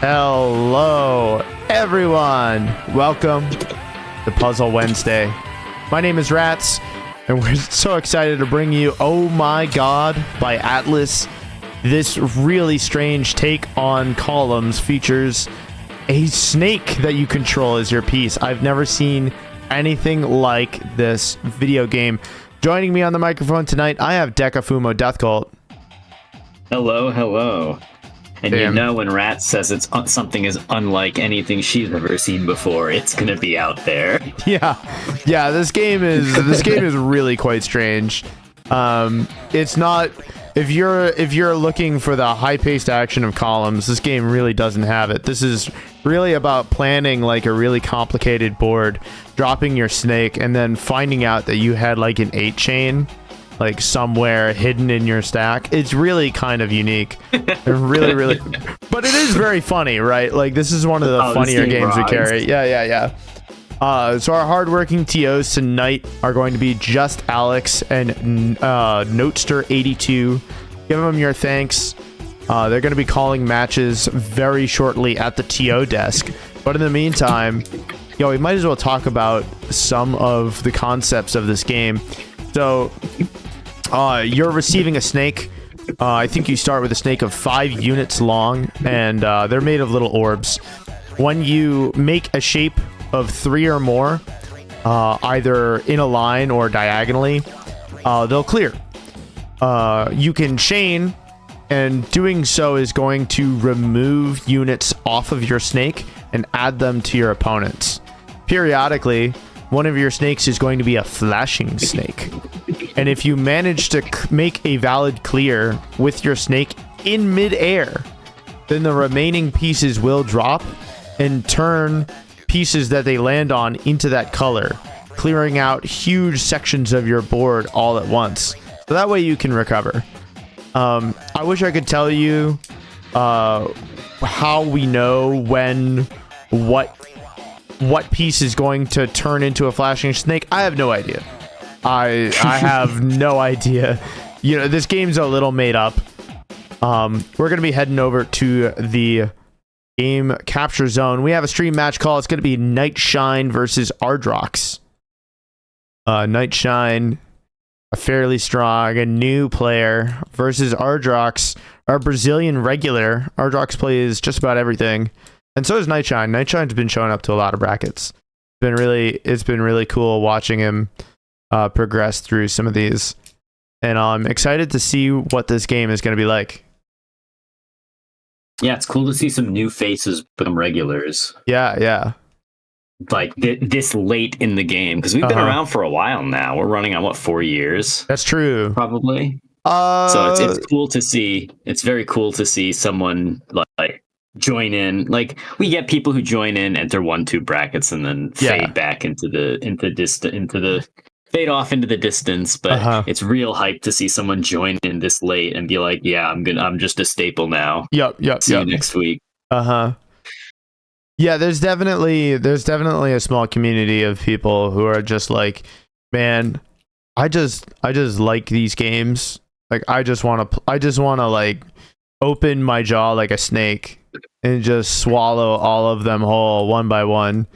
Hello, everyone. Welcome to Puzzle Wednesday. My name is Ratttz, and we're so excited to bring you Oh My God by Atlus. This really strange take on columns features a snake that you control as your piece. I've never seen anything like this video game. Joining me on the microphone tonight, I have Deka, Fumo, Death Cult. Hello, hello. And Damn. you know when Ratttz says it's something is unlike anything she's ever seen before, it's gonna be out there. Yeah, this game is really quite strange. It's not, if you're looking for the high-paced action of columns, this game really doesn't have it. This is really about planning like a really complicated board, dropping your snake, and then finding out that you had like an 8-chain like somewhere hidden in your stack. It's really kind of unique. really, but it is very funny, right? Like, this is one of the funnier games we carry. Yeah. So our hardworking TOs tonight are going to be Just Alex and Notester82. Give them your thanks. They're going to be calling matches very shortly at the TO desk. But in the meantime, we might as well talk about some of the concepts of this game. So you're receiving a snake. I think you start with a snake of 5 units long, and they're made of little orbs. When you make a shape of 3 or more, either in a line or diagonally, they'll clear. You can chain, and doing so is going to remove units off of your snake and add them to your opponents. Periodically, one of your snakes is going to be a flashing snake. And if you manage to make a valid clear with your snake in midair, then the remaining pieces will drop and turn pieces that they land on into that color, clearing out huge sections of your board all at once. So that way you can recover. I wish I could tell you how we know when what piece is going to turn into a flashing snake. I have no idea. I have no idea. This game's a little made up. We're gonna be heading over to the game capture zone. We have a stream match call. It's gonna be Shyne versus Ardrox. Shyne, a fairly strong, a new player, versus Ardrox, our Brazilian regular. Ardrox plays just about everything, and so does Shyne. Shyne's been showing up to a lot of brackets. It's been really cool watching him progress through some of these, and I'm excited to see what this game is going to be like. Yeah, it's cool to see some new faces become regulars. Yeah. Like this late in the game, because we've been around for a while now. We're running on 4 years? That's true, probably. So it's cool to see. It's very cool to see someone like join in. Like, we get people who join in, enter 1-2 brackets, and then fade back into the fade off into the distance. But it's real hype to see someone join in this late and be like, yeah, I'm just a staple now. Yep. See you next week. Yeah, there's definitely a small community of people who are just like, man, I just like these games. Like, I just want to like open my jaw like a snake and just swallow all of them whole one by one.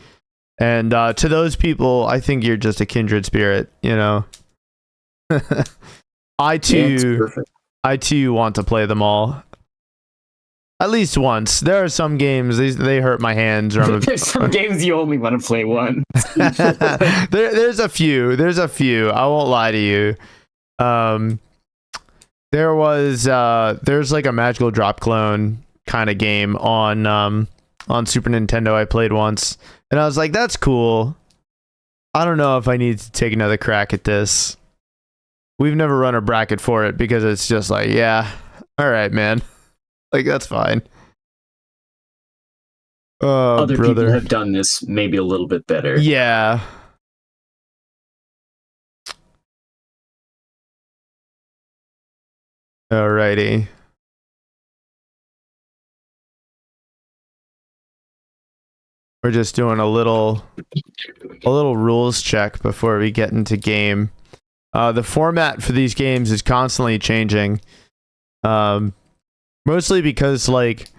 And to those people, I think you're just a kindred spirit, I too want to play them all. At least once. There are some games, they hurt my hands. There's some games you only want to play once. There's a few. I won't lie to you. There's like a magical drop clone kind of game on Super Nintendo I played once, and I was like, that's cool. I don't know if I need to take another crack at this. We've never run a bracket for it because it's just like, yeah, all right, man. Like, that's fine. Oh, Other people have done this maybe a little bit better. Yeah. Alrighty. We're just doing a little rules check before we get into game. The format for these games is constantly changing. Mostly because, like,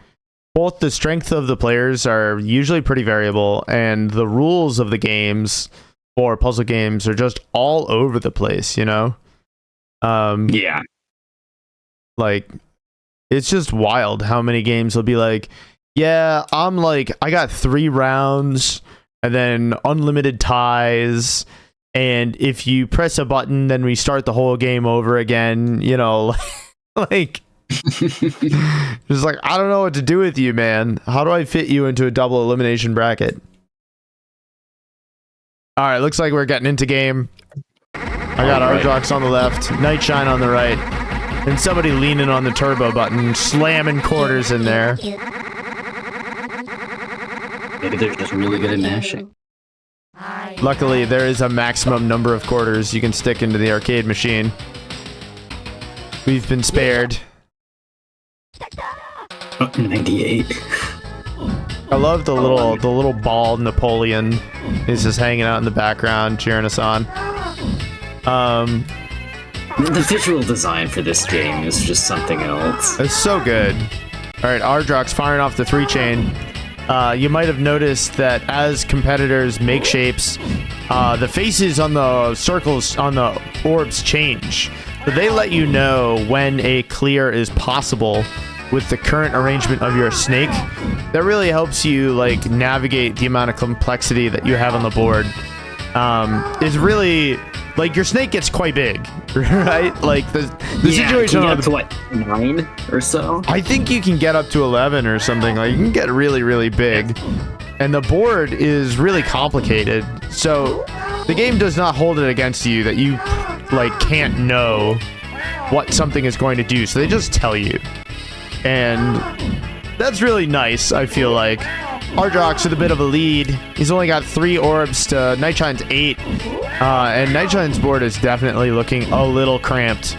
both the strength of the players are usually pretty variable, and the rules of the games for puzzle games are just all over the place, you know? Yeah. Like, it's just wild how many games will be like, yeah, I got 3 rounds and then unlimited ties, and if you press a button, then we start the whole game over again, you know? Like, just like, I don't know what to do with you, man. How do I fit you into a double elimination bracket? All right, looks like we're getting into game. I got Ardrox on the left, Nightshyne on the right, and somebody leaning on the turbo button, slamming quarters in there. Maybe they're just really good at mashing. Luckily, there is a maximum number of quarters you can stick into the arcade machine. We've been spared. 98. I love the little bald Napoleon. He's just hanging out in the background, cheering us on. The visual design for this game is just something else. It's so good. All right, Ardrox firing off the 3-chain. You might have noticed that as competitors make shapes, the faces on the circles on the orbs change. So they let you know when a clear is possible with the current arrangement of your snake. That really helps you like navigate the amount of complexity that you have on the board. It's really like your snake gets quite big, right? Like the situation can you get up to what, 9 or so? I think you can get up to 11 or something. Like you can get really, really big. And the board is really complicated. So the game does not hold it against you that you like can't know what something is going to do. So they just tell you. And that's really nice, I feel like. Ardrox with a bit of a lead. He's only got 3 orbs to Nightshine's 8. And Nightshine's board is definitely looking a little cramped.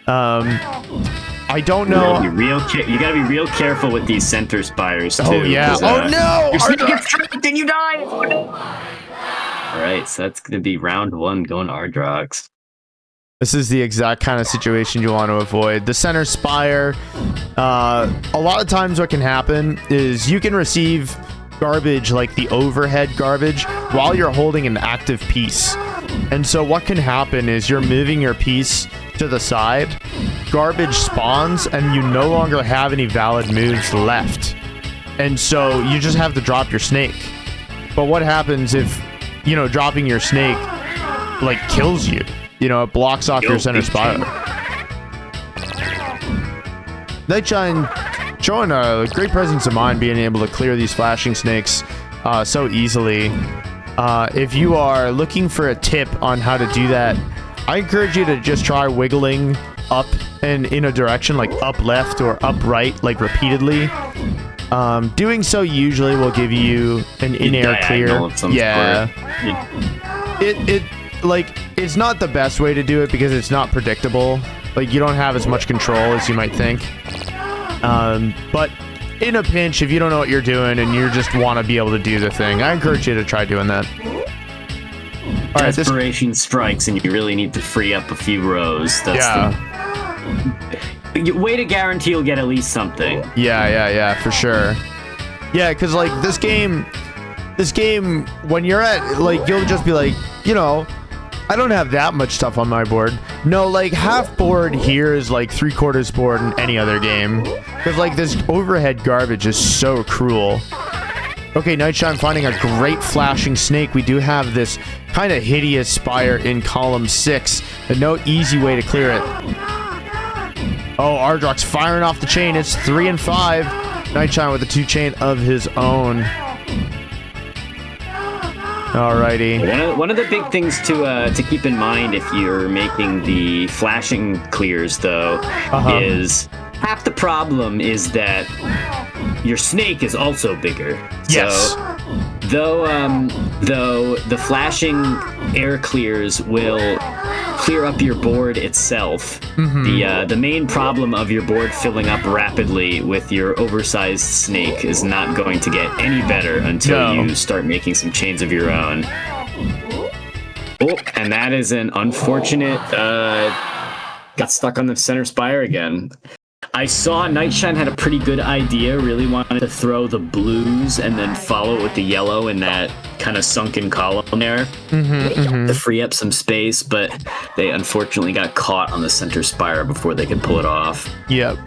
I don't know. You gotta be real careful with these center spires, too. Oh, yeah. Oh, no! Your snake gets trapped and you die! Alright, so that's gonna be round 1 going Ardrox. This is the exact kind of situation you want to avoid. The center spire, a lot of times what can happen is you can receive garbage like the overhead garbage while you're holding an active piece. And so what can happen is you're moving your piece to the side, garbage spawns, and you no longer have any valid moves left. And so you just have to drop your snake. But what happens if, you know, dropping your snake like kills you? You know, it blocks off your center spire. Nightshine showing a great presence of mind being able to clear these flashing snakes so easily. If you are looking for a tip on how to do that, I encourage you to just try wiggling up and in a direction like up left or up right, like repeatedly. Doing so usually will give you an in-air clear. Yeah. It's not the best way to do it because it's not predictable. Like, you don't have as much control as you might think. But in a pinch, if you don't know what you're doing and you just want to be able to do the thing, I encourage you to try doing that. All right, Desperation strikes and you really need to free up a few rows. That's the way to guarantee you'll get at least something. Yeah, for sure. Yeah, because, like, this game, when you're at, like, you'll just be like, you know, I don't have that much stuff on my board. No, like, half board here is like 3/4 board in any other game. Because, like, this overhead garbage is so cruel. Okay, Nightshine finding a great flashing snake. We do have this kind of hideous spire in column 6, and no easy way to clear it. Oh, Ardrox firing off the chain. It's 3 and 5. Nightshine with a 2-chain of his own. Alrighty. One of the big things to keep in mind if you're making the flashing clears, though, is half the problem is that your snake is also bigger. Yes. So, though the flashing air clears will clear up your board itself, the main problem of your board filling up rapidly with your oversized snake is not going to get any better until you start making some chains of your own. Oh, and that is an unfortunate got stuck on the center spire again. I saw Nightshine had a pretty good idea, really wanted to throw the blues and then follow it with the yellow in that kind of sunken column there to free up some space, but they unfortunately got caught on the center spire before they could pull it off. Yep.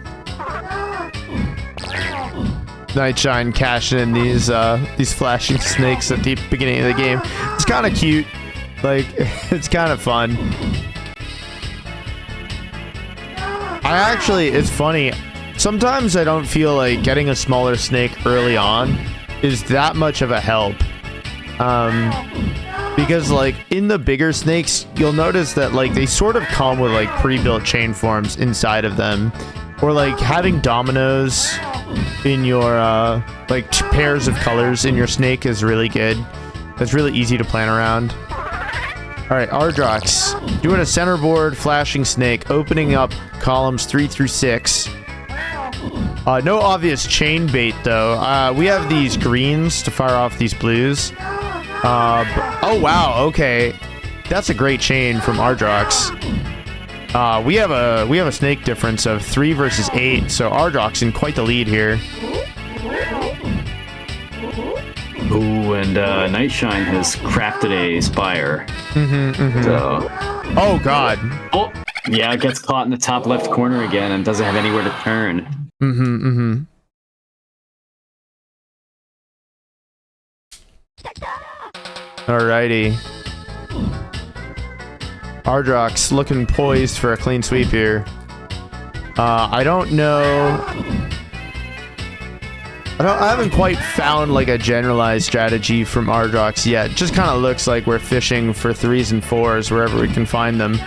Nightshine cashing in these flashing snakes at the beginning of the game. It's kind of cute. Like, it's kind of fun. It's funny. Sometimes I don't feel like getting a smaller snake early on is that much of a help. Because like in the bigger snakes, you'll notice that like they sort of come with like pre-built chain forms inside of them. Or like having dominoes in your like pairs of colors in your snake is really good. It's really easy to plan around. All right, Ardrox doing a centerboard flashing snake, opening up columns 3 through 6. No obvious chain bait though. We have these greens to fire off these blues. Oh wow, okay, that's a great chain from Ardrox. We have a snake difference of 3 versus 8, so Ardrox in quite the lead here. Ooh, and Nightshine has crafted a spire. So. Oh god. Oh, yeah, it gets caught in the top left corner again and doesn't have anywhere to turn. Alrighty. Ardrox looking poised for a clean sweep here. I don't know. I haven't quite found like a generalized strategy from Ardrox yet. Just kind of looks like we're fishing for 3s and 4s wherever we can find them.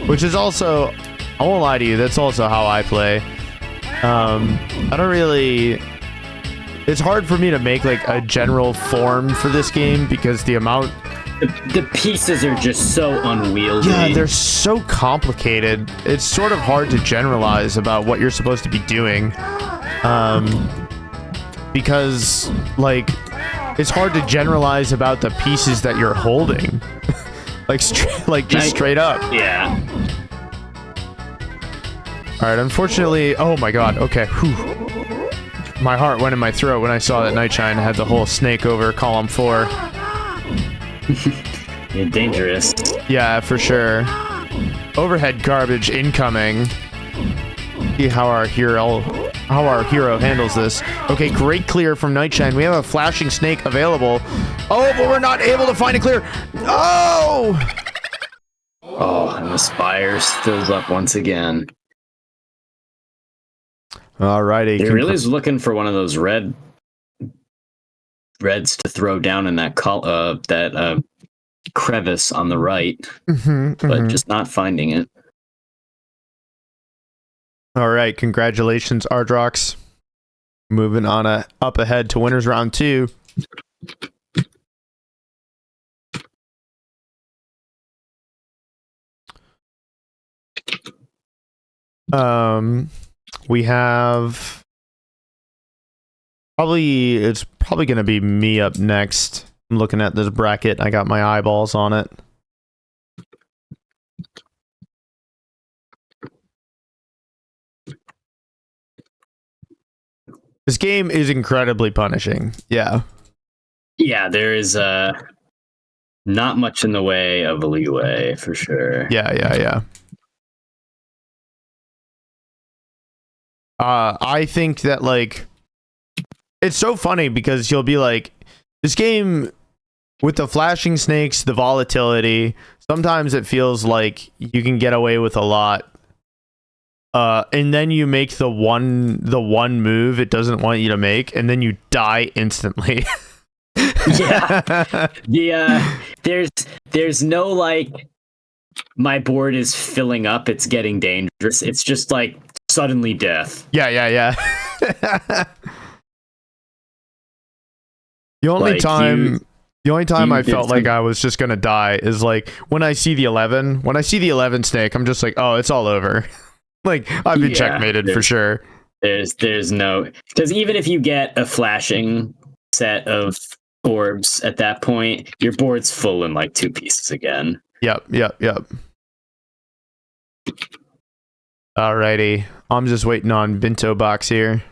Which is also, I won't lie to you, that's also how I play. I don't really... It's hard for me to make like a general form for this game because the amount... The pieces are just so unwieldy. Yeah, they're so complicated. It's sort of hard to generalize about what you're supposed to be doing. Because, like, it's hard to generalize about the pieces that you're holding. Just straight up. Yeah. Alright, unfortunately... Oh my god, okay. Whew. My heart went in my throat when I saw that Nightshine had the whole snake over column 4. You're dangerous. Yeah, for sure. Overhead garbage incoming. See how our hero handles this. Okay, great clear from Nightshine. We have a flashing snake available. Oh, but we're not able to find a clear. Oh! Oh, and the spire fills up once again. Alrighty. He really is looking for one of those reds to throw down in that crevice on the right, but just not finding it. All right, congratulations, Ardrox. Moving on up ahead to winners round 2. We have it's probably going to be me up next. I'm looking at this bracket. I got my eyeballs on it. This game is incredibly punishing. Yeah. Yeah, there is not much in the way of a leeway for sure. Yeah. I think that like it's so funny because you'll be like, this game with the flashing snakes, the volatility, sometimes it feels like you can get away with a lot. And then you make the one move it doesn't want you to make, and then you die instantly. Yeah. There's no like my board is filling up, it's getting dangerous. It's just like suddenly death. Yeah. The only time I felt like I was just gonna die is like when I see the 11. When I see the 11 snake, I'm just like, oh, it's all over. Like I've been checkmated for sure. There's no, because even if you get a flashing set of orbs at that point, your board's full in like 2 pieces again. Yep. Alrighty. I'm just waiting on Bintobox here.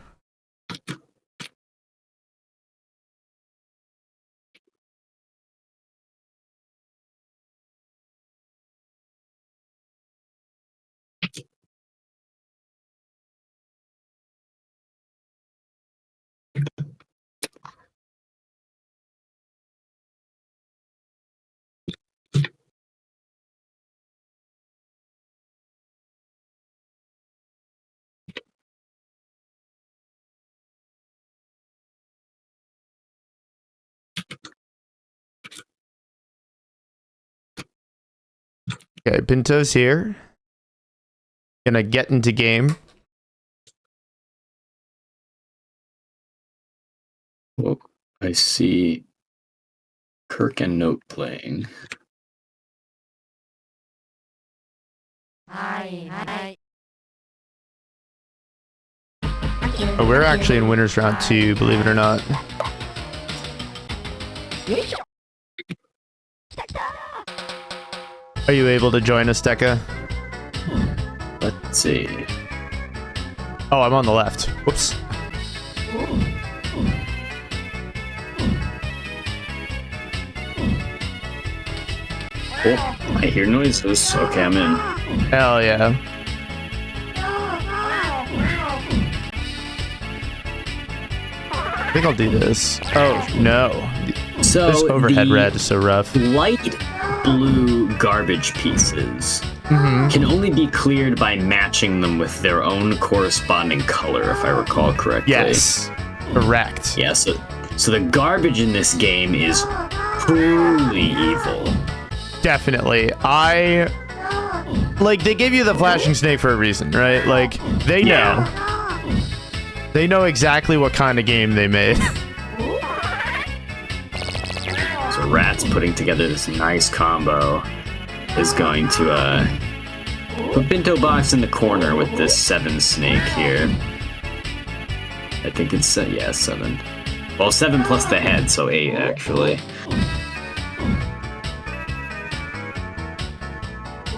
Okay, Binto's here. Gonna get into game. Well, I see Kirk and Note playing. Oh, we're actually in winners round 2, believe it or not. Are you able to join us, Deka? Let's see. Oh, I'm on the left. Whoops. Oh, I hear noises. Okay, I'm in. Hell yeah. I think I'll do this. Oh, no. So this overhead red is so rough. Light blue garbage pieces can only be cleared by matching them with their own corresponding color, if I recall correctly. Yes. Correct. Yeah, so the garbage in this game is truly evil. Definitely. Like, they gave you the flashing snake for a reason, right? Like, they know. Yeah. They know exactly what kind of game they made. So Ratttz putting together this nice combo is going to put Bintobox in the corner with this 7 snake here. I think it's, yeah, 7. Well, 7 plus the head, so 8 actually.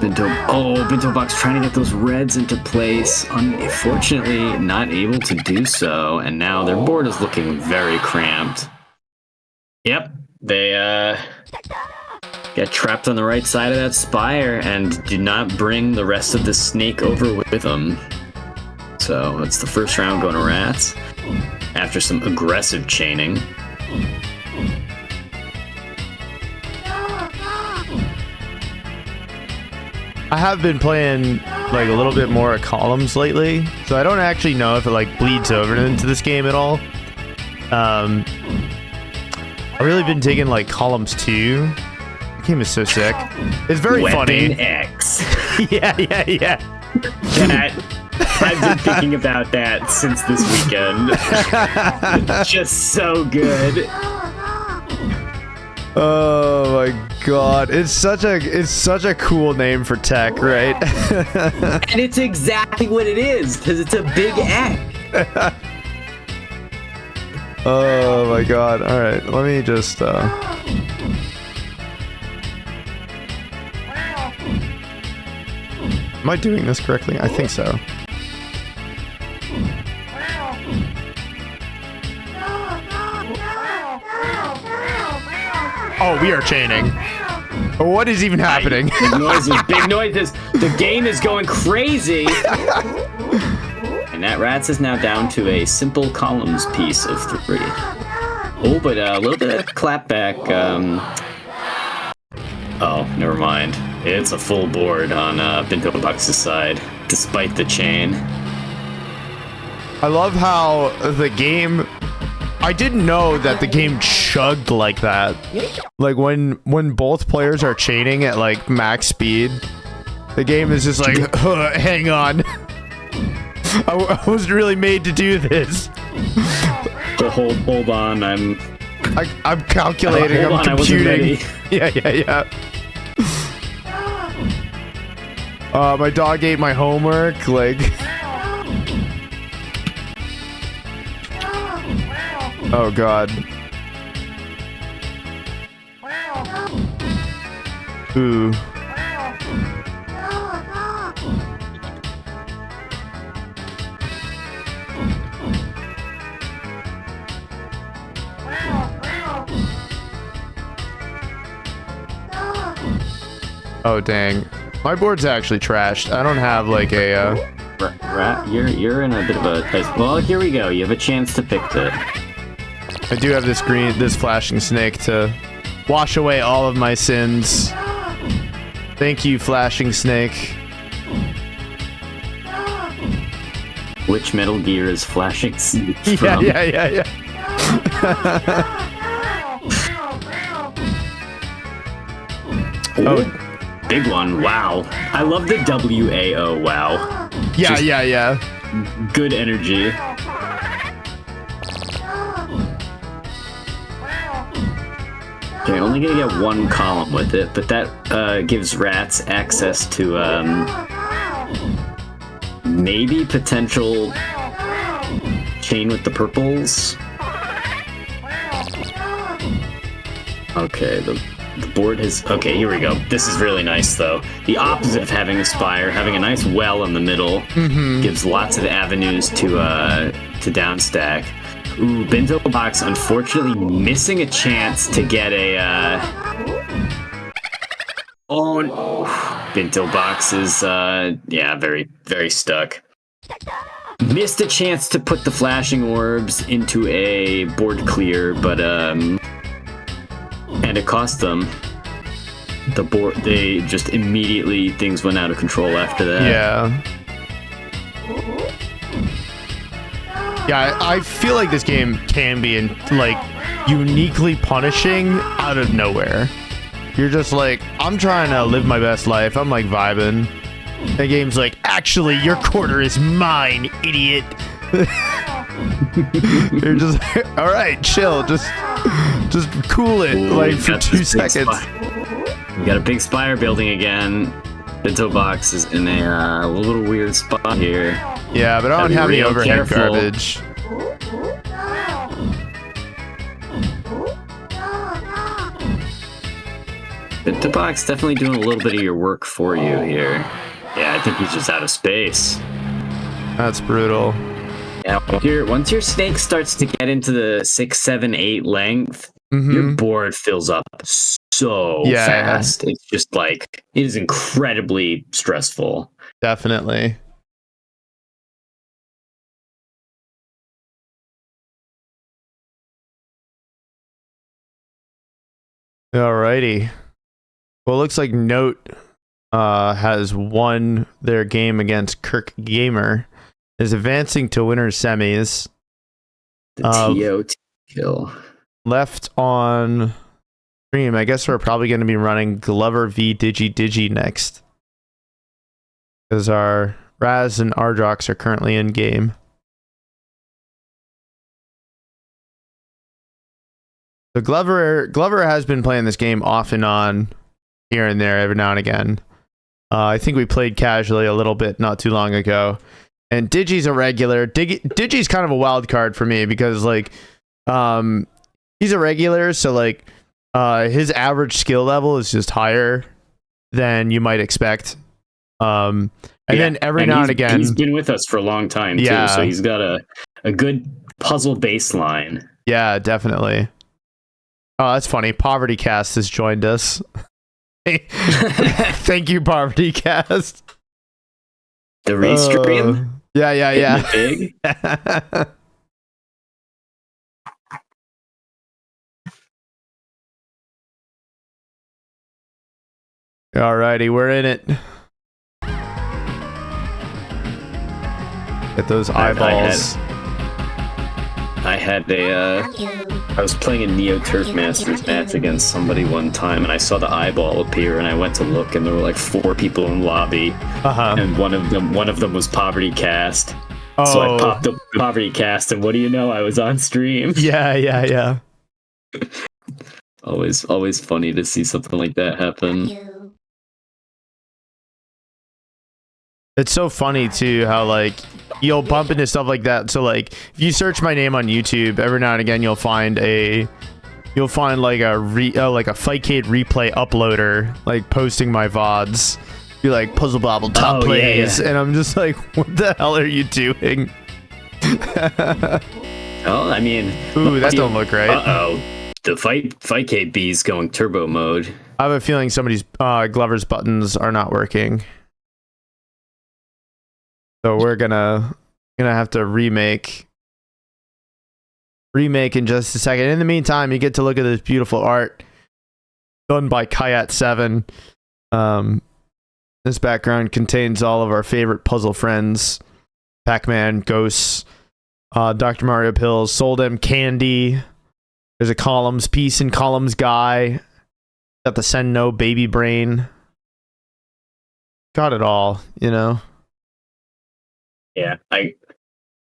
Bintobox trying to get those reds into place. Unfortunately, not able to do so, and now their board is looking very cramped. Yep, they get trapped on the right side of that spire and do not bring the rest of the snake over with them. So it's the first round going to Ratttz after some aggressive chaining. I have been playing like a little bit more columns lately, so I don't actually know if it like bleeds over into this game at all. I've really been digging like columns 2. The game is so sick. It's very funny. X. yeah. That I've been thinking about that since this weekend. Just so good. Oh my god, it's such a cool name for tech, right? And it's exactly what it is, because it's a big X. Oh my god. All right, let me just Am I doing this correctly? I think so. Oh, we are chaining. What is even happening? Big noises. The game is going crazy. And that Ratttz is now down to a simple columns piece of 3. Oh, but a little bit of clapback. Oh, never mind. It's a full board on Bintobox's side, despite the chain. I love how the game... I didn't know that the game chugged like that. Like when both players are chaining at like max speed, the game is just like, hang on. I wasn't really made to do this. So hold on, I'm calculating, I'm computing. Yeah. My dog ate my homework, like... Oh god. Ooh. Oh dang, my board's actually trashed. I don't have like a. You're in a bit of a. Well, here we go. You have a chance to pick the. I do have this flashing snake to wash away all of my sins. Thank you, flashing snake. Which Metal Gear is flashing snake from? Yeah. Oh, big one. Wow. I love the WAO. Wow. Yeah. Good energy. Okay, only gonna get one column with it, but that gives Ratttz access to maybe potential chain with the purples. Okay, the board has... Okay, here we go. This is really nice, though. The opposite of having a spire, having a nice well in the middle, gives lots of avenues to downstack. Ooh, Bintobox unfortunately missing a chance to get a... Oh, no. Bintobox is, yeah, very, very stuck. Missed a chance to put the flashing orbs into a board clear, but, and it cost them. The board, they just immediately, things went out of control after that. Yeah. Yeah, I feel like this game can be, like, uniquely punishing out of nowhere. You're just like, I'm trying to live my best life. I'm, like, vibing. The game's like, actually, your quarter is mine, idiot. You're just like, all right, chill. Just cool it, like, for 2 seconds. We got a big spire building again. Bintobox is in a little weird spot here. Yeah, but I don't have any overhead garbage. Bintobox definitely doing a little bit of your work for you here. Yeah, I think he's just out of space. That's brutal. Yeah, once your snake starts to get into the 6, 7, 8 length, your board fills up so fast. It's just like, it is incredibly stressful. Definitely. Alrighty. Well, it looks like Note has won their game against Kirk Gamer, is advancing to winners semis. The TOT kill. Left on stream, I guess we're probably going to be running Glover v DigiDigi next, because our Raz and Ardrox are currently in game. So Glover has been playing this game off and on, here and there, every now and again. I think we played casually a little bit not too long ago. And Digi's a regular. Digi's kind of a wild card for me because, like, he's a regular, so, like, his average skill level is just higher than you might expect. And then every now and again... He's been with us for a long time, too, so he's got a good puzzle baseline. Yeah, definitely. Oh, that's funny. Poverty Cast has joined us. Thank you, Poverty Cast. The restream? Yeah. Big? Alrighty, we're in it. Get those eyeballs. I was playing a Neo Turf Masters match against somebody one time, and I saw the eyeball appear, and I went to look, and there were like 4 people in the lobby, and one of them was Poverty Cast. So I popped up Poverty Cast, and what do you know? I was on stream. Yeah. Always funny to see something like that happen. It's so funny too how, like, you'll bump into stuff like that. So, like, if you search my name on YouTube, every now and again you'll find like a Fightcade replay uploader, like, posting my VODs. Be like, Puzzle Bobble top plays, and I'm just like, what the hell are you doing? Oh, I mean, ooh, that don't look right. The Fightcade B's going turbo mode. I have a feeling somebody's Glover's buttons are not working. So we're gonna have to remake in just a second. In the meantime, you get to look at this beautiful art done by Kayat7. This background contains all of our favorite puzzle friends: Pac-Man, Ghosts, Dr. Mario Pills, Soldem, Candy. There's a columns piece and columns guy. Got the Send No baby brain. Got it all, you know. Yeah,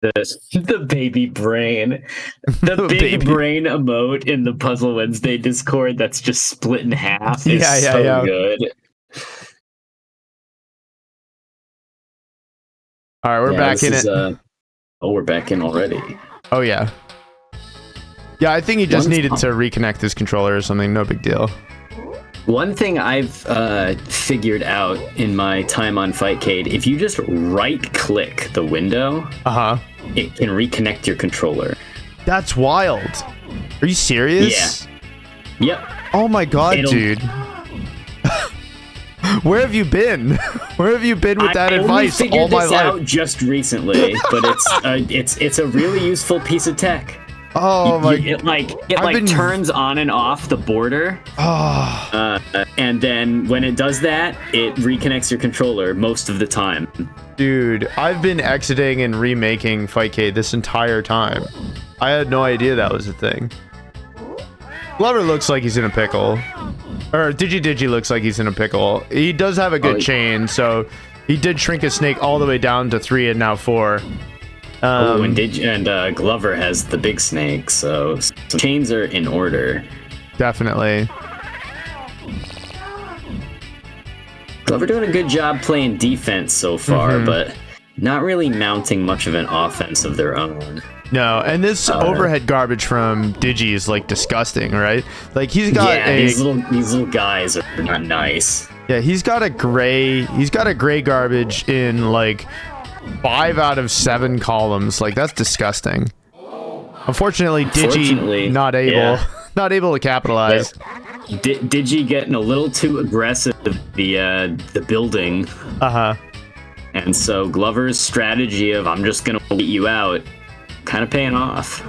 the baby brain, the big brain emote in the Puzzle Wednesday Discord that's just split in half is so good. All right, we're back in it. We're back in already. Oh yeah. Yeah, I think he just needed to reconnect his controller or something. No big deal. One thing I've figured out in my time on Fightcade, if you just right-click the window, it can reconnect your controller. That's wild. Are you serious? Yeah. Yep. Oh my god, dude. Where have you been? Where have you been with that advice all my life? I figured this out just recently, but it's a really useful piece of tech. Oh my! It turns on and off the border. And then when it does that, it reconnects your controller most of the time. Dude, I've been exiting and remaking Fightcade this entire time. I had no idea that was a thing. Glover looks like he's in a pickle. Or DigiDigi looks like he's in a pickle. He does have a good chain, so he did shrink his snake all the way down to 3 and now 4. And Glover has the big snake, so chains are in order. Definitely. Glover doing a good job playing defense so far, but not really mounting much of an offense of their own. No, and this overhead garbage from Digi is like disgusting, right? Like he's got these little guys are not nice. Yeah, he's got a gray garbage in like 5 out of 7 columns. Like that's disgusting. Unfortunately, Digi not able to capitalize. Digi getting a little too aggressive the building. And so Glover's strategy of I'm just gonna wait you out kind of paying off.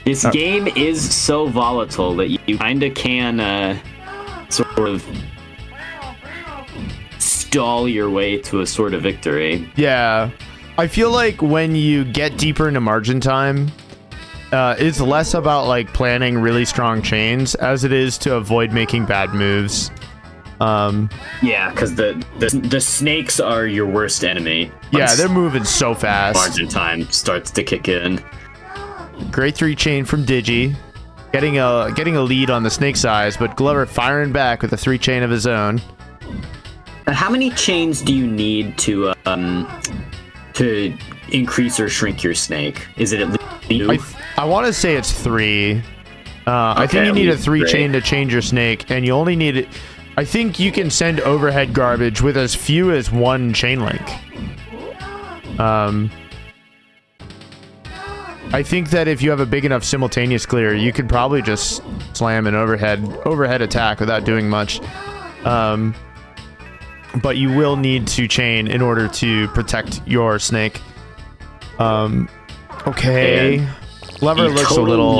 This game is so volatile that you kind of can sort of stall your way to a sort of victory. Yeah. I feel like when you get deeper into margin time, it's less about like planning really strong chains as it is to avoid making bad moves. Yeah, because the snakes are your worst enemy. Yeah, they're moving so fast. Margin time starts to kick in. Great 3 chain from Digi, getting a lead on the snake size, but Glover firing back with a 3 chain of his own. How many chains do you need to increase or shrink your snake? Is it at least 2? I want to say it's 3. I think you need a 3 chain to change your snake, and you only need it. I think you can send overhead garbage with as few as 1 chain link. I think that if you have a big enough simultaneous clear, you could probably just slam an overhead attack without doing much. But you will need to chain in order to protect your snake. Okay. Glover looks a little...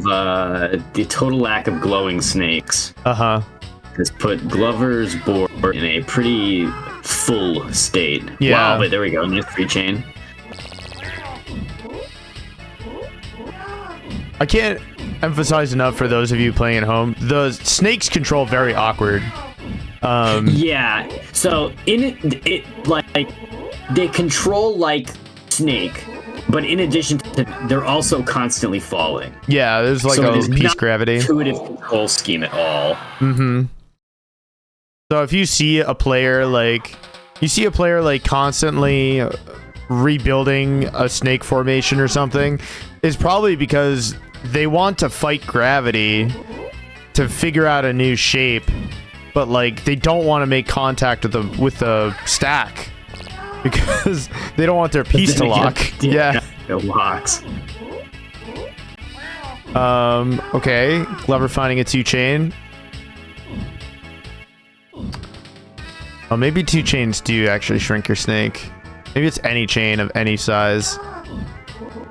the total lack of glowing snakes. Has put Glover's board in a pretty full state. Yeah. Wow, wait, there we go. New 3 chain. I can't emphasize enough for those of you playing at home. The snakes control very awkward. Yeah. So in it like they control like Snake, but in addition to they're also constantly falling. Yeah, there's like a piece gravity. Intuitive control scheme at all. So if you see a player like constantly rebuilding a snake formation or something, it's probably because they want to fight gravity to figure out a new shape, but like they don't want to make contact with the stack because they don't want their piece to lock. Yeah, it locks. Okay. Glover finding a 2-chain. Oh, maybe 2 chains do actually shrink your snake. Maybe it's any chain of any size.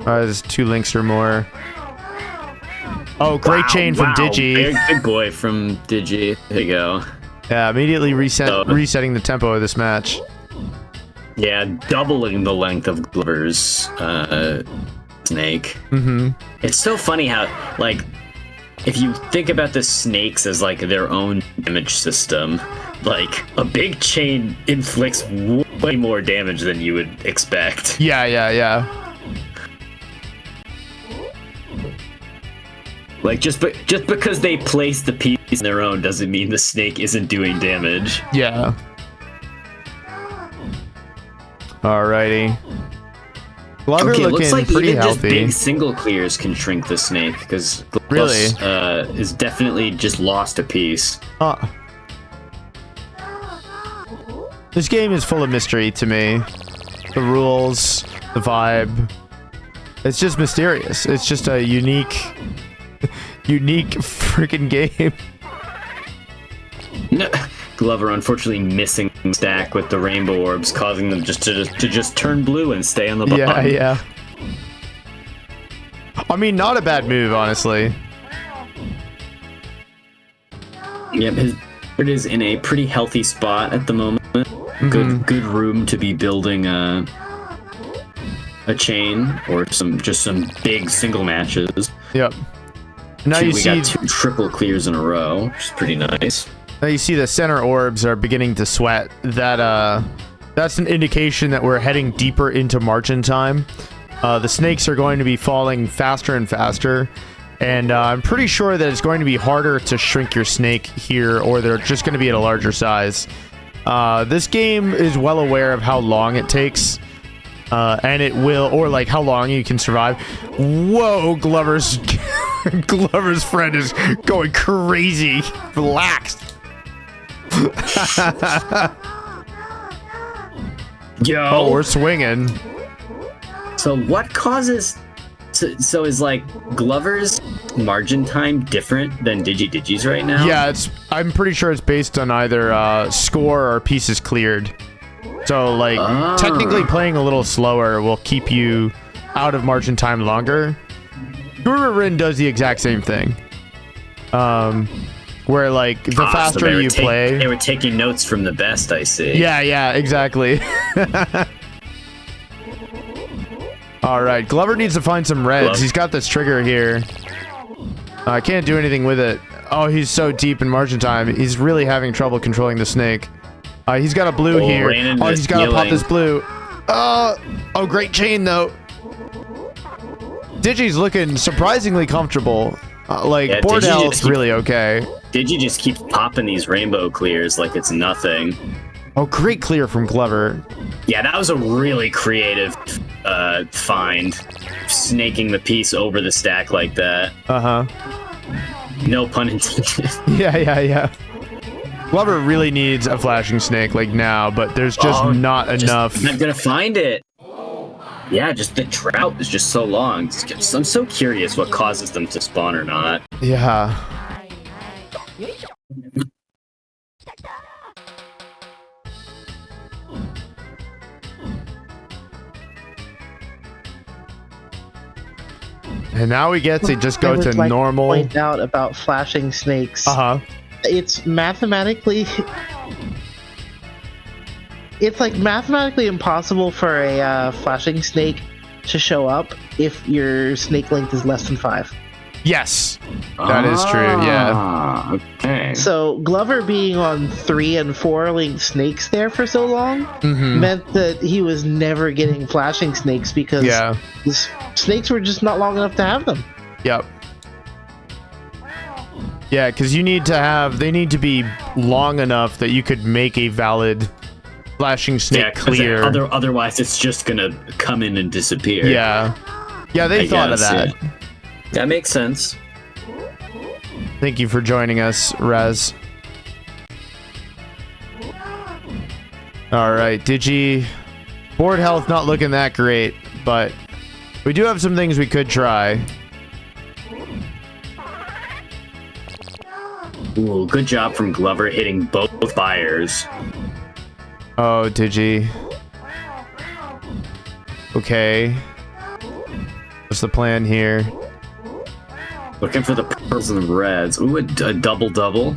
There's 2 links or more. Oh, great chain from Digi. Good boy from Digi. There you go. Yeah, immediately resetting the tempo of this match. Yeah, doubling the length of Glover's snake. It's so funny how, like, if you think about the snakes as like their own damage system, like a big chain inflicts way more damage than you would expect. Yeah. Like just because they place the piece on their own doesn't mean the snake isn't doing damage. Yeah. Alrighty. Glover okay, looking looks like pretty even healthy. Just big single clears can shrink the snake because really is definitely just lost a piece. This game is full of mystery to me. The rules, the vibe. It's just mysterious. It's just a unique freaking game. No. Glover unfortunately missing stack with the rainbow orbs, causing them just to turn blue and stay on the bottom. Yeah. I mean, not a bad move, honestly. Yep, it is in a pretty healthy spot at the moment. Good room to be building a chain or some big single matches. Yep. Now we got 2 triple clears in a row, which is pretty nice. Now you see the center orbs are beginning to sweat. That's an indication that we're heading deeper into margin time. The snakes are going to be falling faster and faster, and I'm pretty sure that it's going to be harder to shrink your snake here, or they're just going to be at a larger size. This game is well aware of how long it takes, and it will, or like how long you can survive. Whoa, Glover's friend is going crazy. Relax. Yo. Oh, we're swinging. So what causes... So is like Glover's margin time different than DigiDigi's right now? Yeah, I'm pretty sure it's based on either score or pieces cleared. So like technically playing a little slower will keep you out of margin time longer. Guru does the exact same thing. Where like the faster so you play, they were taking notes from the best, I see. Yeah, exactly. All right, Glover needs to find some reds. He's got this trigger here. I can't do anything with it. Oh, he's so deep in margin time. He's really having trouble controlling the snake. He's got a blue here. Oh, he's got to pop this blue. Oh, great chain though. Digi's looking surprisingly comfortable. Board health's really okay. Digi just keeps popping these rainbow clears like it's nothing. Oh, great clear from Glover. Yeah, that was a really creative find. Snaking the piece over the stack like that. No pun intended. Yeah. Glover really needs a flashing snake like now, but there's just not enough. I'm gonna find it. Yeah, just the drought is just so long. I'm so curious what causes them to spawn or not. Yeah. And now we get to just go to normal. Point out about flashing snakes. It's mathematically. It's like mathematically impossible for a flashing snake to show up if your snake length is less than 5. Yes, that is true. Yeah. Okay. So Glover being on 3 and 4 linked snakes there for so long meant that he was never getting flashing snakes because the snakes were just not long enough to have them. Yep. Yeah, because you need to have. They need to be long enough that you could make a valid flashing snake clear. Otherwise, it's just gonna come in and disappear. Yeah. Yeah, they thought of that. Yeah. That makes sense. Thank you for joining us, Raz. All right, Digi. Board health not looking that great, but we do have some things we could try. Ooh, good job from Glover hitting both fires. Oh, Digi. Okay. What's the plan here? Looking for the purples and reds. Ooh, a double-double.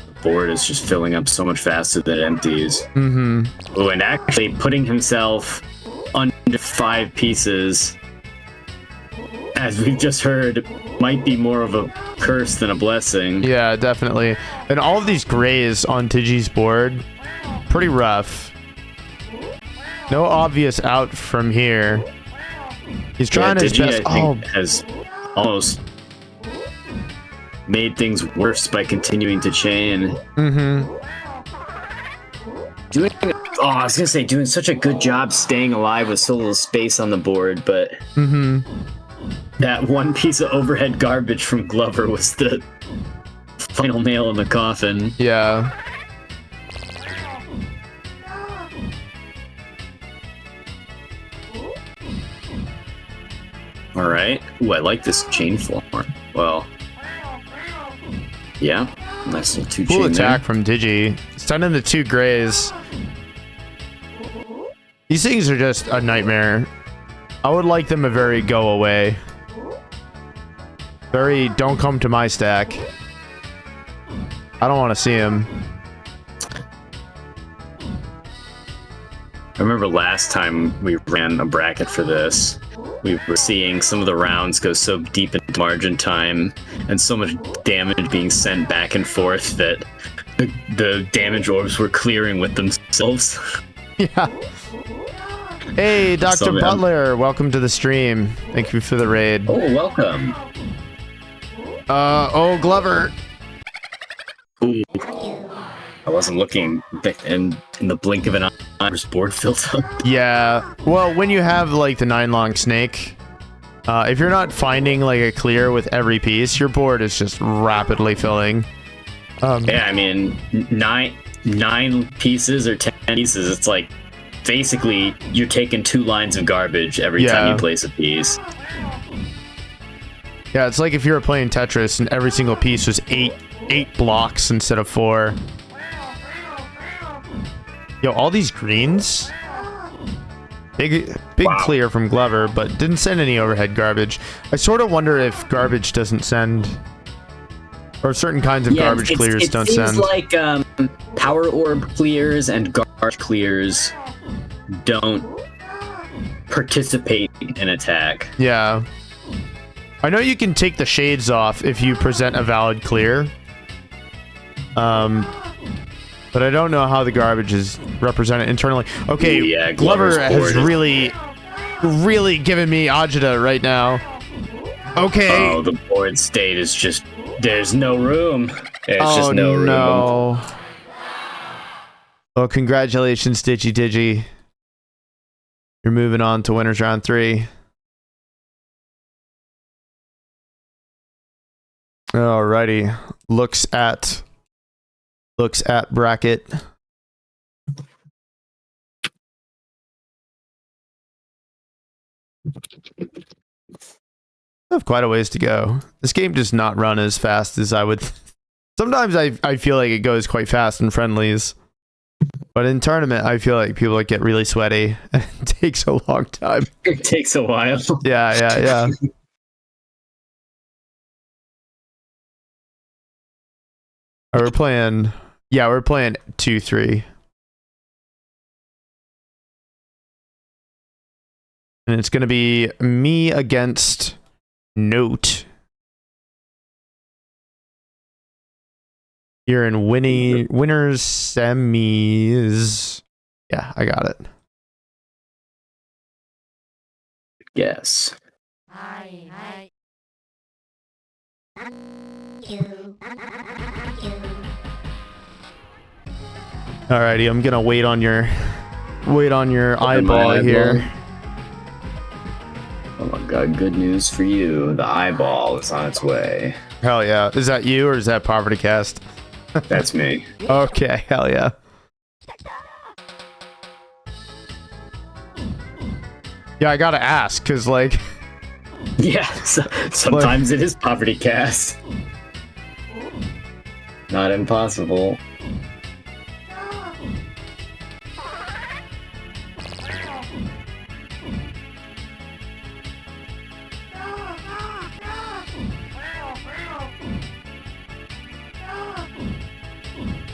The board is just filling up so much faster than it empties. Mm-hmm. Ooh, and actually putting himself under 5 pieces, as we've just heard, might be more of a curse than a blessing. Yeah, definitely. And all of these grays on Digi's board, pretty rough. No obvious out from here. He's trying his best. Has almost made things worse by continuing to chain. Mm-hmm. I was gonna say, doing such a good job staying alive with so little space on the board, but that one piece of overhead garbage from Glover was the final nail in the coffin. Yeah. All right. Ooh, I like this chain form. Well, yeah. Nice little 2 chain Cool attack there. from Digi. Stunning the 2 grays. These things are just a nightmare. I would like them a very go away. Very don't come to my stack. I don't want to see him. I remember last time we ran a bracket for this, we were seeing some of the rounds go so deep into margin time and so much damage being sent back and forth that the damage orbs were clearing with themselves. Yeah. Hey, Dr. Butler, welcome to the stream. Thank you for the raid. Oh, welcome. Oh, Glover. Ooh. I wasn't looking, and in the blink of an eye, his board filled up. Yeah. Well, when you have like the 9-long snake, if you're not finding like a clear with every piece, your board is just rapidly filling. Yeah, I mean, nine pieces or 10 pieces, it's like basically you're taking 2 lines of garbage every time you place a piece. Yeah, it's like if you were playing Tetris and every single piece was 8 blocks instead of 4. Yo, all these greens. Big clear from Glover, but didn't send any overhead garbage. I sort of wonder if garbage doesn't send, or certain kinds of garbage clears don't send. It seems like power orb clears and garbage clears don't participate in attack. Yeah. I know you can take the shades off if you present a valid clear. But I don't know how the garbage is represented internally. Okay, yeah, Glover has really given me agita right now. Okay. Oh, the board state is just, there's no room. There's just no room. No. Well, congratulations, DigiDigi. You're moving on to winners round 3. Alrighty. Looks at bracket. I have quite a ways to go. This game does not run as fast as I would. Sometimes I feel like it goes quite fast in friendlies, but in tournament I feel like people get really sweaty and it takes a long time. It takes a while. Yeah. We're playing 2-3. And it's going to be me against Note. You're in winners semis. Yeah, I got it. Yes. Alrighty, I'm gonna wait on your eyeball here. Oh my god, good news for you. The eyeball is on its way. Hell yeah. Is that you or is that Poverty Cast? That's me. Okay, hell yeah. Yeah, I gotta ask, cause like yeah, sometimes it is Poverty Cast. Not impossible.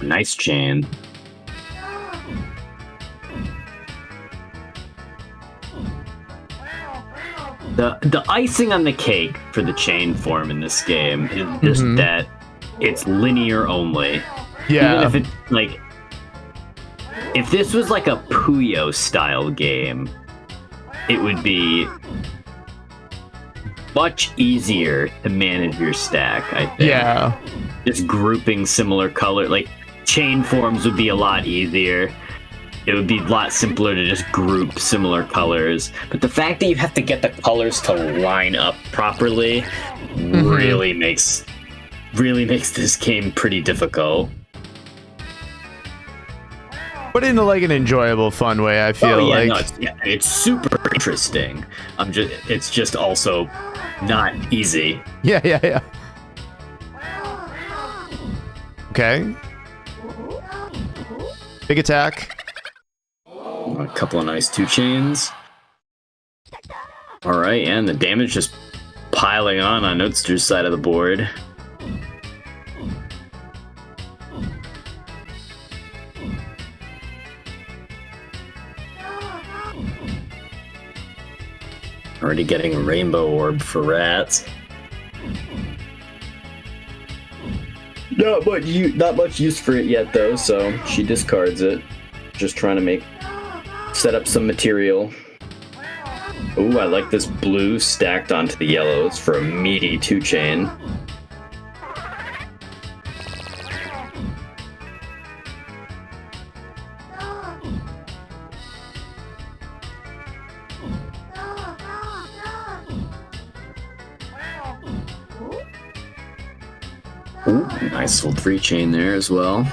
Nice chain. The icing on the cake for the chain form in this game is just that it's linear only. Yeah. Even if it's like, if this was like a Puyo style game, it would be much easier to manage your stack, I think. Yeah. Just grouping similar color, like chain forms would be a lot easier. It would be a lot simpler to just group similar colors. But the fact that you have to get the colors to line up properly really makes this game pretty difficult. But in like an enjoyable, fun way, I feel like. No, it's super interesting. It's just also not easy. Yeah. Okay. Big attack. A couple of nice 2 chains. Alright, and the damage just piling on Oatster's side of the board. Already getting a rainbow orb for Ratttz. Not much use for it yet though, so she discards it. Just trying to set up some material. Ooh, I like this blue stacked onto the yellows for a meaty 2 chain. Ooh, nice little 3 chain there as well.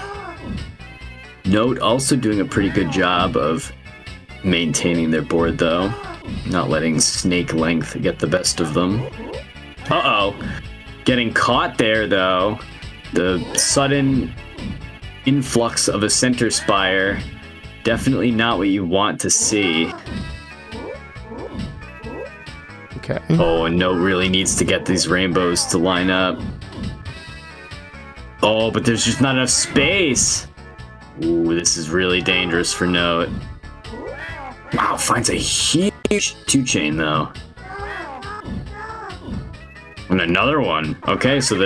Note also doing a pretty good job of maintaining their board though. Not letting snake length get the best of them. Uh-oh. Getting caught there though. The sudden influx of a center spire. Definitely not what you want to see. Okay. Oh, and Note really needs to get these rainbows to line up. Oh, but there's just not enough space. Ooh, this is really dangerous for Note. Wow, finds a huge 2 chain though. And another one. Okay, so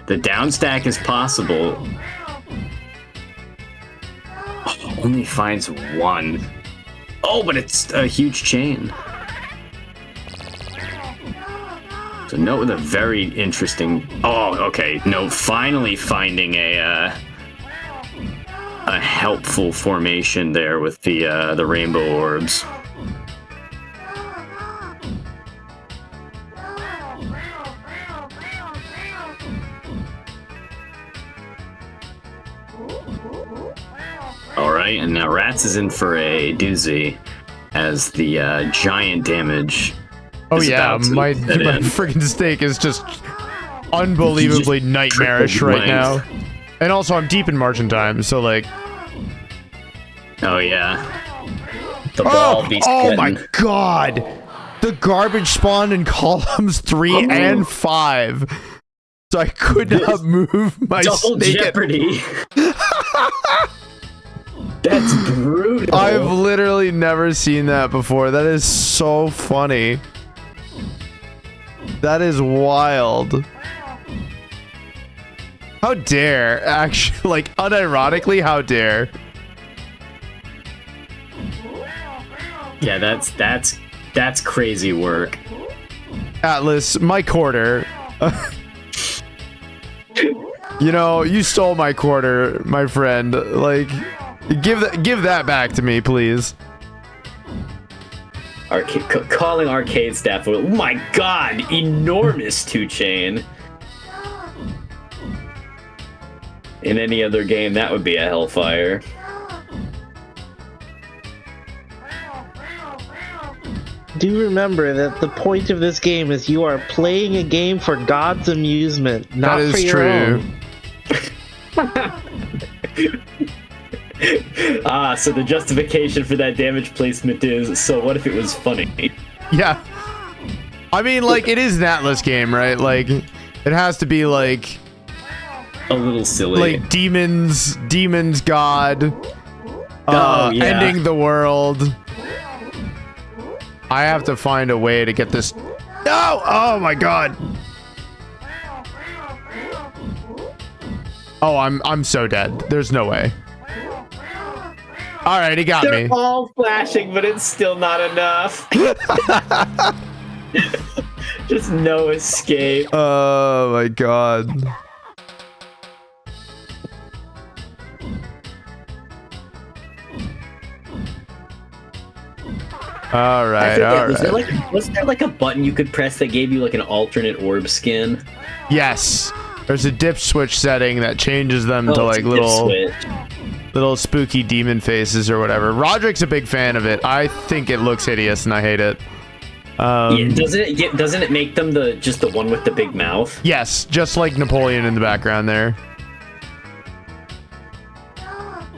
the down stack is possible. Oh, only finds 1. Oh, but it's a huge chain. So Note with a very interesting. Oh, okay. Note finally finding a helpful formation there with the rainbow orbs. All right, and now Ratttz is in for a doozy as the giant damage. Oh yeah, my freaking stake is just unbelievably nightmarish right now. And also, I'm deep in margin time, so like. Oh yeah. The ball beast. Oh my god! The garbage spawned in columns 3 and 5, so I could not move my double snake. Jeopardy. That's brutal. I've literally never seen that before. That is so funny. That is wild. How dare, actually, like, unironically, how dare. Yeah, that's crazy work. Atlus, my quarter. You know, you stole my quarter, my friend. Like, give that back to me, please. Calling arcade staff. Oh my god, enormous 2 chain. In any other game, that would be a hellfire. Do remember that the point of this game is you are playing a game for God's amusement, not for your own. So the justification for that damage placement is, so what if it was funny? Yeah. I mean, like, it is an Atlus game, right? Like, it has to be, like... a little silly. Like, demons, god, ending the world. I have to find a way to get this... No! Oh, my God. Oh, I'm so dead. There's no way. All right, he got me. They're all flashing, but it's still not enough. Just no escape. Oh my God. All right, all right. Was there like a button you could press that gave you like an alternate orb skin? Yes. There's a dip switch setting that changes them to like little spooky demon faces or whatever. Roderick's a big fan of it. I think it looks hideous and I hate it. Yeah, doesn't it make them just the one with the big mouth? Yes, just like Napoleon in the background there.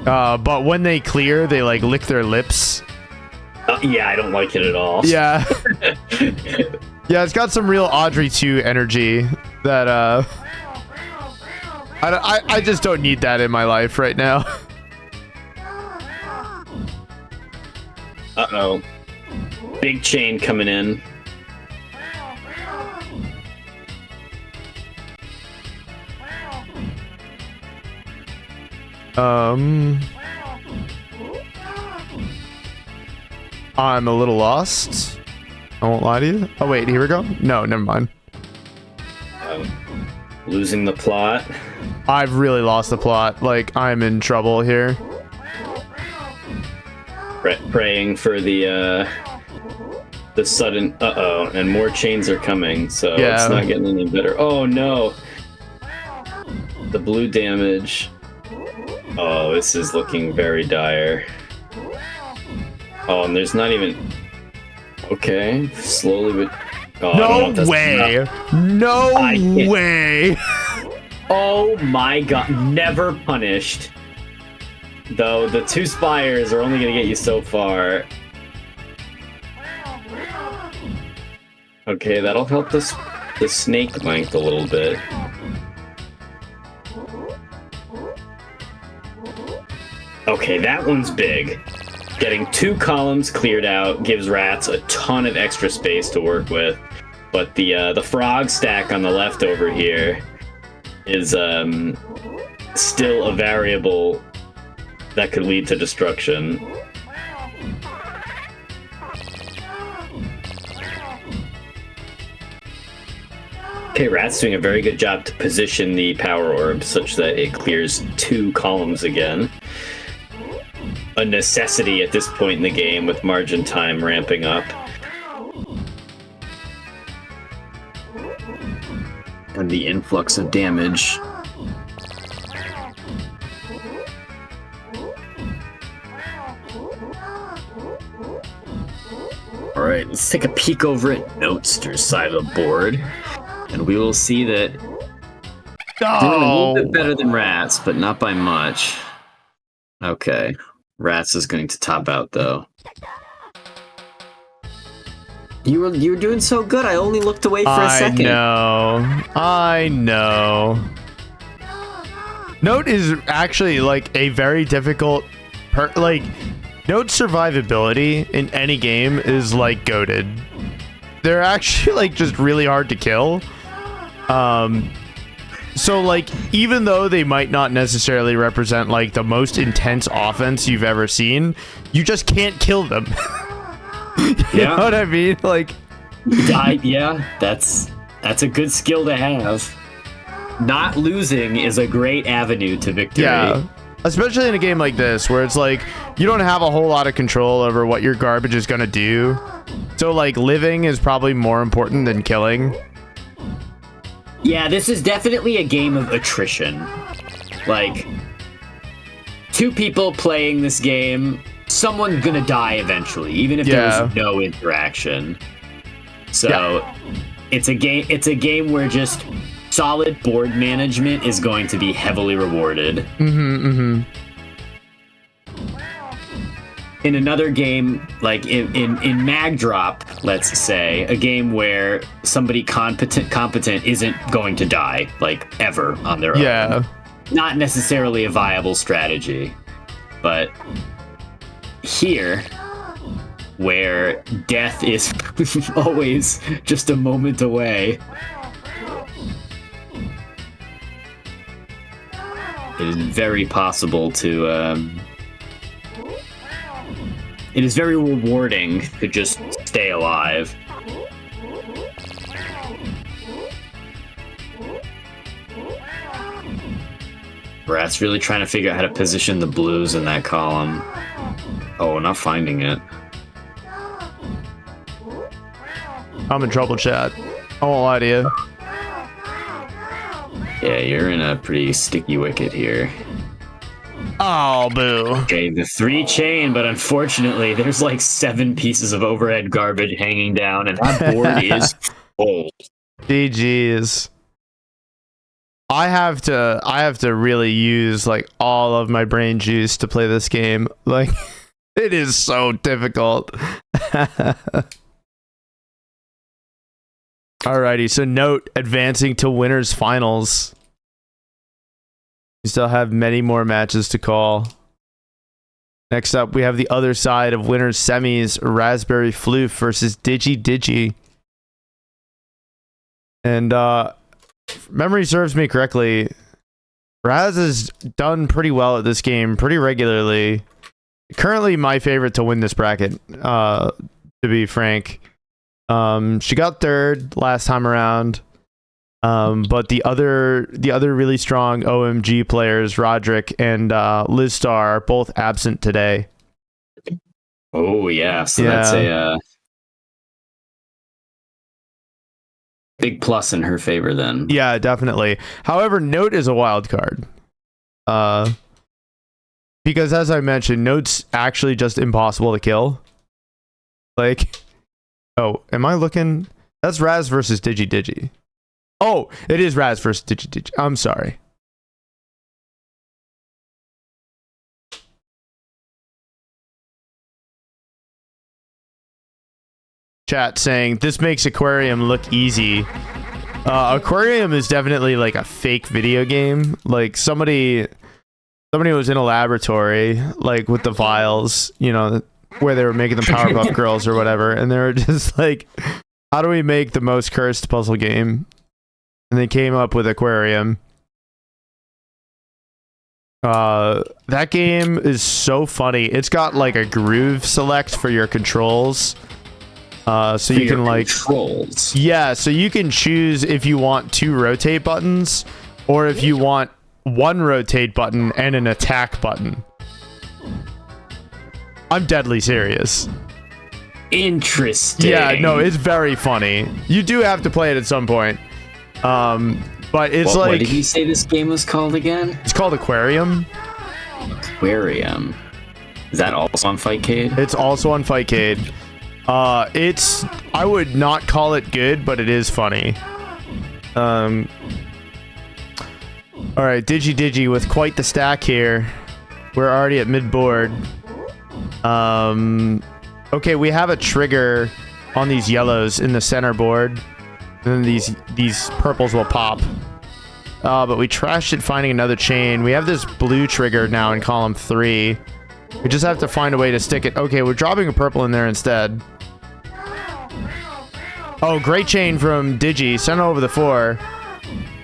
But when they clear, they like lick their lips. Yeah, I don't like it at all. Yeah. Yeah, it's got some real Audrey 2 energy that I just don't need that in my life right now. Uh-oh. Big chain coming in. I'm a little lost. I won't lie to you. Oh, wait, here we go. No, never mind. Losing the plot. I've really lost the plot. Like, I'm in trouble here. Praying for the sudden and more chains are coming, so it's not getting any better. Oh no, the blue damage. Oh, this is looking very dire. Oh, and there's not even... Okay, slowly but... Oh, no way! No way! Oh my God, never punished. Though the 2 spires are only going to get you so far. Okay, that'll help the snake length a little bit. Okay, that one's big. Getting 2 columns cleared out gives Ratttz a ton of extra space to work with. But the frog stack on the left over here is still a variable that could lead to destruction. Okay, Ratttz doing a very good job to position the power orb such that it clears 2 columns again. A necessity at this point in the game with margin time ramping up. And the influx of damage. Alright, let's take a peek over at Notester's side of the board. And we will see that doing a little bit better than Ratttz, but not by much. Okay. Ratttz is going to top out, though. You were doing so good, I only looked away for a second. I know. Note is actually, like, a very difficult... Note's survivability in any game is, like, goated. They're actually, like, just really hard to kill. So, like, even though they might not necessarily represent, like, the most intense offense you've ever seen, you just can't kill them. You know what I mean? Like, yeah, that's a good skill to have. Not losing is a great avenue to victory. Yeah, especially in a game like this, where it's like, you don't have a whole lot of control over what your garbage is gonna do. So, like, living is probably more important than killing. Yeah, this is definitely a game of attrition. Like, 2 people playing this game, someone's gonna die eventually, even if there's no interaction. So it's a game where just solid board management is going to be heavily rewarded. In another game, like in Mag Drop, let's say, a game where somebody competent isn't going to die, like, ever on their own. Not necessarily a viable strategy. But here, where death is always just a moment away, it is very possible to... it is very rewarding to just stay alive. Ratttz really trying to figure out how to position the blues in that column. Oh, not finding it. I'm in trouble, chat. I won't lie to you. Yeah, you're in a pretty sticky wicket here. Oh, boo. Okay, the 3 chain, but unfortunately, there's like 7 pieces of overhead garbage hanging down, and that board is full. GG's. I have to really use like all of my brain juice to play this game. Like, it is so difficult. Alrighty, so note, advancing to winners finals. We still have many more matches to call. Next up, we have the other side of winners semis, Raspberryfloof versus DigiDigi. And if memory serves me correctly, Raz has done pretty well at this game pretty regularly. Currently my favorite to win this bracket, to be frank. She got 3rd last time around. But the other really strong OMG players, Roderick and Lizstar, are both absent today. Oh yeah, so that's a big plus in her favor then. Yeah, definitely. However, Note is a wild card. Because as I mentioned, Note's actually just impossible to kill. Like, oh, am I looking? That's Raz versus DigiDigi. Oh, it is Raz versus DigiDigi. I'm sorry. Chat saying, this makes Aquarium look easy. Aquarium is definitely like a fake video game. Like somebody was in a laboratory, like with the vials, you know, where they were making the Powerpuff Girls or whatever. And they were just like, how do we make the most cursed puzzle game? And they came up with Aquarium. That game is so funny. It's got like a groove select for your controls. So you can like controls. Yeah, so you can choose if you want 2 rotate buttons or if you want 1 rotate button and an attack button. I'm deadly serious. Interesting. Yeah, no, it's very funny. You do have to play it at some point. But it's like, what did you say this game was called again? It's called Aquarium. Aquarium. Is that also on Fightcade? It's also on Fightcade. I would not call it good, but it is funny. All right, DigiDigi with quite the stack here. We're already at mid-board. Okay, we have a trigger on these yellows in the center board. And then these purples will pop. But we trashed it finding another chain. We have this blue trigger now in column 3. We just have to find a way to stick it. Okay, we're dropping a purple in there instead. Oh, great chain from Digi. Sent it over the 4.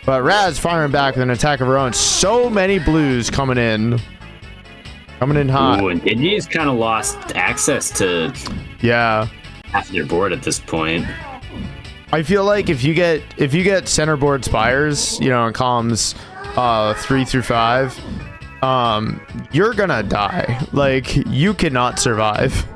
But Raz firing back with an attack of her own. So many blues coming in. Coming in hot. Ooh, and Digi's kind of lost access to half their board at this point. I feel like if you get center board spires, you know, in columns 3 through 5, you're gonna die. Like, you cannot survive.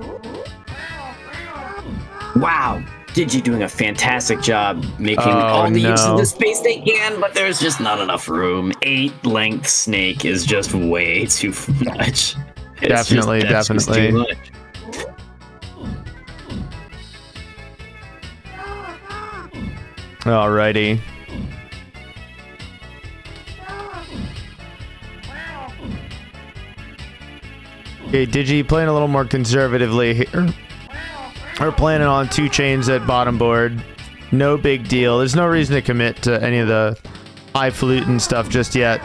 Wow, Digi doing a fantastic job making all the use of the space they can, but there's just not enough room. 8 length snake is just way too much. Definitely. Too much. Alrighty. Okay, Digi playing a little more conservatively here. We're planning on 2 chains at bottom board. No big deal. There's no reason to commit to any of the high falutin stuff just yet.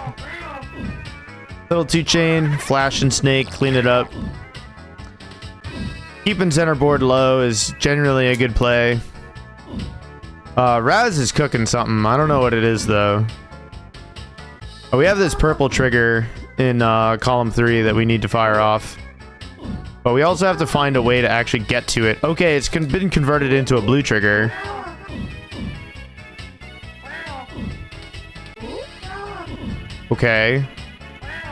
Little 2 chain, flash and snake, clean it up. Keeping center board low is generally a good play. Raz is cooking something. I don't know what it is though. Oh, we have this purple trigger in column 3 that we need to fire off. But we also have to find a way to actually get to it. Okay, it's been converted into a blue trigger. Okay.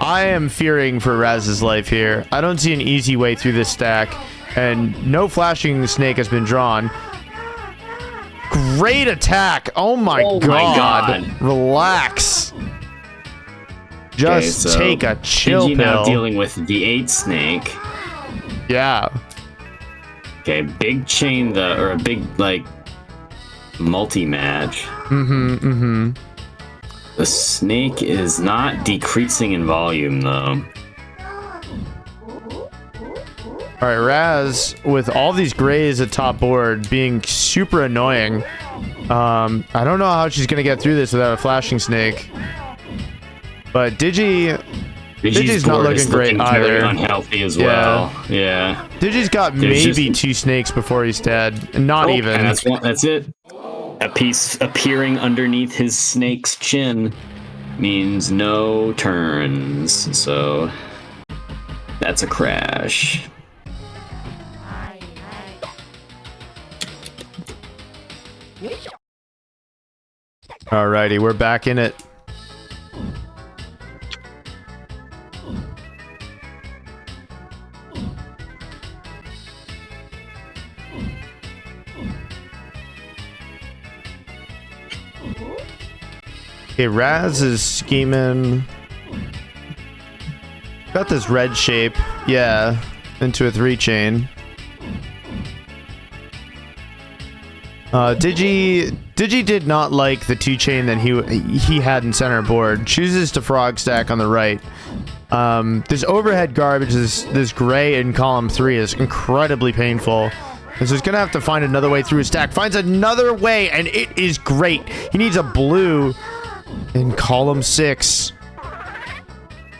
I am fearing for Raz's life here. I don't see an easy way through this stack. And no flashing snake has been drawn. Great attack. Oh my god. Relax. Just take a chill pill. Now dealing with the 8 snake. Yeah. Okay, big chain or a big like multi-match. The snake is not decreasing in volume though. All right, Raz with all these grays at top board being super annoying. I don't know how she's gonna get through this without a flashing snake. But Digi's not looking great either. Very unhealthy as well. Yeah. Digi's got maybe 2 snakes before he's dead. Not even. And that's it. A piece appearing underneath his snake's chin means no turns. So that's a crash. Alrighty, we're back in it. Okay, Raz is scheming. Got this red shape, yeah, into a 3 chain. Digi did not like the 2 chain that he had in center board. Chooses to frog stack on the right. This overhead garbage, this gray in column 3 is incredibly painful. And so he's gonna have to find another way through his stack. Finds another way, and it is great. He needs a blue in column 6.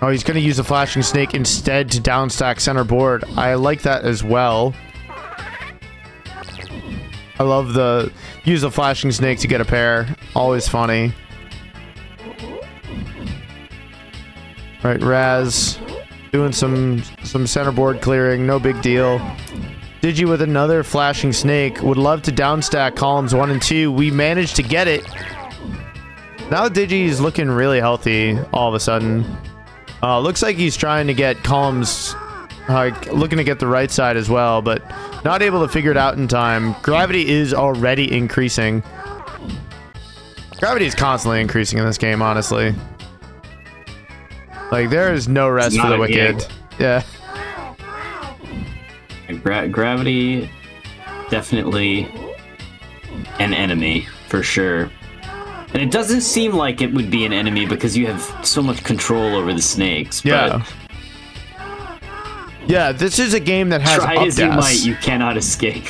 Oh, he's gonna use a flashing snake instead to downstack center board. I like that as well. I love the use a flashing snake to get a pair. Always funny. All right, Raz doing some center board clearing. No big deal. Digi with another flashing snake. Would love to downstack columns 1 and 2. We managed to get it. Now Digi is looking really healthy all of a sudden. Looks like he's trying to get columns, looking to get the right side as well, but not able to figure it out in time. Gravity is already increasing. Gravity is constantly increasing in this game, honestly. Like, there is no rest for the wicked. Yeah. Gravity, definitely an enemy, for sure. And it doesn't seem like it would be an enemy because you have so much control over the snakes. Yeah. But yeah, this is a game that has try as you might, you cannot escape.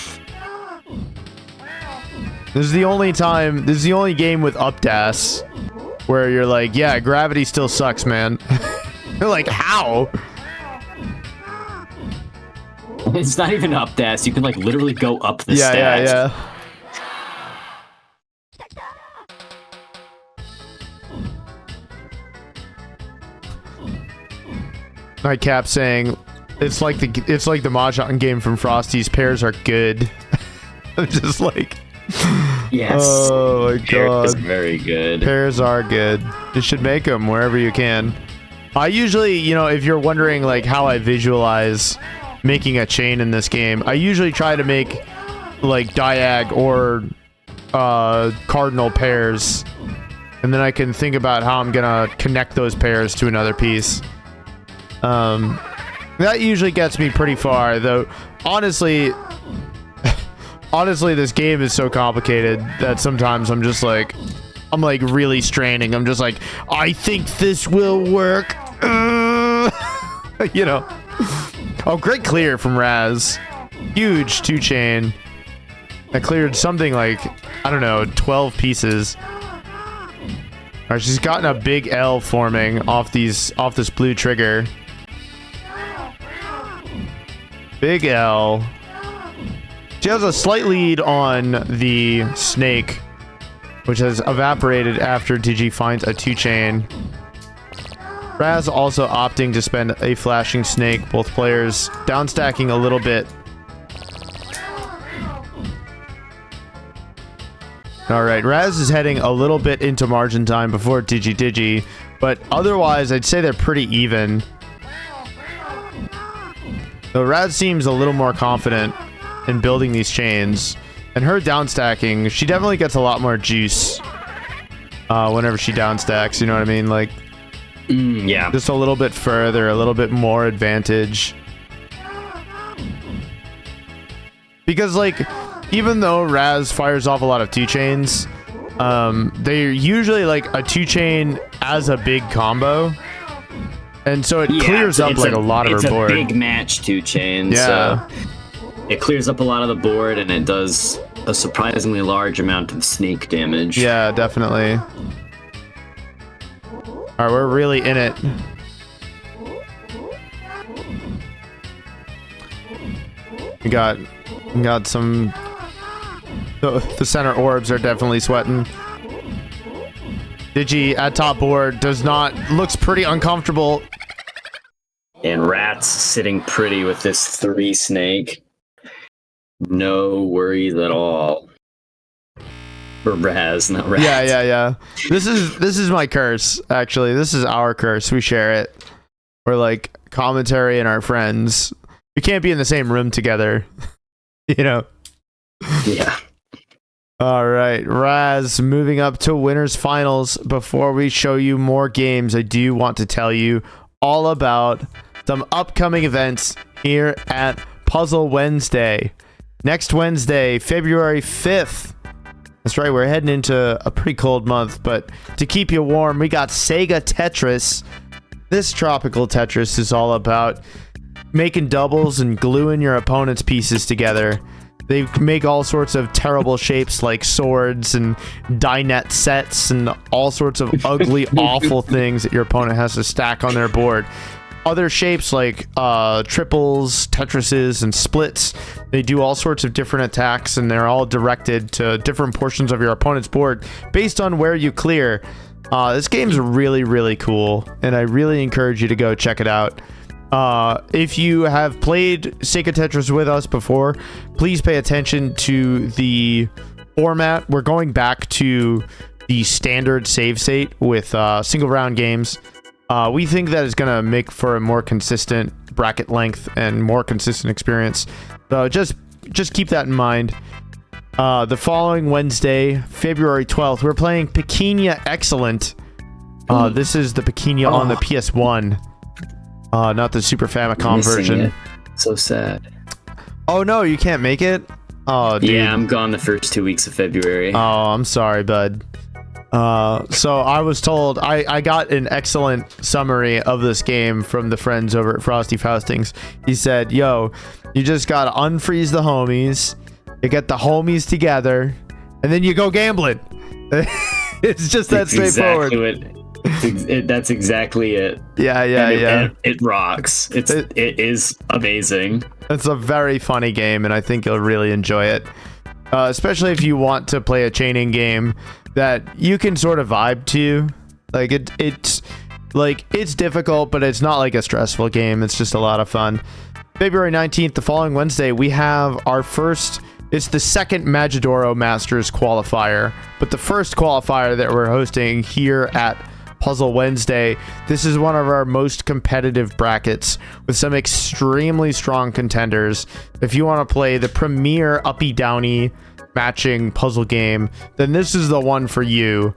This is the only game with updas where you're like, yeah, gravity still sucks, man. You're like, how? It's not even updas. You can like literally go up the stats. Yeah. Nightcap saying it's like the Mahjong game from Frosty's. Pairs are good. I'm just like, yes. Oh my god, pairs very good. Pairs are good. You should make them wherever you can. I usually, if you're wondering like how I visualize making a chain in this game, I usually try to make like diag or cardinal pairs, and then I can think about how I'm gonna connect those pairs to another piece. That usually gets me pretty far, though. Honestly, this game is so complicated that sometimes I'm like really straining. I'm just like, I think this will work. Oh, great clear from Raz. Huge 2-chain. That cleared something like, I don't know, 12 pieces. All right, she's gotten a big L forming off this blue trigger. Big L. She has a slight lead on the snake, which has evaporated after Digi finds a 2-chain. Raz also opting to spend a flashing snake. Both players downstacking a little bit. All right, Raz is heading a little bit into margin time before DigiDigi, but otherwise I'd say they're pretty even. So Raz seems a little more confident in building these chains, and her downstacking, she definitely gets a lot more juice whenever she downstacks, you know what I mean? Like, yeah, just a little bit further, a little bit more advantage. Because, like, even though Raz fires off a lot of 2-chains, they're usually like a 2-chain as a big combo. And so it clears up like a lot of her board. It's a big match 2-chain, yeah. So it clears up a lot of the board, and it does a surprisingly large amount of snake damage. Yeah, definitely. All right, we're really in it. We got some... The center orbs are definitely sweating. Digi at top board looks pretty uncomfortable. And Ratttz sitting pretty with this 3 snake. No worries at all. For Raz, not Ratttz. Yeah. This is my curse, actually. This is our curse. We share it. We're like commentary and our friends. We can't be in the same room together. You know? Yeah. All right, Raz, moving up to winners finals. Before we show you more games, I do want to tell you all about some upcoming events here at Puzzle Wednesday. Next Wednesday, February 5th. That's right, we're heading into a pretty cold month, but to keep you warm, we got Sega Tetris. This tropical Tetris is all about making doubles and gluing your opponent's pieces together. They make all sorts of terrible shapes like swords and dinette sets and all sorts of ugly, awful things that your opponent has to stack on their board. Other shapes like triples, Tetrises, and splits. They do all sorts of different attacks, and they're all directed to different portions of your opponent's board based on where you clear. This game's really, really cool, and I really encourage you to go check it out. If you have played Sega Tetris with us before, please pay attention to the format. We're going back to the standard save state with single round games. We think that is going to make for a more consistent bracket length and more consistent experience. So just keep that in mind. The following Wednesday, February 12th, we're playing Pequena Excellent. This is the Pequena on the PS1. Not the Super Famicom version. It. So sad. Oh no, you can't make it? Oh, dude. Yeah, I'm gone the first 2 weeks of February. Oh, I'm sorry, bud. So I was told I got an excellent summary of this game from the friends over at Frosty Faustings. He said, yo, you just gotta unfreeze the homies, you get the homies together, and then you go gambling. It's just that straightforward. That's exactly it. Yeah. It rocks. It is amazing. It's a very funny game, and I think you'll really enjoy it. Especially if you want to play a chaining game that you can sort of vibe to. Like it's difficult, but it's not like a stressful game. It's just a lot of fun. February 19th, the following Wednesday, we have our first. It's the second Majadoro Masters qualifier, but the first qualifier that we're hosting here at Puzzle Wednesday. This is one of our most competitive brackets with some extremely strong contenders. If you want to play the premier uppy downy matching puzzle game, then this is the one for you.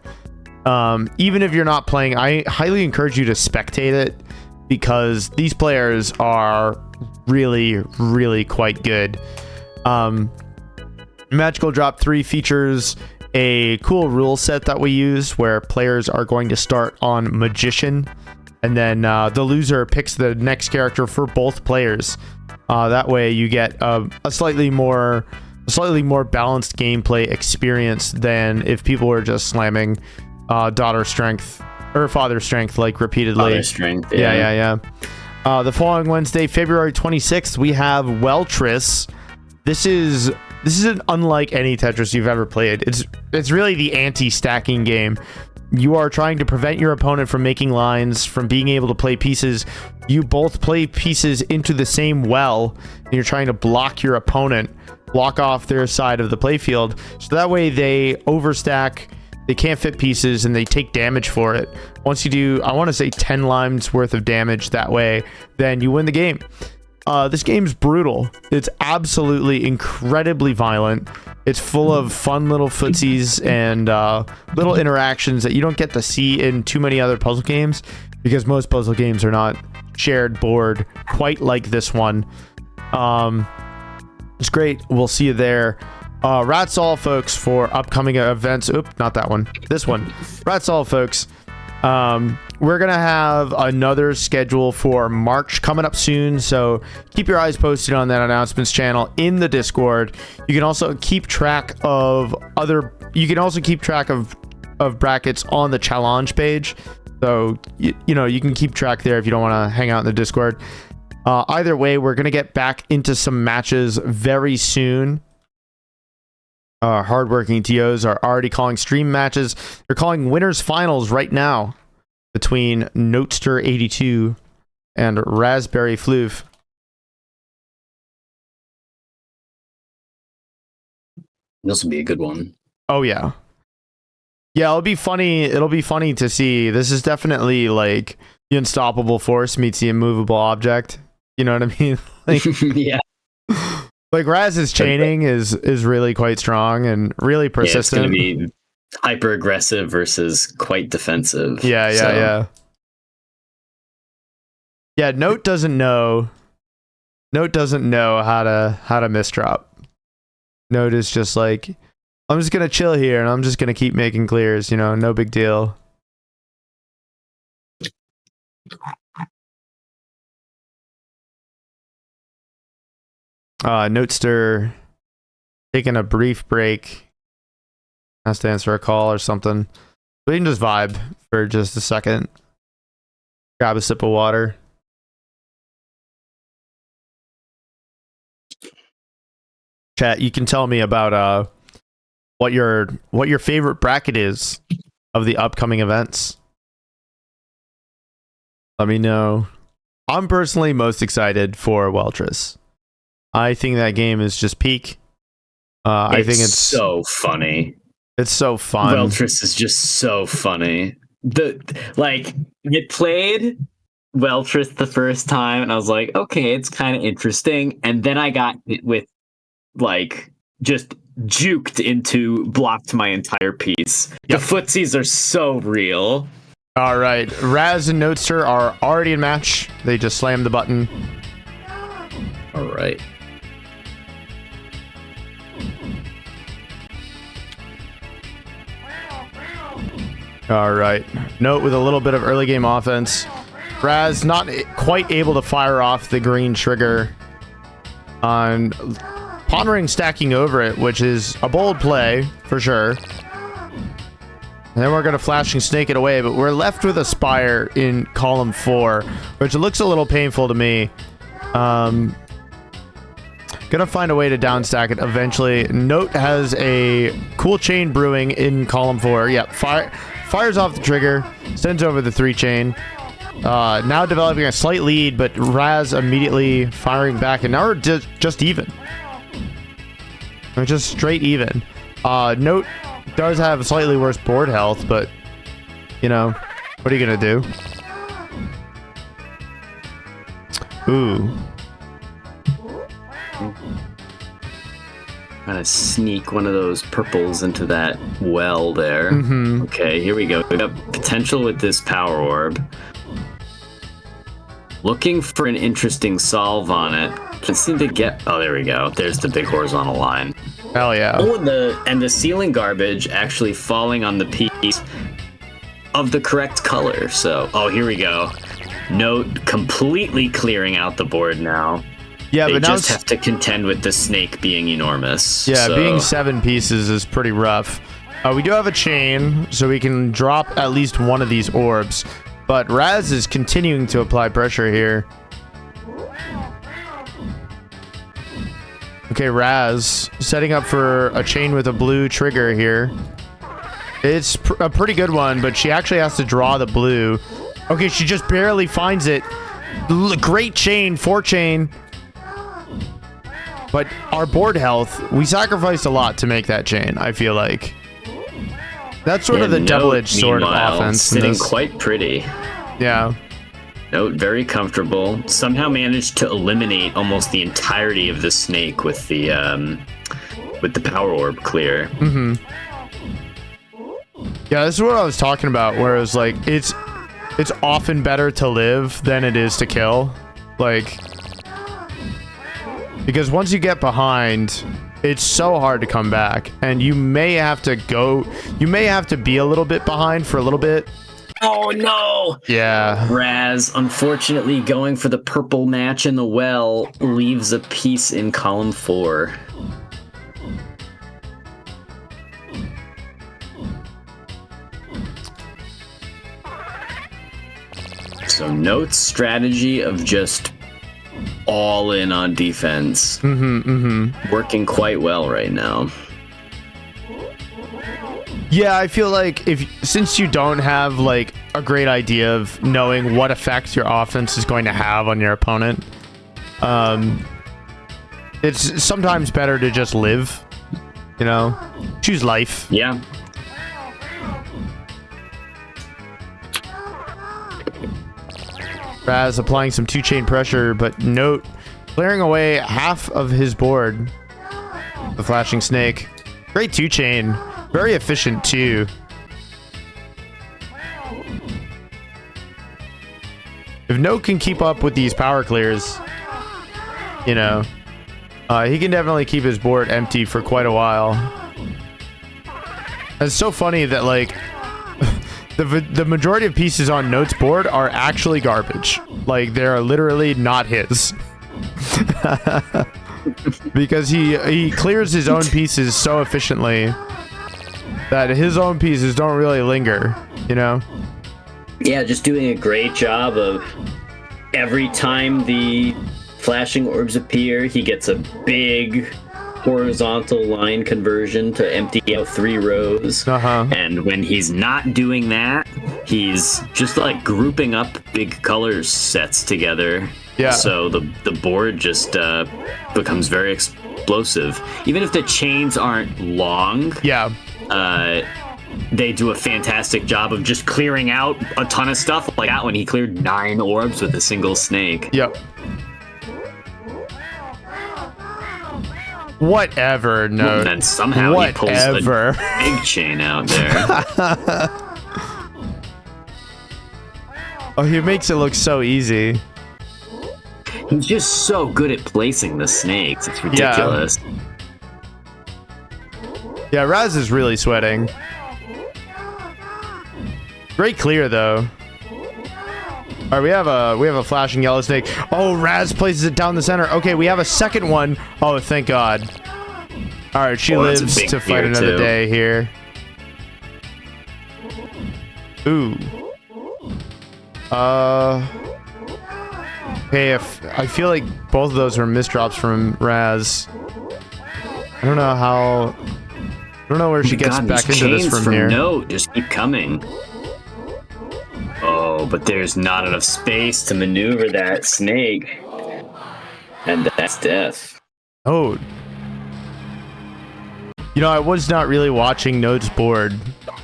Even if you're not playing, I highly encourage you to spectate it because these players are really, really quite good. Magical Drop 3 features a cool rule set that we use where players are going to start on Magician. and then the loser picks the next character for both players. That way you get a slightly more balanced gameplay experience than if people were just slamming daughter strength or father strength like repeatedly. Father strength, yeah. The following Wednesday, February 26th, we have Ratttz. This is unlike any Tetris you've ever played. It's really the anti-stacking game. You are trying to prevent your opponent from making lines, from being able to play pieces. You both play pieces into the same well, and you're trying to block your opponent, block off their side of the playfield, so that way they overstack, they can't fit pieces, and they take damage for it. Once you do, I want to say 10 lines worth of damage that way, then you win the game. This game's brutal. It's absolutely incredibly violent. It's full of fun little footsies and little interactions that you don't get to see in too many other puzzle games, because most puzzle games are not shared board quite like this one. It's great. We'll see you there. Ratttz all, folks, for upcoming events. Oop, not that one. This one. Ratttz all, folks. We're gonna have another schedule for March coming up soon, so keep your eyes posted on that announcements channel in the Discord. You can also keep track of brackets on the challenge page, so you know, you can keep track there if you don't want to hang out in the Discord. Either way, we're gonna get back into some matches very soon. Hardworking TOs are already calling stream matches. They're calling winners finals right now between Notester82 and Raspberryfloof. This will be a good one. Oh yeah. Yeah, it'll be funny. It'll be funny to see. This is definitely like the unstoppable force meets the immovable object. You know what I mean? Like, yeah. Like Raz's chaining is really quite strong and really persistent. Yeah, it's gonna be hyper aggressive versus quite defensive. Yeah. Note doesn't know how to misdrop. Note is just like, I'm just gonna chill here and I'm just gonna keep making clears, you know, no big deal. Notester taking a brief break. Has to answer a call or something. We can just vibe for just a second. Grab a sip of water. Chat, you can tell me about what your favorite bracket is of the upcoming events. Let me know. I'm personally most excited for Ratttz. I think that game is just peak. I think it's so funny. It's so fun. Ratttz is just so funny. It played Ratttz the first time, and I was like, okay, it's kind of interesting. And then I got it with just juked into blocked my entire piece. Yep. The footsies are so real. All right, Raz and Notester are already in match. They just slammed the button. All right. All right. Note with a little bit of early game offense. Raz not quite able to fire off the green trigger on pondering stacking over it, which is a bold play for sure. And then we're going to flashing snake it away, but we're left with a spire in column 4, which looks a little painful to me. Gonna find a way to downstack it eventually. Note has a cool chain brewing in column 4. Yep, fires off the trigger, sends over the 3 chain. Now developing a slight lead, but Raz immediately firing back, and now we're just even. We're just straight even. Note does have slightly worse board health, but you know, what are you gonna do? Ooh. Gotta sneak one of those purples into that well there. Mm-hmm. Okay, here we go. We got potential with this power orb. Looking for an interesting solve on it. Just need to get... Oh, there we go. There's the big horizontal line. Hell yeah. Oh, and the ceiling garbage actually falling on the piece of the correct color. So, oh, here we go. Note completely clearing out the board now. Yeah, they but now just have to contend with the snake being enormous. Yeah, so. being 7 pieces is pretty rough. We do have a chain, so we can drop at least one of these orbs. But Raz is continuing to apply pressure here. Okay, Raz setting up for a chain with a blue trigger here. It's a pretty good one, but she actually has to draw the blue. Okay, she just barely finds it. Great chain, 4 chain. But our board health, we sacrificed a lot to make that chain, I feel like. That's sort of the double-edged sword of offense. Sitting quite pretty. Yeah. Note very comfortable. Somehow managed to eliminate almost the entirety of the snake with the power orb clear. Mm-hmm. Yeah, this is what I was talking about, where it was like it's often better to live than it is to kill. Like, because once you get behind, it's so hard to come back, and you may have to be a little bit behind for a little bit. Oh no! Yeah. Raz, unfortunately, going for the purple match in the well leaves a piece in column 4. So Note's strategy of just all in on defense. Working quite well right now. Yeah, I feel like since you don't have like a great idea of knowing what effect your offense is going to have on your opponent, it's sometimes better to just live, you know, choose life. Yeah. Raz applying some 2-chain pressure, but Note clearing away half of his board. The flashing snake. Great 2-chain. Very efficient too. If Note can keep up with these power clears, you know, he can definitely keep his board empty for quite a while. It's so funny that like the majority of pieces on Note's board are actually garbage. Like, they're literally not his. Because he clears his own pieces so efficiently that his own pieces don't really linger, you know? Yeah, just doing a great job of every time the flashing orbs appear, he gets a big horizontal line conversion to empty out 3 rows. And when he's not doing that, he's just like grouping up big color sets together. Yeah. So the board just becomes very explosive. Even if the chains aren't long. Yeah. They do a fantastic job of just clearing out a ton of stuff like that when he cleared 9 orbs with a single snake. Yep. Whatever, no. And then somehow he pulls a big chain out there. Oh, he makes it look so easy. He's just so good at placing the snakes. It's ridiculous. Yeah, Raz is really sweating. Great clear though. All right, we have a flashing yellow snake. Oh, Raz places it down the center. Okay, we have a second one. Oh, thank God. All right, she lives to fight another day here. Ooh. Okay, I feel like both of those were misdrops from Raz. I don't know where she gets back into this from here. No, just keep coming. Oh, but there's not enough space to maneuver that snake. And that's death. Oh. You know, I was not really watching Note's board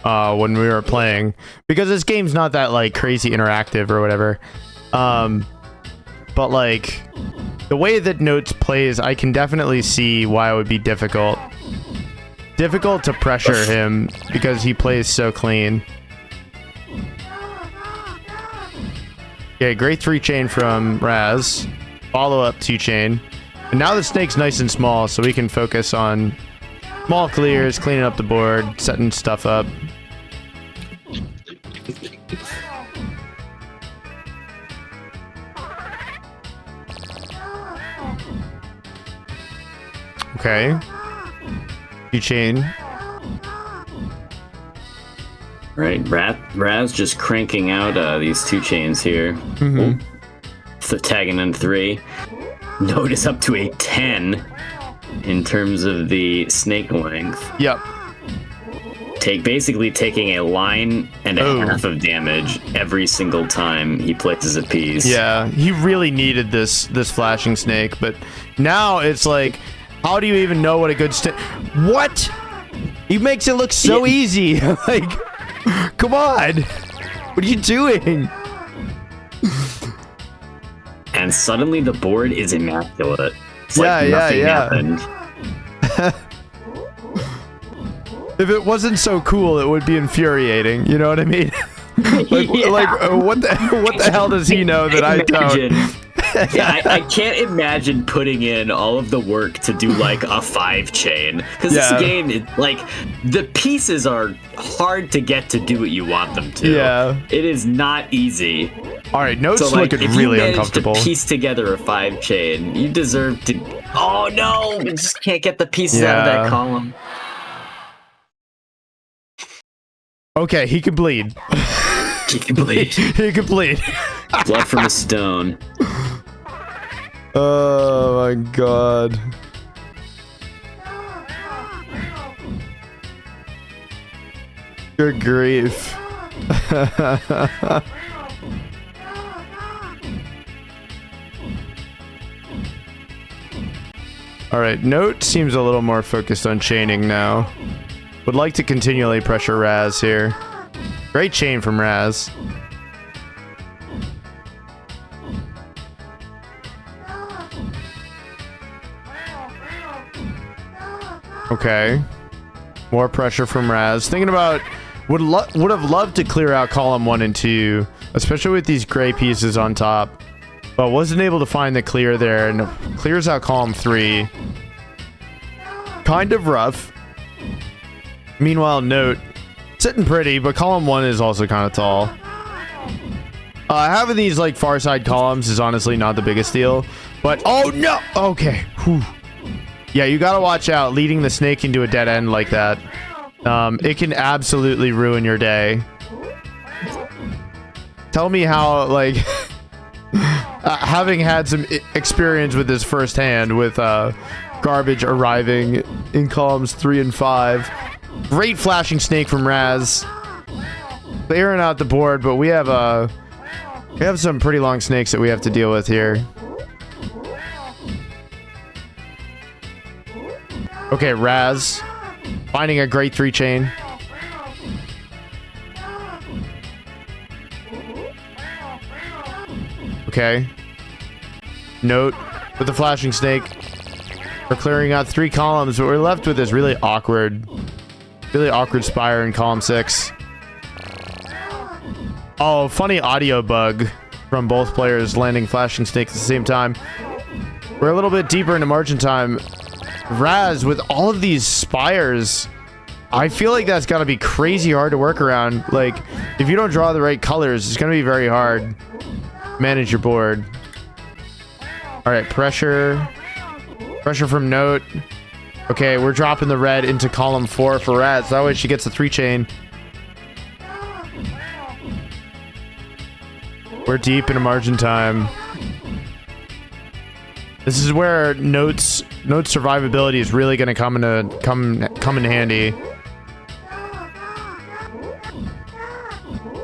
when we were playing, because this game's not that like crazy interactive or whatever. But like the way that Notes plays, I can definitely see why it would be difficult to pressure him because he plays so clean. Okay, great 3-chain from Raz. Follow up 2-chain. And now the snake's nice and small, so we can focus on small clears, cleaning up the board, setting stuff up. Okay. Chain. Right, Raz just cranking out these 2 chains here. Mm-hmm. So tagging in 3. Note up to a 10 in terms of the snake length. Yep. Basically taking a line and a half of damage every single time he places a piece. Yeah, he really needed this flashing snake, but now it's like, how do you even know what a good snake? What? He makes it look so easy. Like, come on. What are you doing? And suddenly the board is immaculate. It's like nothing happened. If it wasn't so cool, it would be infuriating. You know what I mean? What the hell does he know that I don't? I can't imagine putting in all of the work to do like a 5 chain, because this game, the pieces are hard to get to do what you want them to. Yeah, it is not easy. All right, Note's looking really uncomfortable. To piece together a 5 chain, you deserve to. Oh no, we just can't get the pieces out of that column. Okay, he can bleed. He can bleed. He can bleed. Blood from a stone. Oh my god. Good grief. Alright, Note seems a little more focused on chaining now. Would like to continually pressure Raz here. Great chain from Raz. Okay. More pressure from Raz. Thinking about... Would have loved to clear out column 1 and 2, especially with these gray pieces on top. But wasn't able to find the clear there, and clears out column 3. Kind of rough. Meanwhile, Note sitting pretty, but column 1 is also kind of tall. Having these like far side columns is honestly not the biggest deal, but oh no, okay. Whew. Yeah, you gotta watch out leading the snake into a dead end like that. It can absolutely ruin your day. Tell me how, like, having had some experience with this firsthand with garbage arriving in columns 3 and 5. Great flashing snake from Raz. Clearing out the board, but we have some pretty long snakes that we have to deal with here. Okay, Raz finding a great 3 chain. Okay. Note with the flashing snake. We're clearing out 3 columns, but we're left with this really awkward spire in column 6. Oh, funny audio bug from both players landing flashing snakes at the same time. We're a little bit deeper into margin time. Raz, with all of these spires, I feel like that's got to be crazy hard to work around. Like, if you don't draw the right colors, it's going to be very hard to manage your board. All right, pressure from Note. Okay, we're dropping the red into column 4 for Ratttz. That way she gets a 3 chain. We're deep into margin time. This is where Note's survivability is really going to come in handy.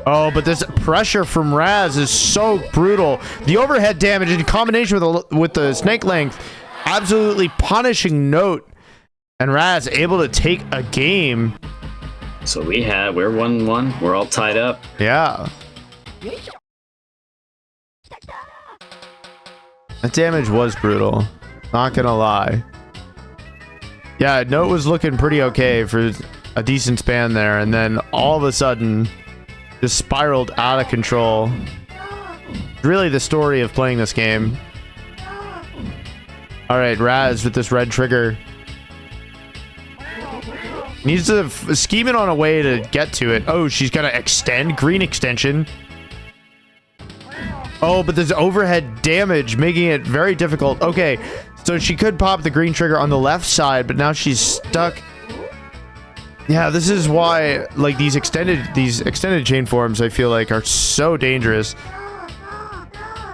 Oh, but this pressure from Raz is so brutal. The overhead damage in combination with the snake length, absolutely punishing Note. And Raz able to take a game. So we're 1-1. We're all tied up. Yeah. That damage was brutal. Not gonna lie. Yeah, Note was looking pretty okay for a decent span there, and then all of a sudden just spiraled out of control. Really the story of playing this game. Alright, Raz with this red trigger. Needs to scheme it on a way to get to it. Oh, she's gonna extend. Green extension. Oh, but there's overhead damage, making it very difficult. Okay, So she could pop the green trigger on the left side, but now she's stuck. Yeah, this is why like these extended chain forms I feel like are so dangerous.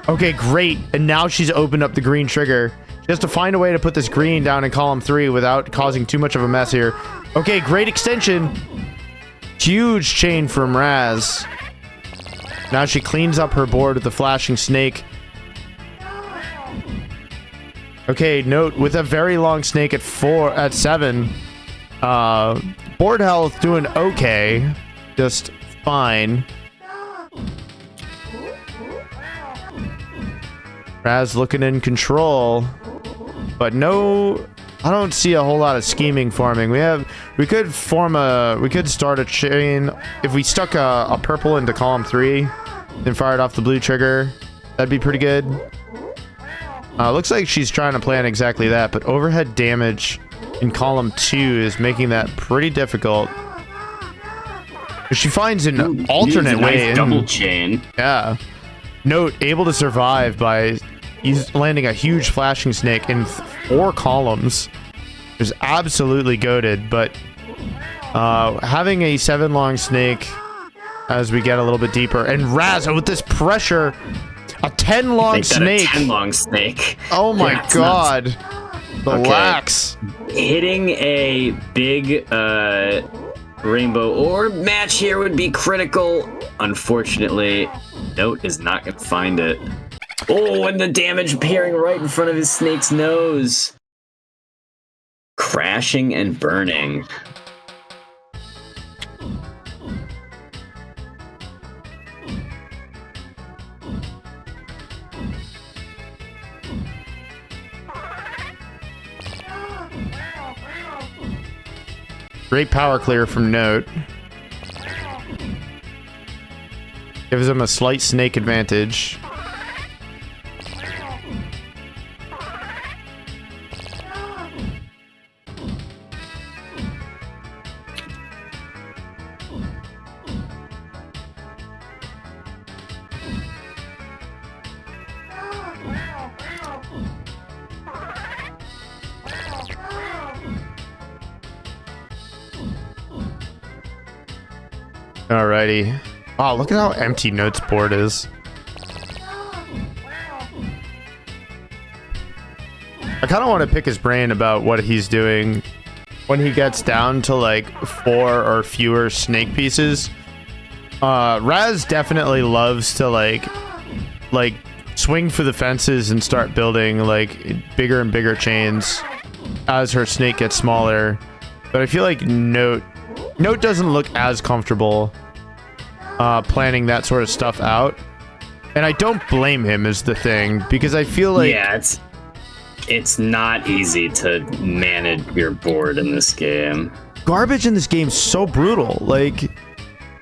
Okay, great. And now she's opened up the green trigger. She has to find a way to put this green down in column 3 without causing too much of a mess here. Okay, great extension. Huge chain from Raz. Now she cleans up her board with the flashing snake. Okay, note with a very long snake at 7. Board health doing okay. Just fine. Raz looking in control. But no, I don't see a whole lot of scheming forming. We could start a chain. If we stuck a purple into column 3, then fired off the blue trigger, that'd be pretty good. Looks like she's trying to plan exactly that, but overhead damage in column 2 is making that pretty difficult. She finds an alternate way in. Double chain. Yeah. Note, able to survive by landing a huge flashing snake in 4 columns. Is absolutely goated, but having a 7 long snake as we get a little bit deeper, and Raz with this pressure, a 10 long snake. 10 long snake. Oh my god. Relax. Okay. Hitting a big rainbow orb match here would be critical. Unfortunately, Note is not going to find it. Oh, and the damage appearing right in front of his snake's nose. Crashing and burning. Great power clear from Note. Gives him a slight snake advantage. Alrighty. Oh, look at how empty Note's board is. I kind of want to pick his brain about what he's doing when he gets down to like 4 or fewer snake pieces. Raz definitely loves to like swing for the fences and start building like bigger and bigger chains as her snake gets smaller. But I feel like Note doesn't look as comfortable planning that sort of stuff out, and I don't blame him is the thing, because I feel like it's not easy to manage your board in this game. Garbage in this game is so brutal. Like,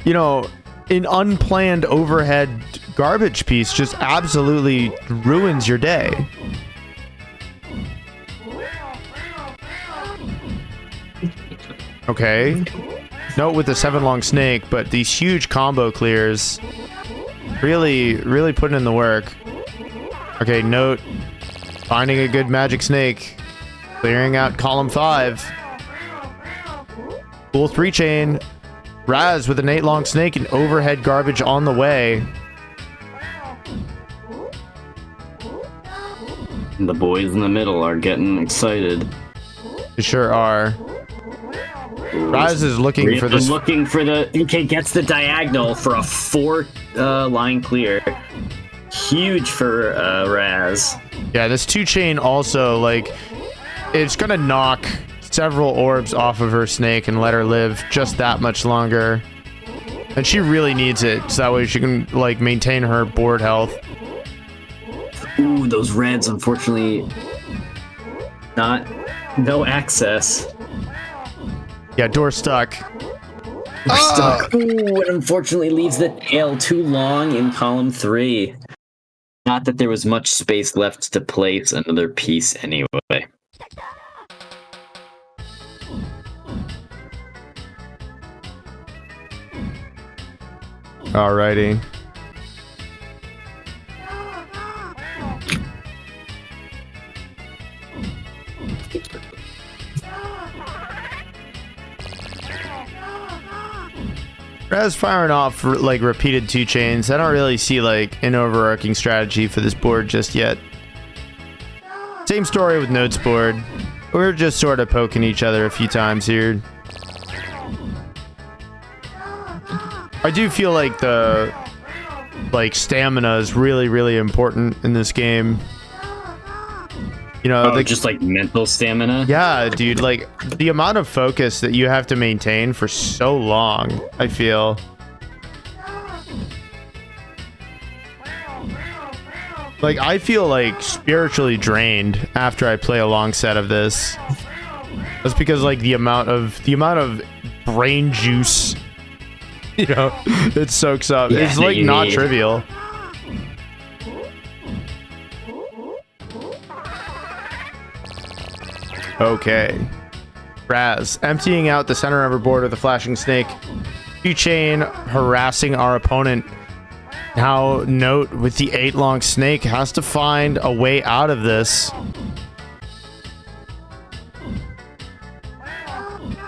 you know, an unplanned overhead garbage piece just absolutely ruins your day. Okay. Note with the 7 long snake, but these huge combo clears really putting in the work. Okay, Note finding a good magic snake, clearing out column 5. Cool 3 chain. Raz with an 8 long snake and overhead garbage on the way. The boys in the middle are getting excited. They sure are. Raz is looking for this. Okay, gets the diagonal for a 4 line clear. Huge for Raz. Yeah, this 2 chain also, like, it's gonna knock several orbs off of her snake and let her live just that much longer. And she really needs it, so that way she can, like, maintain her board health. Ooh, those reds, unfortunately, no access. Yeah, door stuck. Stuck. Ooh, it unfortunately leaves the tail too long in column 3. Not that there was much space left to place another piece anyway. Alrighty. Raz firing off like repeated 2 chains. I don't really see like an overarching strategy for this board just yet. Same story with Note's board. We're just sort of poking each other a few times here. I do feel like the stamina is really important in this game. You know, just like mental stamina. Yeah, dude, like the amount of focus that you have to maintain for so long, I feel. Like I feel like spiritually drained after I play a long set of this. That's because like the amount of brain juice, you know, it soaks up. Yeah, it's like not trivial. Okay. Raz, emptying out the center of her board with a flashing snake. Chain harassing our opponent. Now, Note with the 8 long snake has to find a way out of this.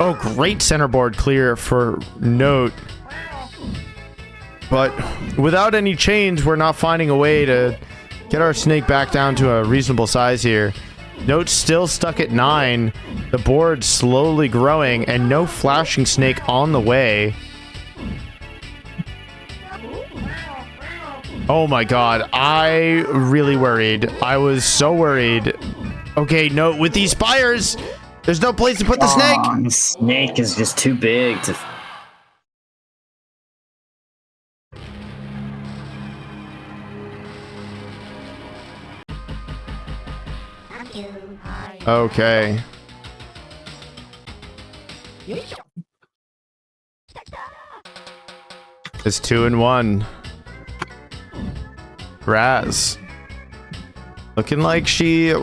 Oh, great centerboard clear for Note. But without any chains, we're not finding a way to get our snake back down to a reasonable size here. Note's still stuck at 9. The board slowly growing and no flashing snake on the way. Oh my god, I really worried. I was so worried. Okay, Note with these spires. There's no place to put the snake. The snake is just too big to... Okay. It's 2-1. Raz. Looking like she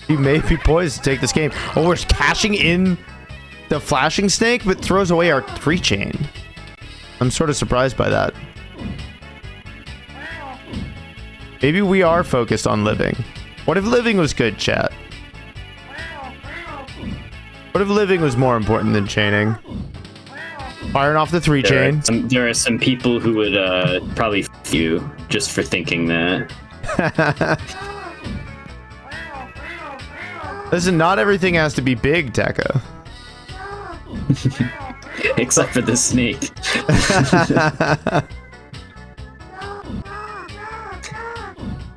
may be poised to take this game. Oh, we're cashing in the flashing snake, but throws away our 3 chain. I'm sort of surprised by that. Maybe we are focused on living. What if living was good, chat? What if living was more important than chaining? Firing off the 3 chain. There are some people who would probably f you just for thinking that. Listen, not everything has to be big, Deka. Except for the snake.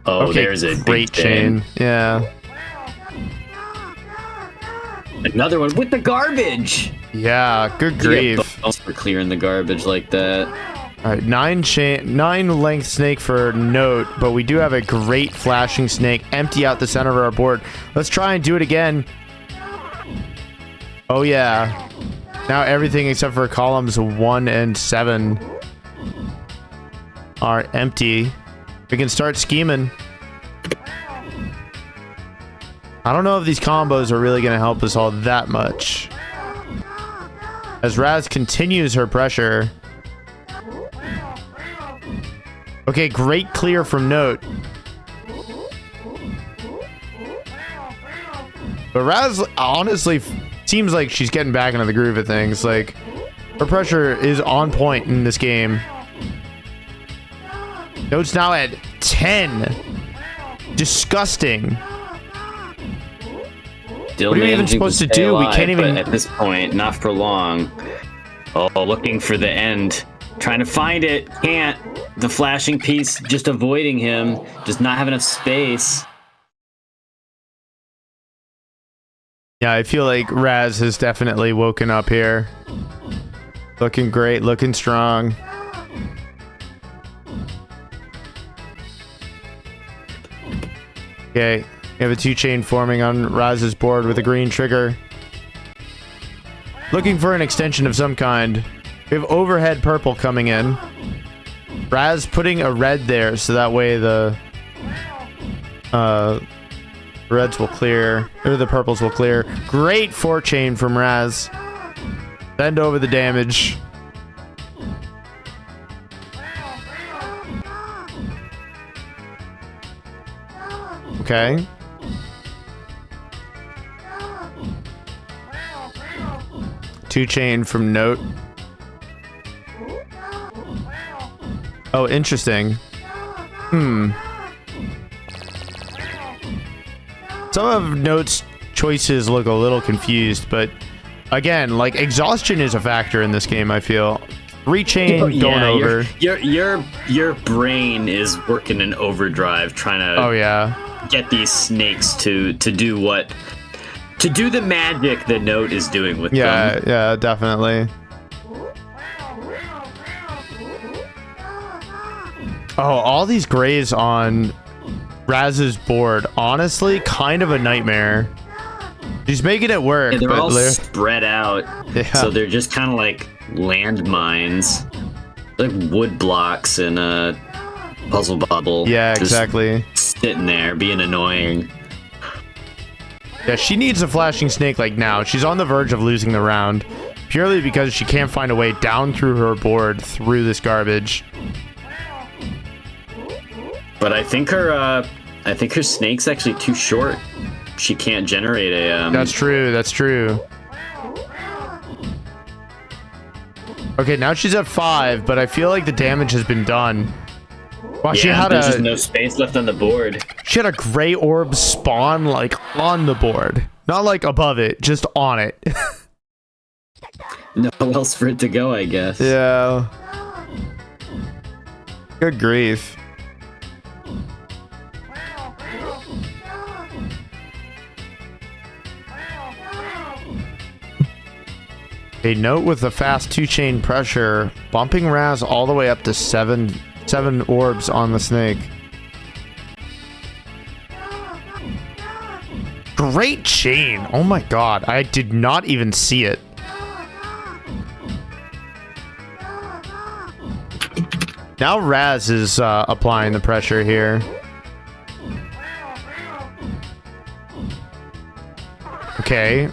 Oh, okay, there's a great chain. Yeah. Another one with the garbage. Yeah, good grief. For clearing the garbage like that. All right, 9 length snake for Note, but we do have a great flashing snake. Empty out the center of our board. Let's try and do it again. Oh yeah. Now everything except for columns 1 and 7 are empty. We can start scheming. I don't know if these combos are really going to help us all that much. As Raz continues her pressure. Okay, great clear from Note. But Raz honestly seems like she's getting back into the groove of things. Like, her pressure is on point in this game. Note's now at 10. Disgusting. Still what are we even supposed to do? Alive, we can't even... At this point, not for long. Oh, looking for the end. Trying to find it. Can't. The flashing piece just avoiding him. Does not have enough space. Yeah, I feel like Raz has definitely woken up here. Looking great. Looking strong. Okay. We have a 2 chain forming on Raz's board with a green trigger. Looking for an extension of some kind. We have overhead purple coming in. Raz putting a red there so that way the reds will clear, or the purples will clear. Great 4 chain from Raz. Bend over the damage. Okay. Two chain from Note. Oh, interesting. Some of Note's choices look a little confused, but again, like, exhaustion is a factor in this game, I feel. 3-chain going over. Your brain is working in overdrive trying to get these snakes to do the magic that Note is doing with them. Yeah, definitely. Oh, all these grays on Raz's board, honestly, kind of a nightmare. She's making it work. Yeah, they're all spread out, so they're just kind of like landmines, like wood blocks in a puzzle bubble. Yeah, exactly. Sitting there, being annoying. Yeah, she needs a flashing snake like now. She's on the verge of losing the round, purely because she can't find a way down through her board through this garbage. But I think her snake's actually too short. She can't generate a. That's true. That's true. Okay, now she's at 5, but I feel like the damage has been done. Wow, there's just no space left on the board. She had a gray orb spawn like on the board, not like above it, just on it. Nowhere else for it to go, I guess. Yeah. Good grief. A Note with a fast 2-chain pressure, bumping Raz all the way up to 7 orbs on the snake. Great chain! Oh my god, I did not even see it. Now Raz is applying the pressure here. Okay.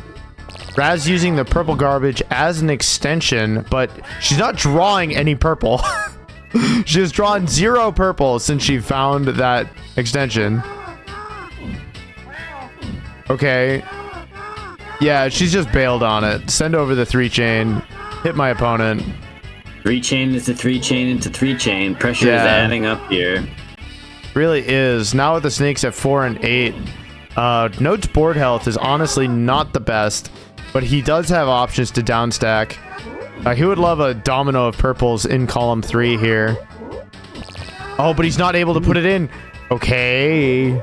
Raz using the purple garbage as an extension, but she's not drawing any purple. She has drawn 0 purple since she found that extension. Okay. Yeah, she's just bailed on it. Send over the 3-chain. Hit my opponent. 3-chain into 3-chain into 3-chain. Pressure is adding up here. Really is. Now with the snakes at 4 and 8. Note's board health is honestly not the best, but he does have options to downstack. He would love a domino of purples in column 3 here. Oh, but he's not able to put it in. Okay.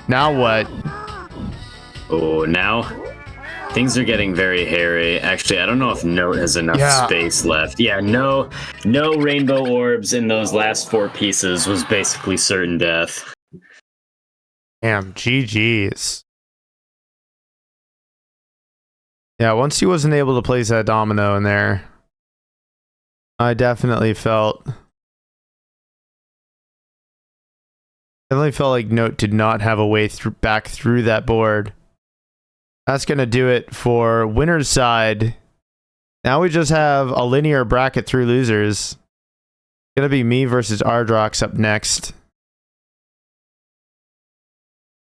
Now what? Oh, now things are getting very hairy. Actually, I don't know if Note has enough space left. Yeah, no rainbow orbs in those last 4 pieces was basically certain death. Damn, GG's. Yeah, once he wasn't able to place that domino in there, I definitely felt like Note did not have a way back through that board. That's gonna do it for winner's side. Now we just have a linear bracket through losers. It's gonna be me versus Ardrox up next.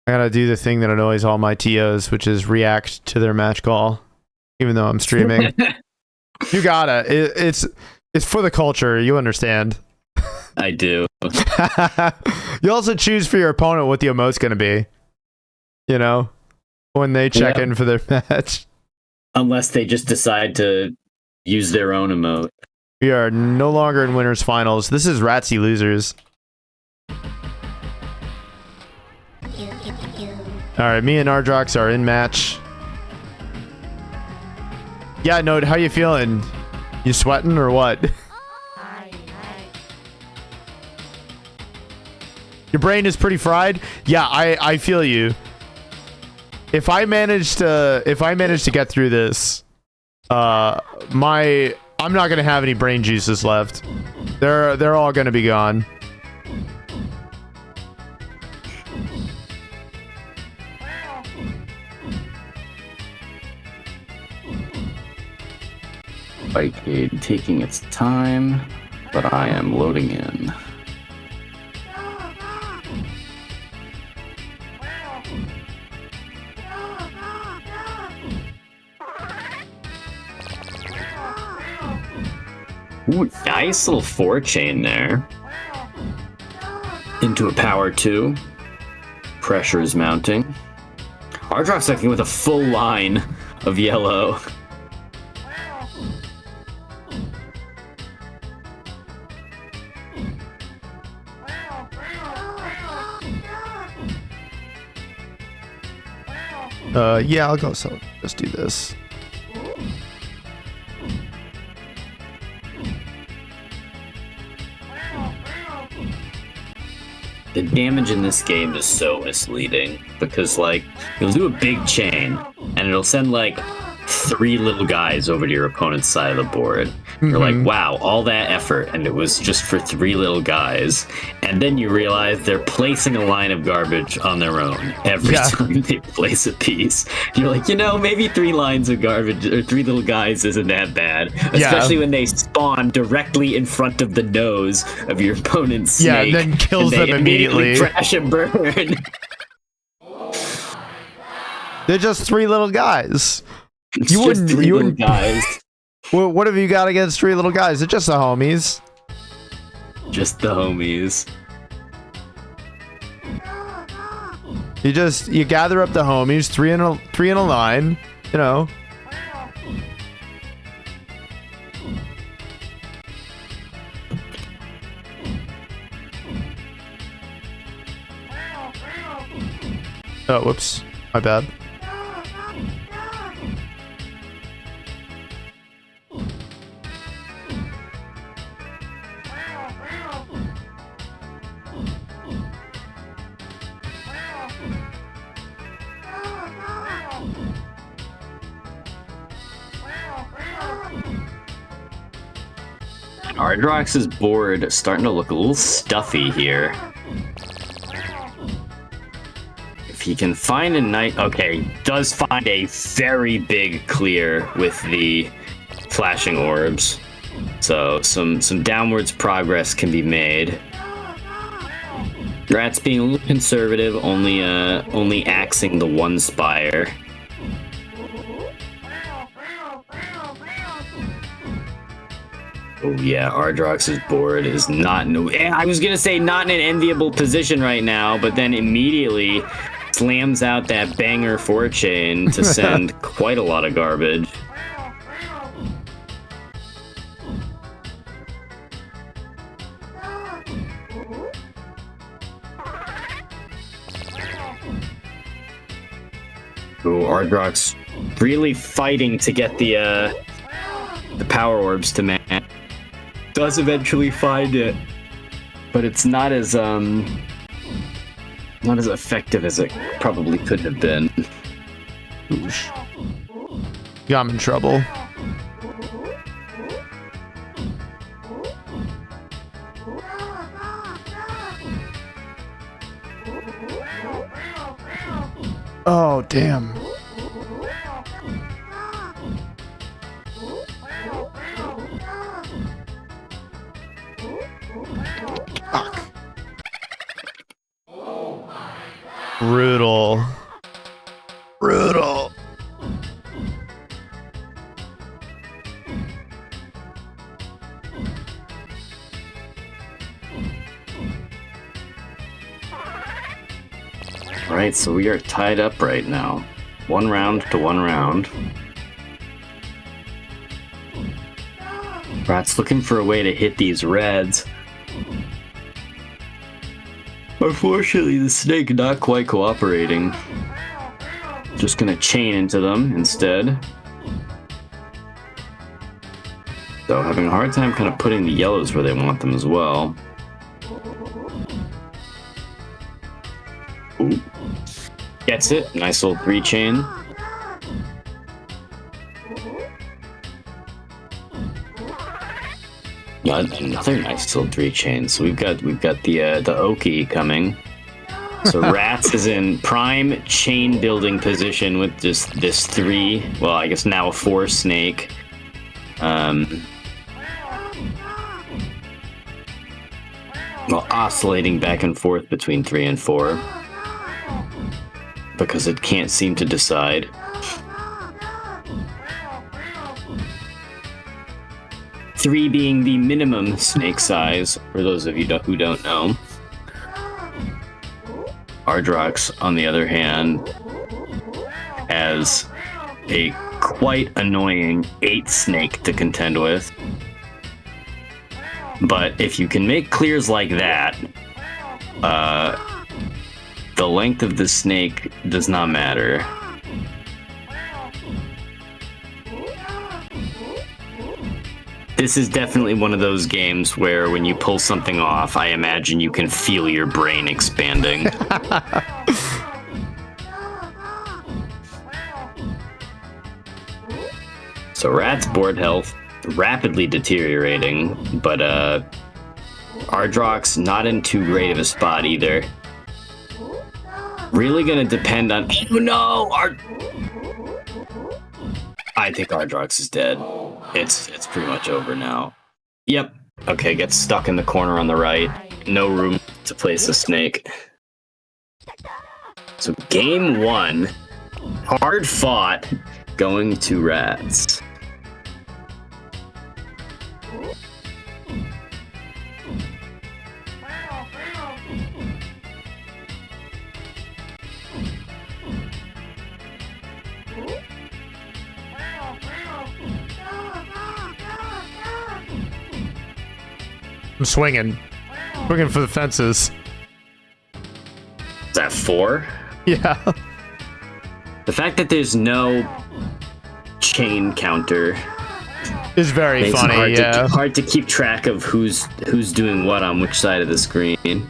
I gotta do the thing that annoys all my TOs, which is react to their match call. Even though I'm streaming. You gotta. It's for the culture. You understand. I do. You also choose for your opponent what the emote's gonna be. You know? When they check in for their match. Unless they just decide to use their own emote. We are no longer in winners finals. This is Rattsy losers. Alright, me and Ardrox are in match. Yeah, Note, how you feeling? You sweating or what? Your brain is pretty fried? Yeah, I feel you. If I manage to get through this, I'm not gonna have any brain juices left. They're all gonna be gone. Bikeade taking its time, but I am loading in. Ooh, nice little 4-chain there. Into a power 2. Pressure is mounting. Ardrox looking with a full line of yellow. Yeah, I'll go. So just do this. The damage in this game is so misleading because, like, you'll do a big chain and it'll send like 3 little guys over to your opponent's side of the board. You're like, wow, all that effort, and it was just for 3 little guys. And then you realize they're placing a line of garbage on their own every time they place a piece. You're like, you know, maybe 3 lines of garbage or 3 little guys isn't that bad, especially when they spawn directly in front of the nose of your opponent's snake. Yeah, and then kills them immediately. Crash and burn. They're just 3 little guys. You wouldn't, guys. Well, what have you got against 3 little guys? They're just the homies. Just the homies. You gather up the homies, 3 in a line, you know. Oh, whoops. My bad. Ardrox's board is starting to look a little stuffy here. If he can find a night, okay, does find a very big clear with the flashing orbs. So some downwards progress can be made. Ratttz being a little conservative, only axing the 1 spire. Oh yeah, Ardrox's board is not I was gonna say not in an enviable position right now, but then immediately slams out that banger 4-chain to send quite a lot of garbage. Oh, Ardrox really fighting to get the power orbs to man. Does eventually find it, but it's not as effective as it probably could have been. Oosh. Yeah, I'm in trouble. Oh, damn. Fuck. Brutal. Brutal. Alright, so we are tied up right now. 1 round to 1 round. Ratttz looking for a way to hit these reds. Unfortunately, the snake not quite cooperating. Just gonna chain into them instead. So having a hard time kind of putting the yellows where they want them as well. Ooh. Gets it. Nice little 3-chain. Another nice little 3-chain. So we've got the Oki coming. So Ratttz is in prime chain building position with just this 3. Well, I guess now a 4 snake. Well, oscillating back and forth between 3 and 4 because it can't seem to decide. Three being the minimum snake size, for those of you who don't know. Ardrox, on the other hand, has a quite annoying 8 snake to contend with. But if you can make clears like that, the length of the snake does not matter. This is definitely one of those games where when you pull something off, I imagine you can feel your brain expanding. So Ratttz board health rapidly deteriorating, but Ardrox not in too great of a spot either. Really gonna depend on... Oh no! I think Ardrox is dead. It's pretty much over now. Yep. Okay, gets stuck in the corner on the right. No room to place a snake. So game 1, hard fought, going to Ratttz. I'm swinging for the fences. Is that 4? Yeah. The fact that there's no chain counter is very makes funny. It hard to keep track of who's doing what on which side of the screen.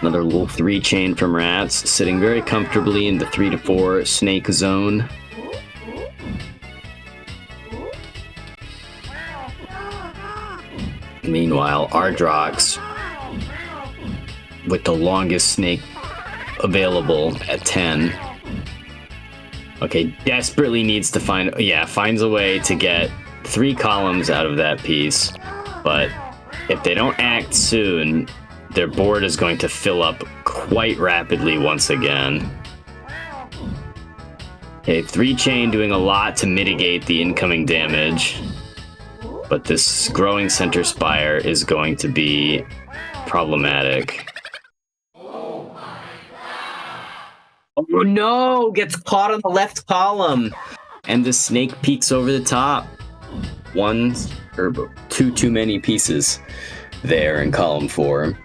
Another little 3 chain from Ratttz, sitting very comfortably in the 3 to 4 snake zone. Meanwhile, Ardrox, with the longest snake available at 10. Okay, desperately needs to finds a way to get 3 columns out of that piece, but if they don't act soon, their board is going to fill up quite rapidly once again. Okay, 3 chain doing a lot to mitigate the incoming damage, but this growing center spire is going to be problematic. Oh no! Gets caught on the left column, and the snake peeks over the top. 1 or 2 too many pieces there in column 4.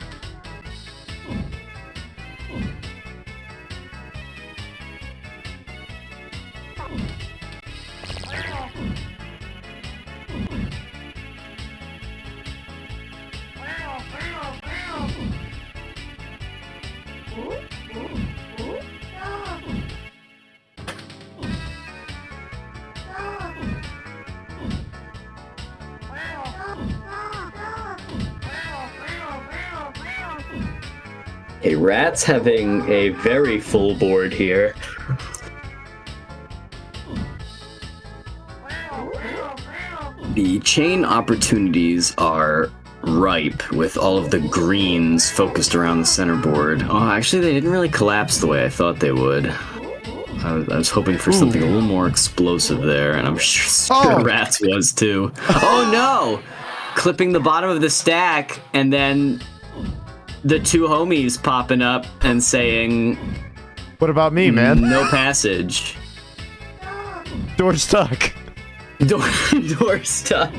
Hey, Ratttz having a very full board here. The chain opportunities are ripe with all of the greens focused around the center board. Oh, actually, they didn't really collapse the way I thought they would. I was hoping for something a little more explosive there, and I'm sure Ratttz was too. Oh no! Clipping the bottom of the stack, and then the 2 homies popping up and saying, "What about me, man? No passage. Door stuck. Door stuck."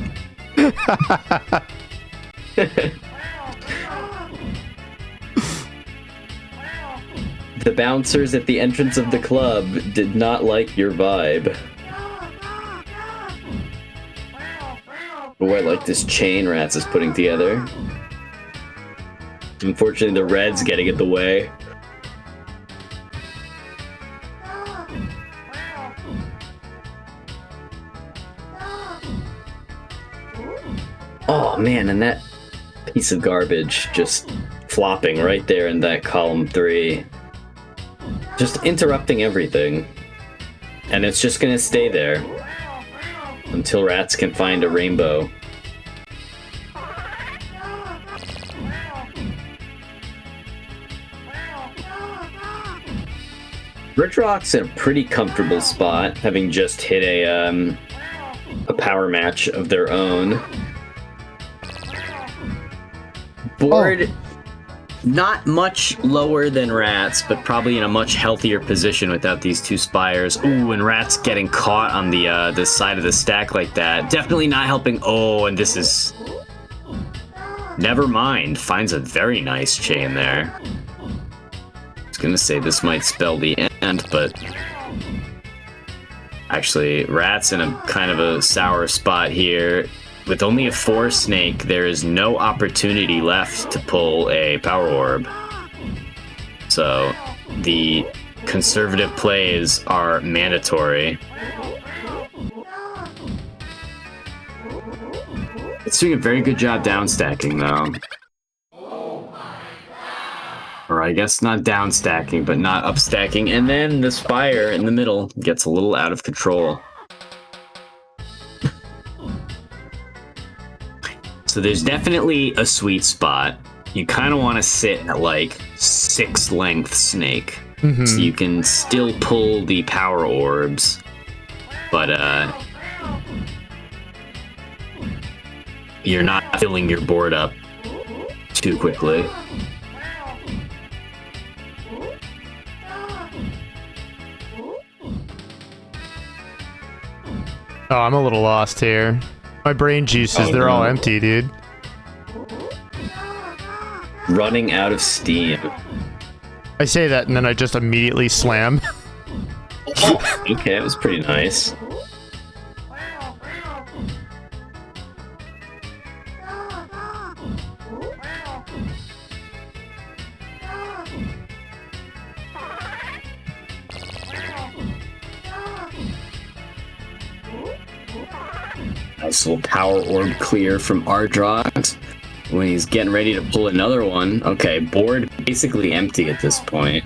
The bouncers at the entrance of the club did not like your vibe. Oh, I like this chain Ratttz is putting together. Unfortunately, the red's getting in the way. Oh man, and that piece of garbage just flopping right there in that column 3. Just interrupting everything. And it's just gonna stay there until Ratttz can find a rainbow. Ardrox in a pretty comfortable spot, having just hit a a power match of their own. Board not much lower than Ratttz, but probably in a much healthier position without these two spires. Ooh, and Ratttz getting caught on the side of the stack like that. Definitely not helping. Oh, and this is... Never mind. Finds a very nice chain there. I was gonna say this might spell the end, but... Actually, Ratttz in a kind of a sour spot here. With only a 4 snake, there is no opportunity left to pull a power orb. So, the conservative plays are mandatory. It's doing a very good job down stacking, though. Or I guess not down stacking, but not up stacking. And then the spire in the middle gets a little out of control. So there's definitely a sweet spot. You kind of want to sit at like 6 length snake. So you can still pull the power orbs. But you're not filling your board up too quickly. Oh, I'm a little lost here. My brain juices, they're all empty, dude. Running out of steam. I say that and then I just immediately slam. Oh, okay, it was pretty nice. Nice little power orb clear from Ardrox when he's getting ready to pull another one. Okay, board basically empty at this point.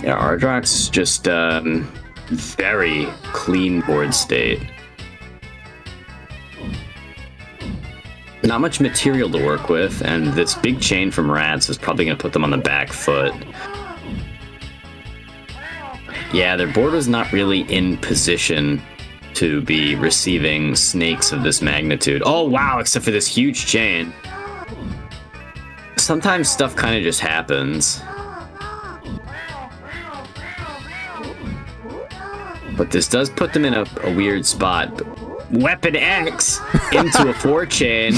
Yeah, Ardrox just very clean board state. Not much material to work with, and this big chain from Ratttz is probably going to put them on the back foot. Yeah, their board was not really in position to be receiving snakes of this magnitude. Oh, wow, except for this huge chain. Sometimes stuff kind of just happens. But this does put them in a weird spot. Weapon X into a 4-chain.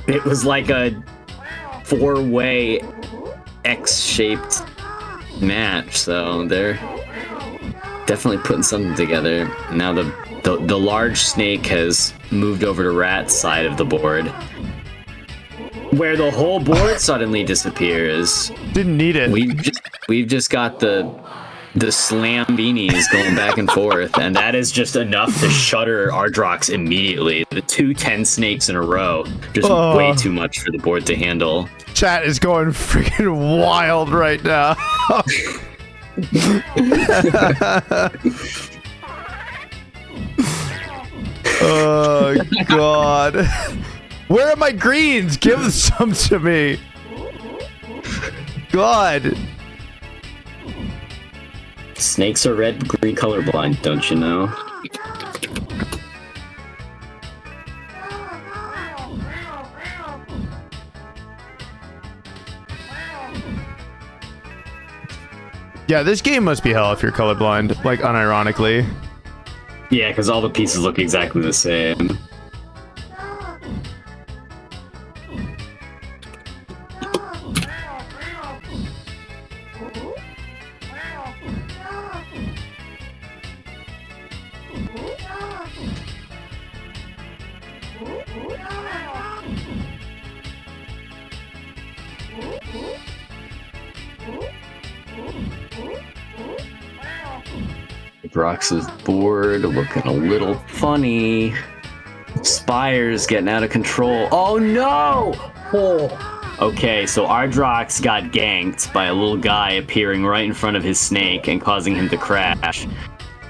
It was like a 4-way X-shaped match, so they're definitely putting something together. Now the large snake has moved over to Rattt's side of the board, where the whole board suddenly disappears. Didn't need it. We've just got the slam beanies going back and forth, and that is just enough to shutter Ardrox immediately. The 2 10 snakes in a row, just way too much for the board to handle. Chat is going freaking wild right now. Oh god. Where are my greens? Give some to me. God. Snakes are red-green colorblind, don't you know? Yeah, this game must be hell if you're colorblind, like unironically. Yeah, because all the pieces look exactly the same. Ardrox's board looking a little funny. Spire's getting out of control. Oh no! Oh, Okay, so Ardrox got ganked by a little guy appearing right in front of his snake and causing him to crash.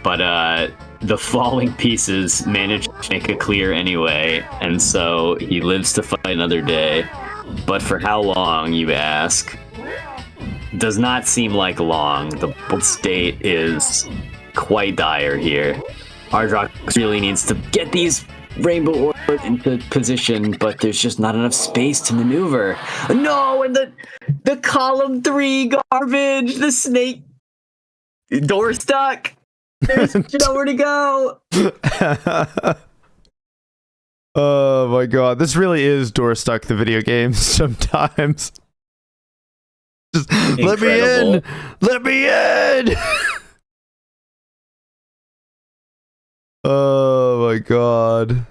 But the falling pieces managed to make a clear anyway, and so he lives to fight another day. But for how long, you ask? Does not seem like long. The board state is quite dire here. Ardrox really needs to get these rainbow orbs into position, but there's just not enough space to maneuver. No, and the column 3 garbage, the snake door stuck. There's nowhere to go. Oh my god, this really is door stuck the video game sometimes. Just let me in. Let me in. Oh my god.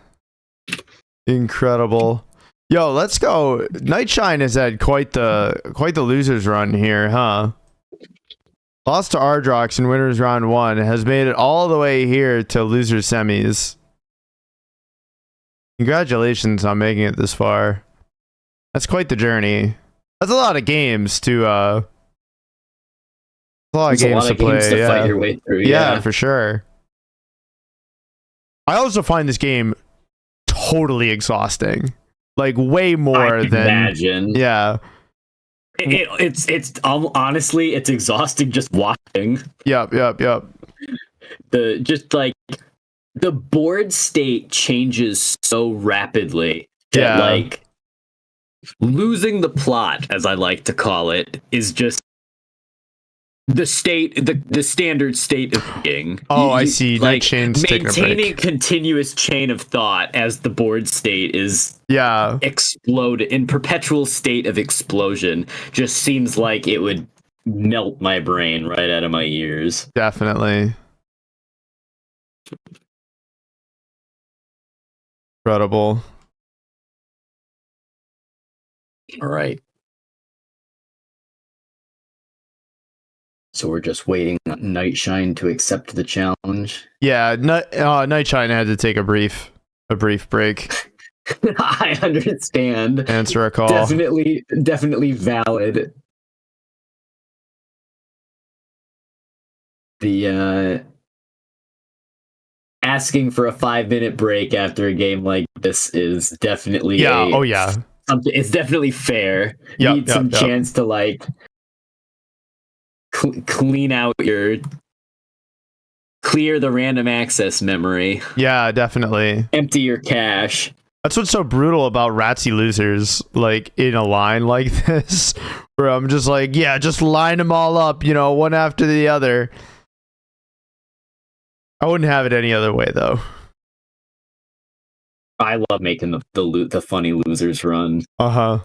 Incredible. Yo, let's go. Shyne has had quite the losers run here, huh? Lost to Ardrox in winners round 1, has made it all the way here to losers semis. Congratulations on making it this far. That's quite the journey. That's a lot of games to a lot of games to play. To fight your way through. Yeah, for sure. I also find this game totally exhausting. Like way more than imagine. Yeah. It's honestly, it's exhausting just watching. Yep. The board state changes so rapidly that like losing the plot, as I like to call it, is just the standard state of being. Oh, I see. Like maintaining a continuous chain of thought as the board state is explode in perpetual state of explosion just seems like it would melt my brain right out of my ears. Definitely. Incredible. All right. So we're just waiting on Shyne to accept the challenge. Yeah, Shyne had to take a brief break. I understand. Answer a call. Definitely valid. The asking for a 5-minute break after a game like this is definitely something. It's definitely fair. You need some chance to like clean out clear the random access memory. Yeah, definitely. Empty your cache. That's what's so brutal about Rattsy losers, like in a line like this, where I'm just like, yeah, just line them all up, one after the other. I wouldn't have it any other way, though. I love making the funny losers run. Uh-huh.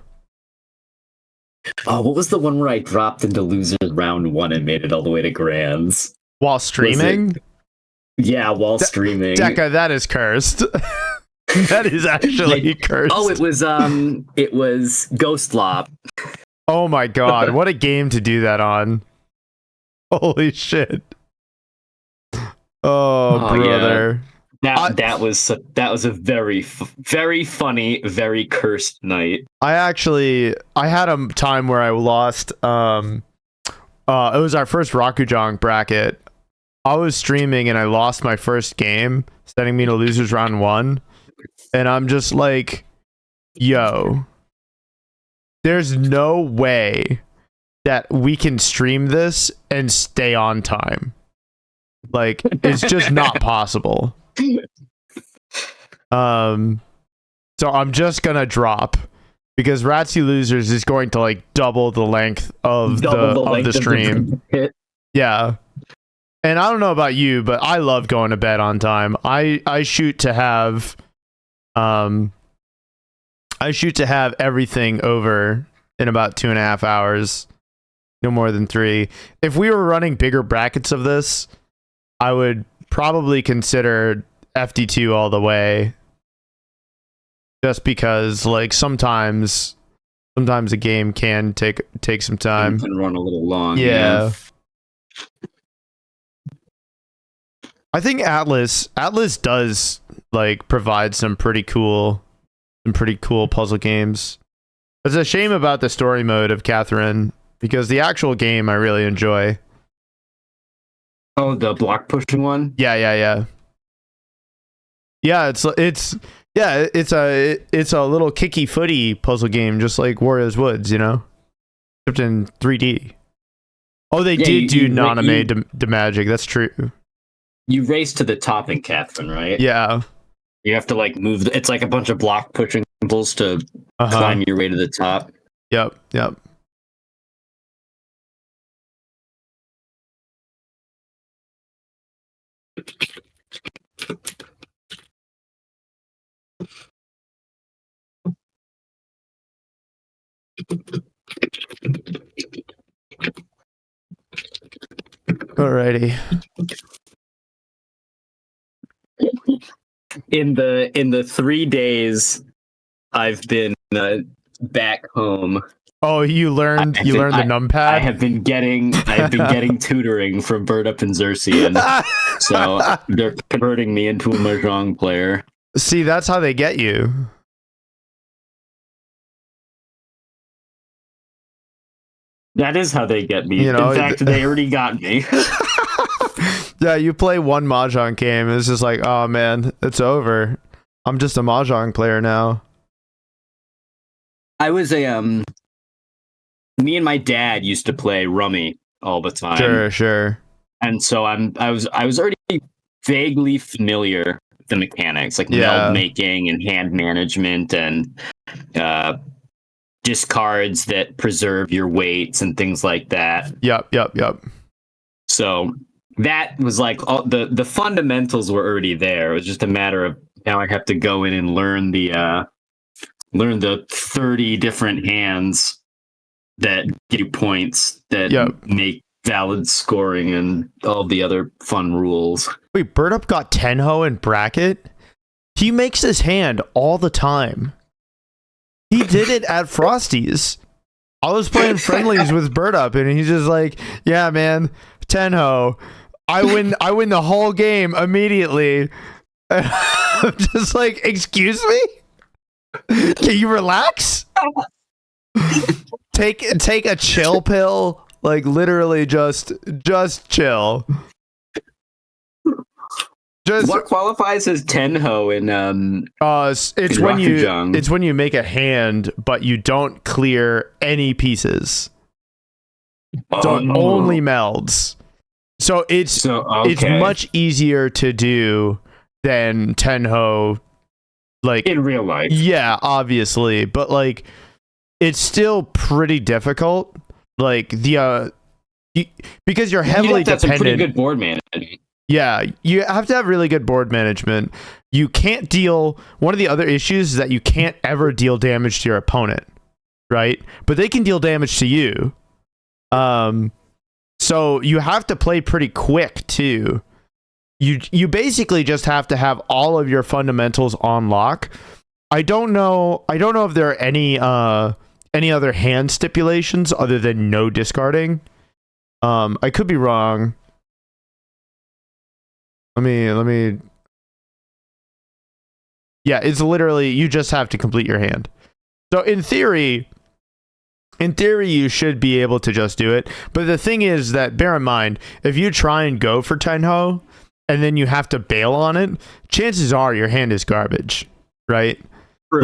Oh, what was the one where I dropped into losers round 1 and made it all the way to grands? While streaming? Yeah, while streaming. Deka, that is cursed. That is actually cursed. Oh, it was Ghost Lop. Oh my god, what a game to do that on. Holy shit. Oh brother. Yeah. That was a very funny, very cursed night. I had a time where I lost it was our first Rakujong bracket. I was streaming and I lost my first game, sending me to losers round 1. And I'm just like, yo, there's no way that we can stream this and stay on time. Like, it's just not possible. So I'm just gonna drop because Rattsy Losers is going to like double the length of the stream. Yeah. And I don't know about you, but I love going to bed on time. I shoot to have everything over in about 2.5 hours. No more than 3. If we were running bigger brackets of this, I would probably consider FD2 all the way. Just because like sometimes a game can take some time. It can run a little long. Yeah. I think Atlus does like provide some pretty cool puzzle games. It's a shame about the story mode of Catherine, because the actual game I really enjoy. Oh, the block pushing one? Yeah. Yeah, it's a little kicky footy puzzle game, just like Wario's Woods, you know? Except in 3D. Oh, they did do Naname de Magic, that's true. You race to the top in Catherine, right? Yeah. You have to like move. It's like a bunch of block pushing pulls to climb your way to the top. Yep. Alrighty. In the 3 days I've been back home. Oh, you learned the numpad? I have been getting tutoring from Bird Up and Xerxian. So they're converting me into a Mahjong player. See, that's how they get you. That is how they get me. You know, in fact, they already got me. Yeah, you play one Mahjong game, and it's just like, oh man, it's over. I'm just a Mahjong player now. I was me and my dad used to play Rummy all the time. Sure. And so I was already vaguely familiar with the mechanics, like meld making and hand management and discards that preserve your weights and things like that. Yep. So that was like the fundamentals were already there. It was just a matter of now I have to go in and learn the 30 different hands that give you points that make valid scoring and all the other fun rules. Wait, Bird Up got Tenho in bracket? He makes his hand all the time. He did it at Frosty's. I was playing friendlies with Bird Up, and he's just like, yeah, man, Tenho. I win the whole game immediately. I'm just like, excuse me? Can you relax? Take a chill pill. Like literally just chill. What qualifies as Tenho in it's when you make a hand but you don't clear any pieces. So it only melds. So it's much easier to do than Tenho, like in real life. Yeah, obviously, but like it's still pretty difficult. Like because you're heavily dependent. Some pretty good board management. Yeah, you have to have really good board management. You can't deal. One of the other issues is that you can't ever deal damage to your opponent, right? But they can deal damage to you. So you have to play pretty quick too. You basically just have to have all of your fundamentals on lock. I don't know if there are any other hand stipulations other than no discarding. I could be wrong. Let me. Yeah, it's literally you just have to complete your hand. So in theory, you should be able to just do it. But the thing is that bear in mind, if you try and go for Tenho and then you have to bail on it, chances are your hand is garbage, right? True.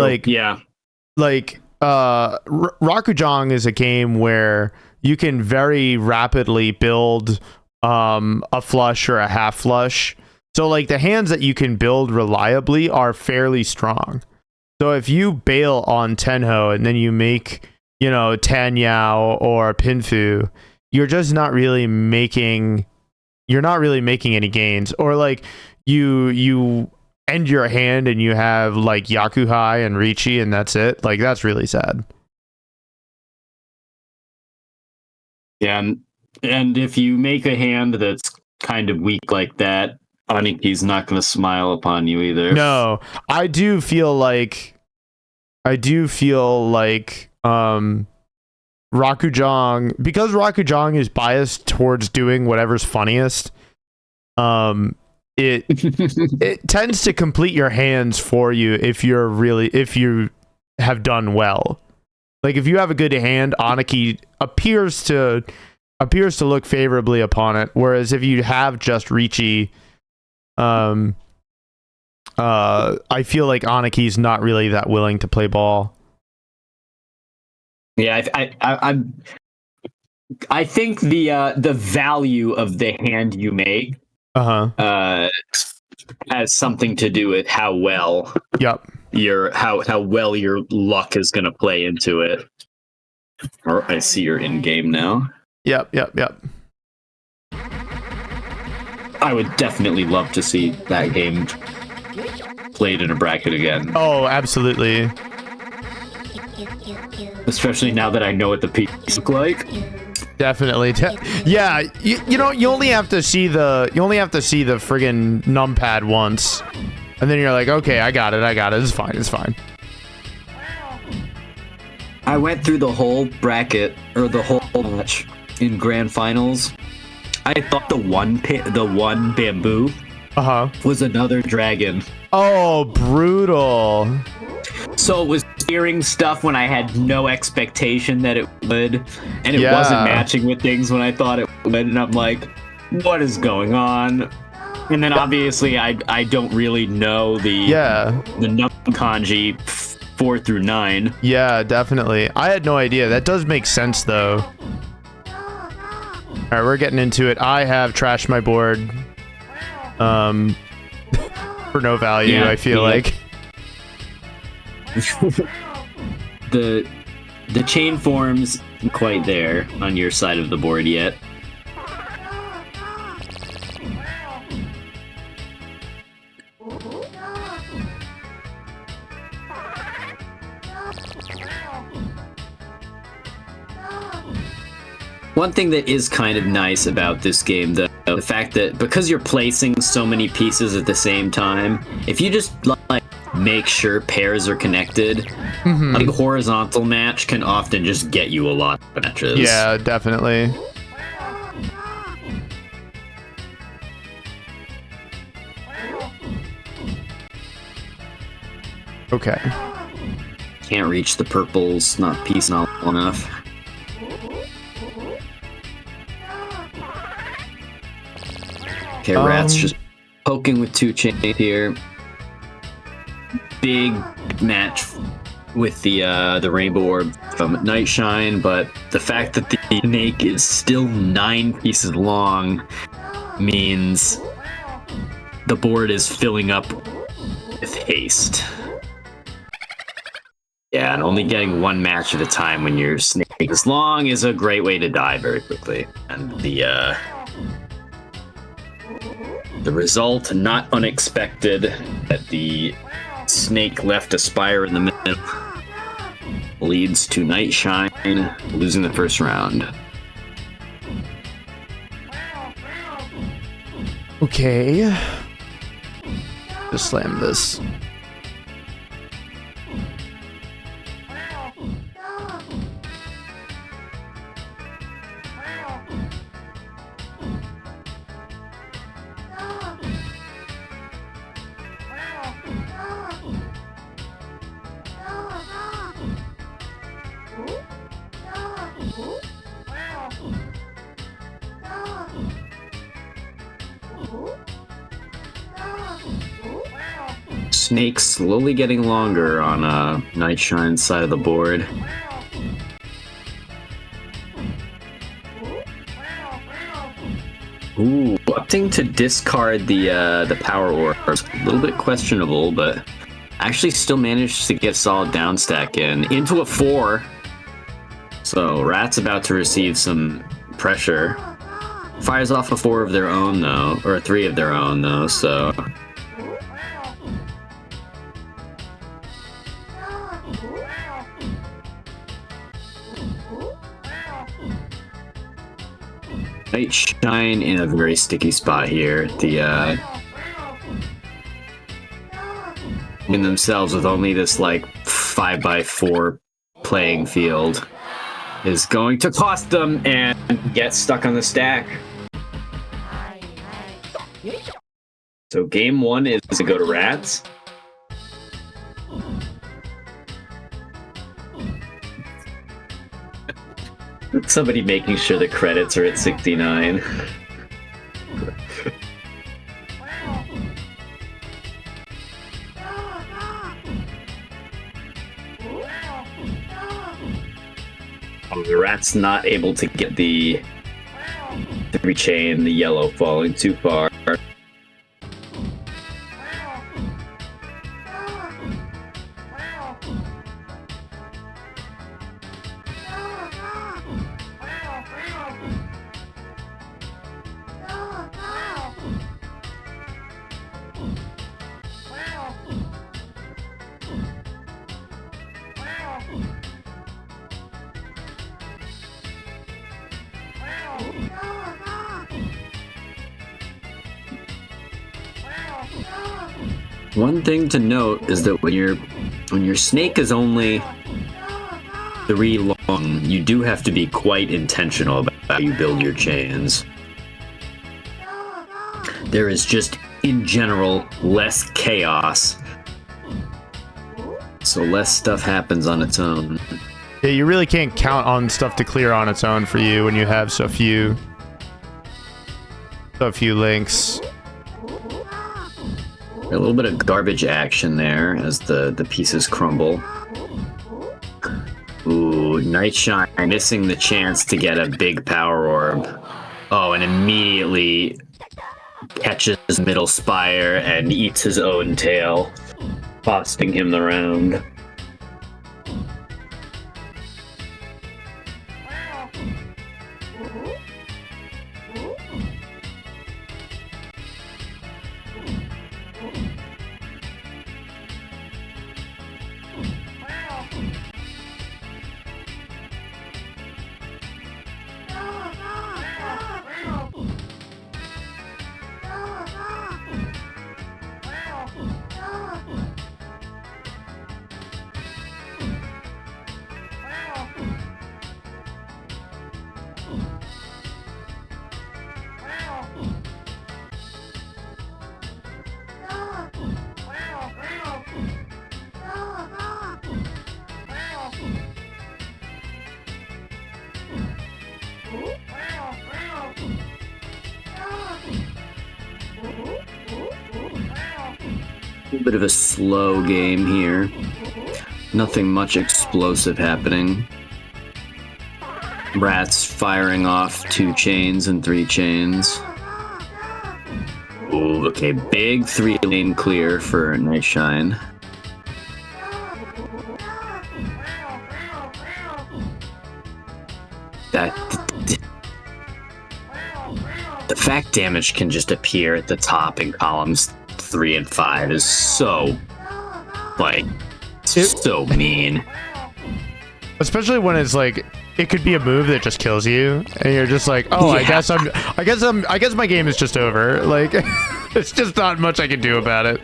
Rakujang is a game where you can very rapidly build a flush or a half flush. So like the hands that you can build reliably are fairly strong. So if you bail on Tenho and then you make, Tanyao or Pinfu, you're just not really making any gains. Or like you end your hand and you have like Yakuhai and Richi and that's it. Like that's really sad. Yeah, and if you make a hand that's kind of weak like that, Aniki's not going to smile upon you either. No, I do feel like Rakujang, because Rakujang is biased towards doing whatever's funniest, it tends to complete your hands for you if you have done well. Like if you have a good hand, Aniki appears to look favorably upon it. Whereas if you have just Ricci, I feel like Aniki's not really that willing to play ball. Yeah, I think the value of the hand you make has something to do with how well how well your luck is going to play into it. Or I see you're in game now. Yep. I would definitely love to see that game played in a bracket again. Oh, absolutely. Especially now that I know what the pieces look like. Definitely. Yeah, you know, you only have to see the friggin' numpad once. And then you're like, okay, I got it. It's fine. I went through the whole bracket, or the whole match in grand finals. I thought the one bamboo was another dragon. Oh, brutal. So it was hearing stuff when I had no expectation that it would, and it wasn't matching with things when I thought it would, and I'm like, what is going on? And then obviously I don't really know the kanji 4 through 9. Yeah, definitely. I had no idea. That does make sense though. All right, we're getting into it. I have trashed my board for no value, I feel like. The chain forms quite there on your side of the board yet. One thing that is kind of nice about this game, though, the fact that because you're placing so many pieces at the same time, if you just like make sure pairs are connected, like a horizontal match can often just get you a lot of matches. Yeah, definitely. Okay. Can't reach the purples, not piece not enough. Okay, Ratttz just poking with 2 chains here. Big match with the rainbow orb from Nightshine, but the fact that the snake is still 9 pieces long means the board is filling up with haste. Yeah, and only getting 1 match at a time when your snake is long is a great way to die very quickly. And the result, not unexpected, that the snake left a spire in the middle, leads to Nightshine losing the first round. Okay. Just slam this. Snake slowly getting longer on Nightshine's side of the board. Ooh, opting to discard the power orb. A little bit questionable, but actually still managed to get solid down stack into a 4. So Ratttz about to receive some pressure. Fires off a 4 of their own though, or a 3 of their own though, so Nightshine in a very sticky spot here. In themselves with only this like 5x4 playing field is going to cost them and get stuck on the stack. So game 1 is to go to Ratttz. Somebody making sure the credits are at 69. Oh, the rat's not able to get the chain, the yellow falling too far. One thing to note is that when your snake is only 3 long, you do have to be quite intentional about how you build your chains. There is just, in general, less chaos, so less stuff happens on its own. Yeah, you really can't count on stuff to clear on its own for you when you have so few links. A little bit of garbage action there as the pieces crumble. Ooh, Nightshine missing the chance to get a big power orb. Oh, and immediately catches middle spire and eats his own tail, costing him the round. A bit of a slow game here. Nothing much explosive happening. Ratttz firing off 2 chains and 3 chains. Ooh, okay, big 3-lane clear for Nightshine. The fact damage can just appear at the top in columns 3 and 5 is so, like, so mean. Especially when it's like, it could be a move that just kills you, and you're just like, oh, yeah. I guess my game is just over. Like, it's just not much I can do about it.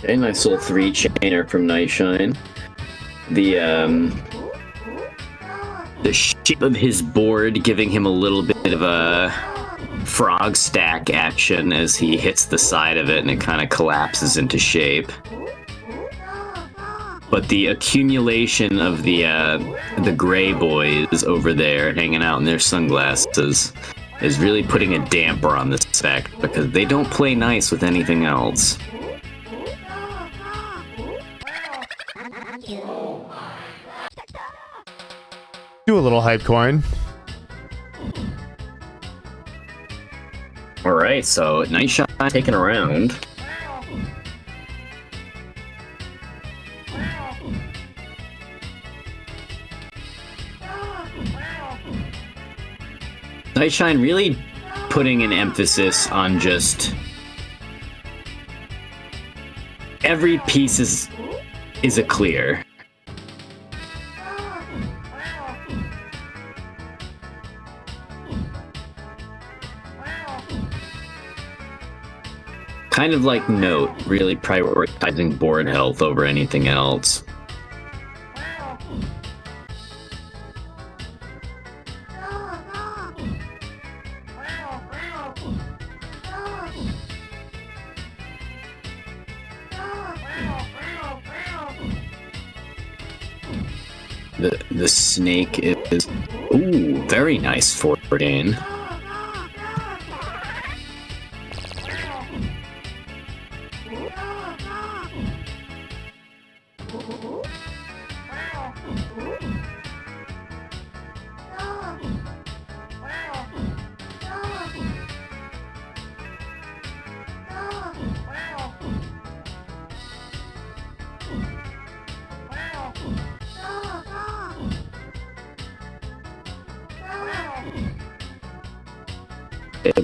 Okay, nice little 3-chainer from Nightshine. The shape of his board giving him a little bit of a frog stack action as he hits the side of it and it kind of collapses into shape. But the accumulation of the gray boys over there hanging out in their sunglasses is really putting a damper on this effect because they don't play nice with anything else. Do a little hype coin. Alright, so Nightshine taking a round. Nightshine really putting an emphasis on just every piece is a clear. Kind of like Note, really prioritizing board health over anything else. The snake is... Ooh, very nice forward gain.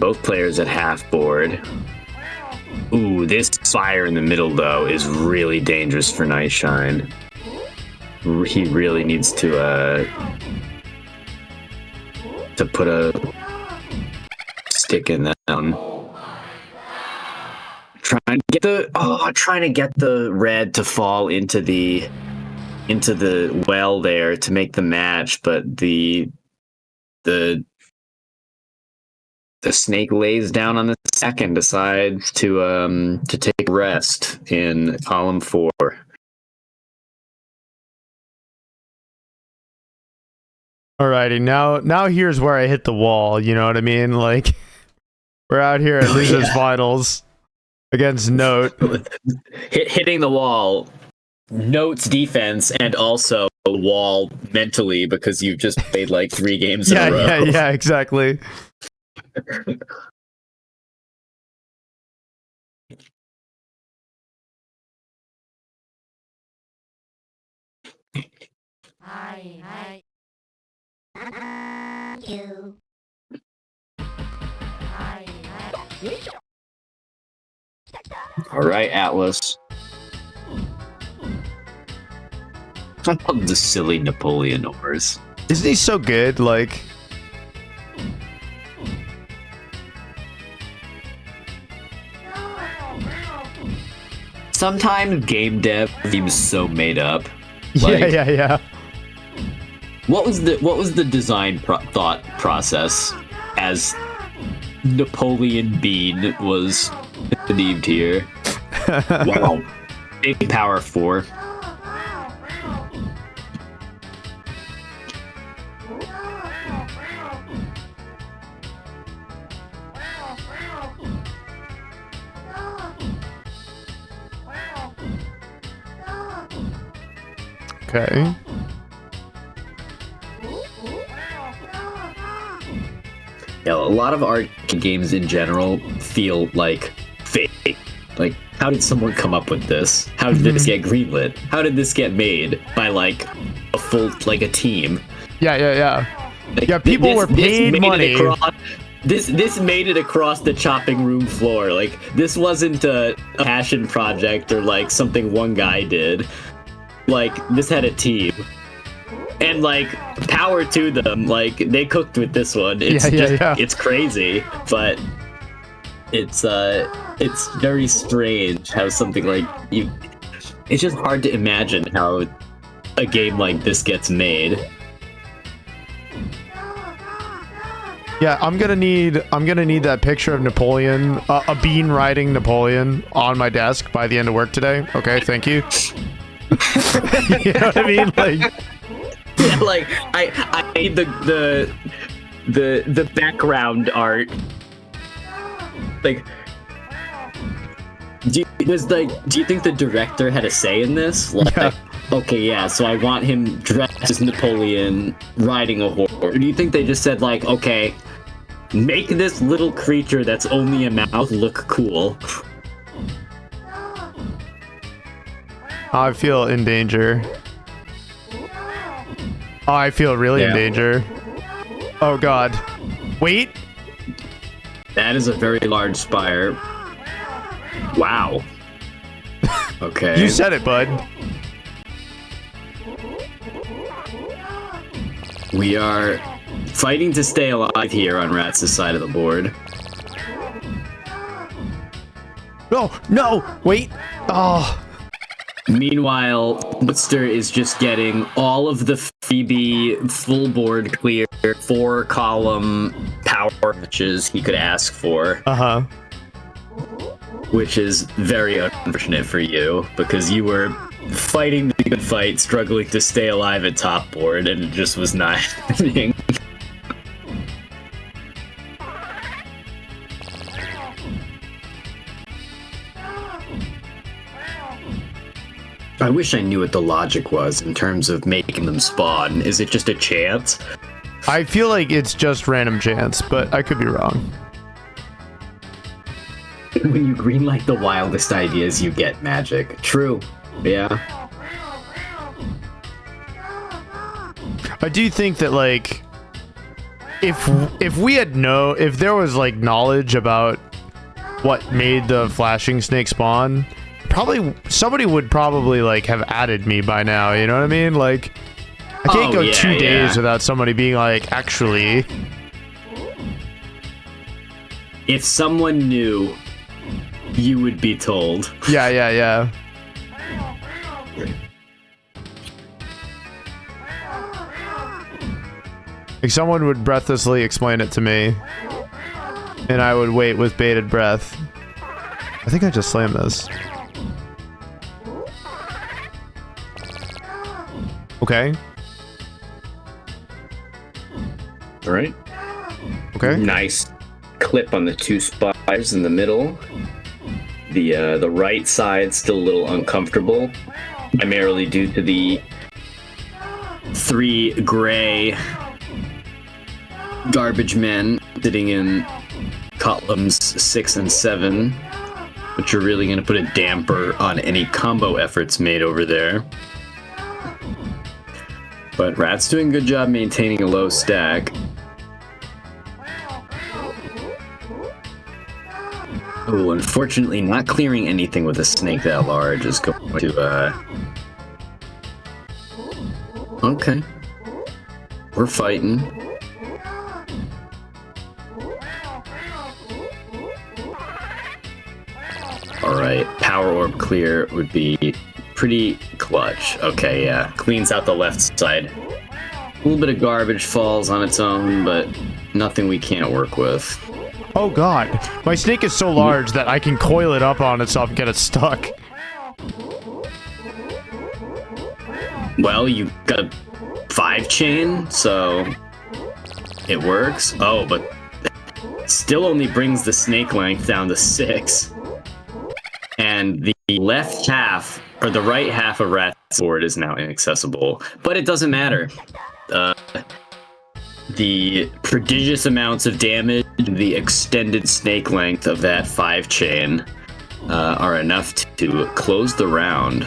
Both players at half board. Ooh, this fire in the middle, though, is really dangerous for Night Shine. He really needs to put a stick in that down. Trying to get the red to fall into the well there to make the match, but the snake lays down on the second, decides to take rest in column 4. Alrighty, now here's where I hit the wall. You know what I mean? Like, we're out here at losers finals against Note, hitting the wall. Note's defense and also the wall mentally because you've just played like 3 games in a row. Yeah, exactly. All right, Atlus. I love the silly Napoleon ores. Isn't he so good? Like, sometimes game dev seems so made up. Like, yeah. What was the design thought process as Napoleon Bean was conceived here? Wow, big power 4. Okay. Yeah, a lot of art games in general feel like fake. Like, how did someone come up with this? How did this get greenlit? How did this get made by like a team? Yeah. Like, Yeah, people were paid money. This made it across the chopping room floor. Like, this wasn't a passion project or like something one guy did. Like, this had a team. And like, power to them. Like, they cooked with this one. It's it's crazy, but it's very strange how something like you. It's just hard to imagine how a game like this gets made. Yeah, I'm gonna need that picture of Napoleon, a bean riding Napoleon, on my desk by the end of work today. Okay, thank you. You know what I mean? Like, yeah, like I need the background art. Like, do you think the director had a say in this? Like, yeah. Okay, yeah, so I want him dressed as Napoleon riding a horse. Or do you think they just said like, okay, make this little creature that's only a mouth look cool? I feel in danger. Oh, I feel really in danger. Oh god. Wait. That is a very large spire. Wow. Okay. You said it, bud. We are fighting to stay alive here on Rattz's side of the board. No, wait. Oh. Meanwhile, Woodster is just getting all of the freebie full board clear 4-column power matches he could ask for. Uh-huh. Which is very unfortunate for you, because you were fighting the good fight, struggling to stay alive at top board, and it just was not happening. I wish I knew what the logic was in terms of making them spawn. Is it just a chance? I feel like it's just random chance, but I could be wrong. When you greenlight the wildest ideas, you get magic. True. Yeah. I do think that, like, if we had if there was, like, knowledge about what made the flashing snake spawn, somebody would probably, like, have added me by now, you know what I mean? Like, I can't go 2 days without somebody being like, actually. If someone knew, you would be told. Yeah. Like, someone would breathlessly explain it to me, and I would wait with bated breath. I think I just slammed this. Okay. All right. Okay. Nice clip on the 2 spires in the middle. The right side still a little uncomfortable, primarily due to the 3 gray garbage men sitting in columns 6 and 7, which are really going to put a damper on any combo efforts made over there. But Ratttz doing a good job maintaining a low stack. Oh, unfortunately, not clearing anything with a snake that large is going to, Okay. We're fighting. Alright, power orb clear would be pretty clutch. Okay, yeah. Cleans out the left side. A little bit of garbage falls on its own, but nothing we can't work with. Oh god, my snake is so large that I can coil it up on itself and get it stuck. Well, you got a 5 chain, so it works. Oh, but still only brings the snake length down to 6. And the left half, or the right half of Rattt's board is now inaccessible. But it doesn't matter. The prodigious amounts of damage, the extended snake length of that 5 chain are enough to close the round.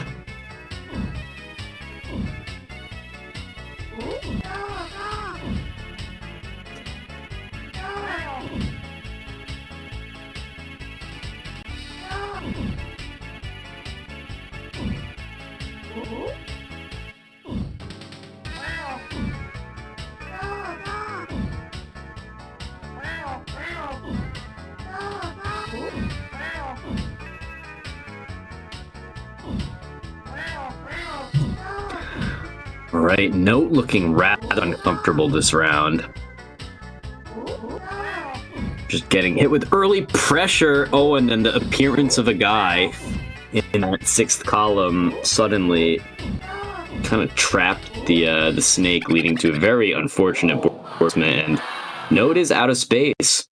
Right, Note looking rather uncomfortable this round. Just getting hit with early pressure. Oh, and then the appearance of a guy in that 6th column suddenly kind of trapped the snake, leading to a very unfortunate boardman. And Note is out of space.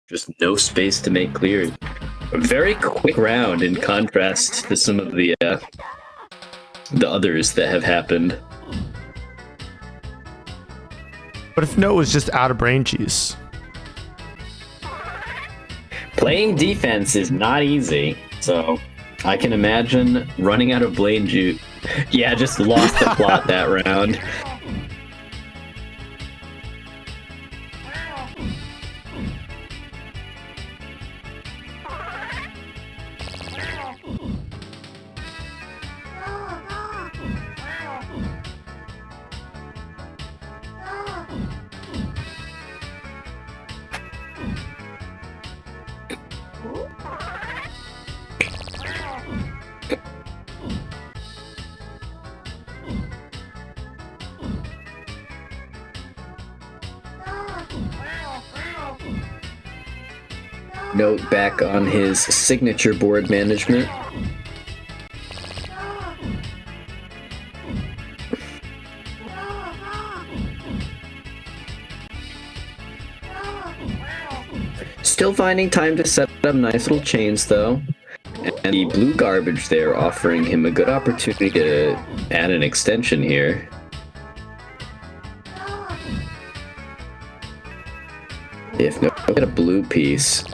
Just no space to make clear. A very quick round in contrast to some of the others that have happened. But if Note was just out of brain juice? Playing defense is not easy, so I can imagine running out of brain juice. Yeah, just lost the plot that round. Note back on his signature board management. Still finding time to set up nice little chains, though. And the blue garbage there offering him a good opportunity to add an extension here. If no, get a blue piece.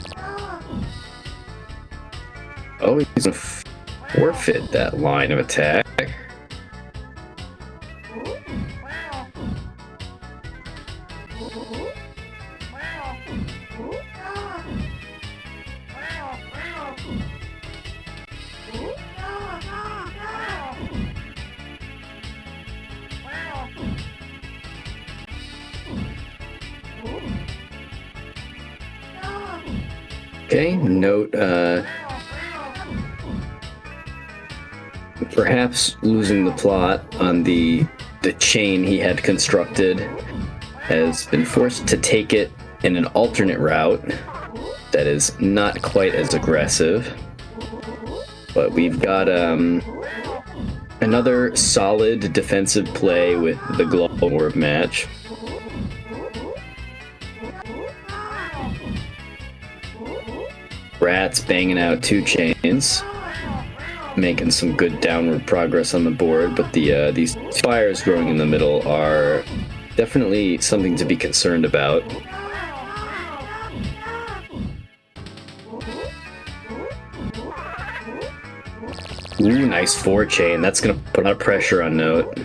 Oh, he's gonna forfeit that line of attack. Okay, note, perhaps losing the plot on the chain he had constructed, has been forced to take it in an alternate route that is not quite as aggressive. But we've got another solid defensive play with the Global Orb match. Ratttz banging out 2 chains, making some good downward progress on the board, but these fires growing in the middle are definitely something to be concerned about. Ooh, nice 4 chain. That's gonna put a lot of pressure on Note.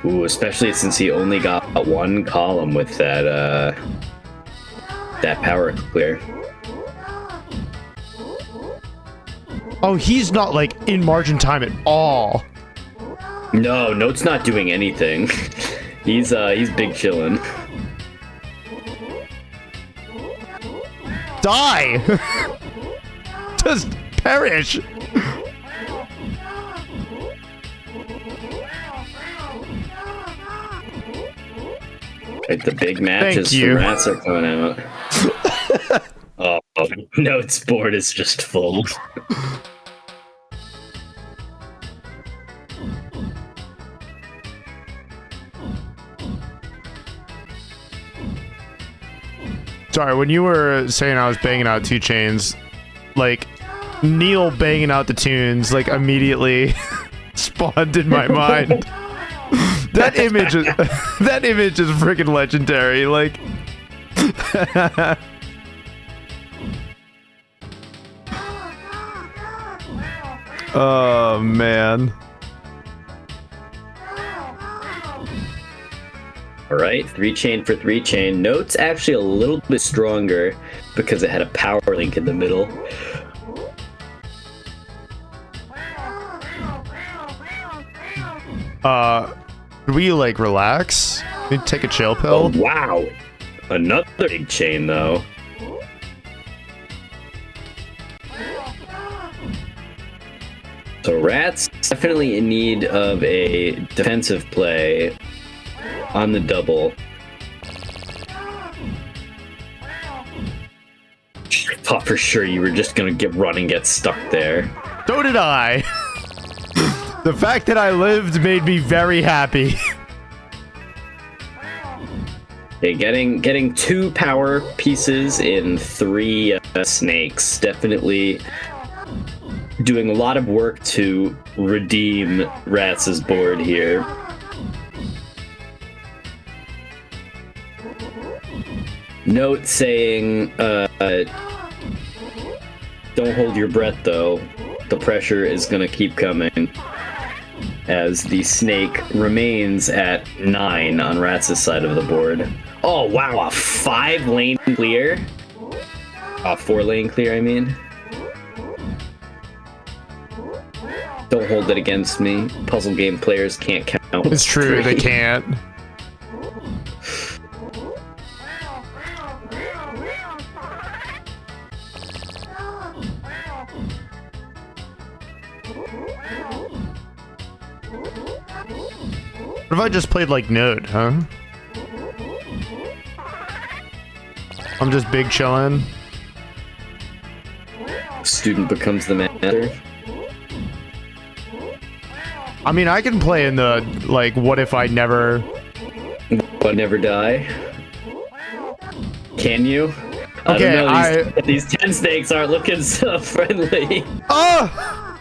Ooh, especially since he only got 1 column with that power clear. Oh, he's not, like, in margin time at all. No, Note's not doing anything. He's big chillin'. Die! Just perish! Like the big matches from Ratttz are coming out. Oh, Note's board is just full. Sorry, when you were saying I was banging out 2 chains, like, Neil banging out the tunes, like, immediately spawned in my mind. That image is freaking legendary, like... Oh, man. Alright, 3 chain for 3 chain. Note's actually a little bit stronger because it had a power link in the middle. Could we, like, relax? Maybe take a chill pill? Oh, wow! Another big chain, though. So Ratttz definitely in need of a defensive play on the double. I thought for sure you were just gonna run and get stuck there. So did I. The fact that I lived made me very happy. Okay, getting 2 power pieces in 3 snakes. Definitely doing a lot of work to redeem Rattz's board here. Note saying, don't hold your breath though. The pressure is gonna keep coming as the snake remains at 9 on Rattz's side of the board. Oh wow, a 5-lane clear? A 4-lane clear, I mean. Don't hold it against me. Puzzle game players can't count. It's true, they can't. What if I just played like Node, huh? I'm just big chillin'. Student becomes the master. I mean, I can play in the, like, what if I never... But never die? Can you? Okay, these 10 snakes aren't looking so friendly. Oh!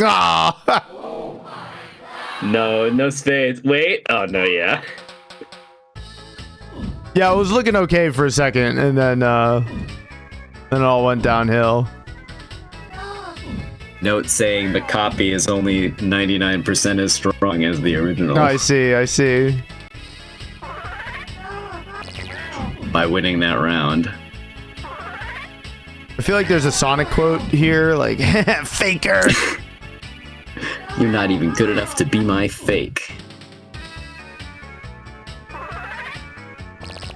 Ah! No spades. Wait. Oh, no, yeah. Yeah, it was looking okay for a second, and then it all went downhill. Note saying the copy is only 99% as strong as the original. I see. By winning that round. I feel like there's a Sonic quote here, like, faker. You're not even good enough to be my fake.